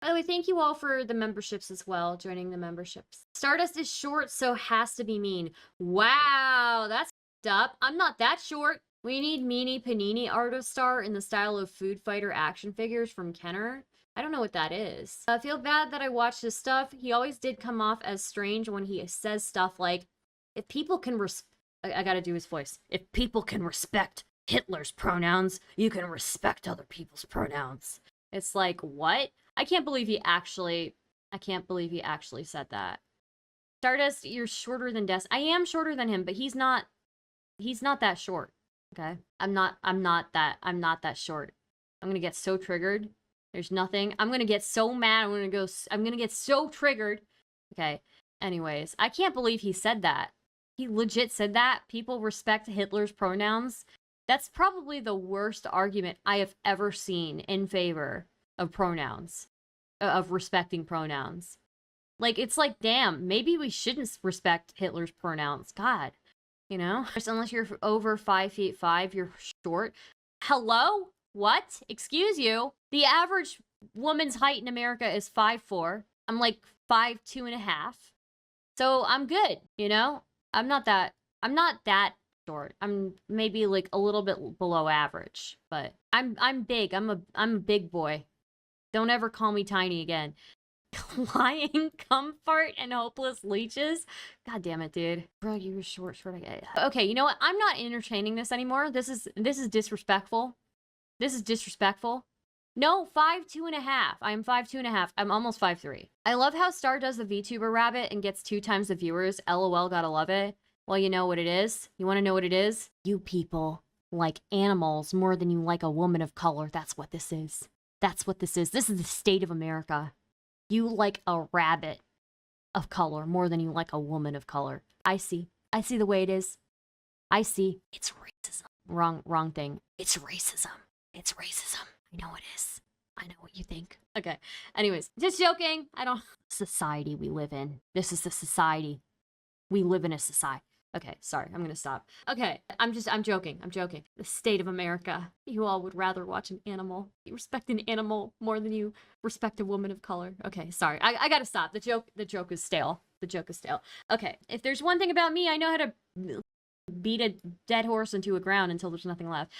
A: By the way, thank you all for the memberships as well, joining the memberships. Stardust is short, so has to be mean. Wow, that's up. I'm not that short. We need Meanie Panini Artostar in the style of Food Fighter action figures from Kenner. I don't know what that is. I feel bad that I watched his stuff. He always did come off as strange when he says stuff like, if people can I gotta do his voice. If people can respect Hitler's pronouns, you can respect other people's pronouns. It's like, what? I can't believe he actually said that. Stardust, you're shorter than Des. I am shorter than him, but he's not that short. Okay? I'm not that short. I'm gonna get so triggered. There's nothing. I'm gonna get so mad. I'm gonna get so triggered. Okay. Anyways, I can't believe he said that. He legit said that. People respect Hitler's pronouns. That's probably the worst argument I have ever seen in favor of pronouns. Of respecting pronouns. Like, it's like, damn, maybe we shouldn't respect Hitler's pronouns. God. You know? Unless you're over 5'5", you're short. Hello? What? Excuse you? The average woman's height in America is 5'4". I'm like 5'2.5". So I'm good, you know? I'm not that short. I'm maybe like a little bit below average, but I'm big. I'm a big boy. Don't ever call me tiny again. Lying comfort and hopeless leeches. God damn it, dude. Bro, you were short. Okay, you know what? I'm not entertaining this anymore. This is disrespectful. This is disrespectful. No, 5'2.5". I am 5'2.5". I'm almost 5'3". I love how Star does the VTuber rabbit and gets 2 times the viewers. LOL, gotta love it. Well, you know what it is? You want to know what it is? You people like animals more than you like a woman of color. That's what this is. That's what this is. This is the state of America. You like a rabbit of color more than you like a woman of color. I see. I see the way it is. I see. It's racism. Wrong thing. It's racism. It's racism. I know it is. I know what you think. Okay. Anyways, just joking. Society we live in. This is the society. We live in a society. Okay, sorry, I'm gonna stop. Okay, I'm joking. The state of America. You all would rather watch an animal. You respect an animal more than you respect a woman of color. Okay, sorry. I gotta stop. The joke is stale. The joke is stale. Okay, if there's one thing about me, I know how to beat a dead horse into a ground until there's nothing left.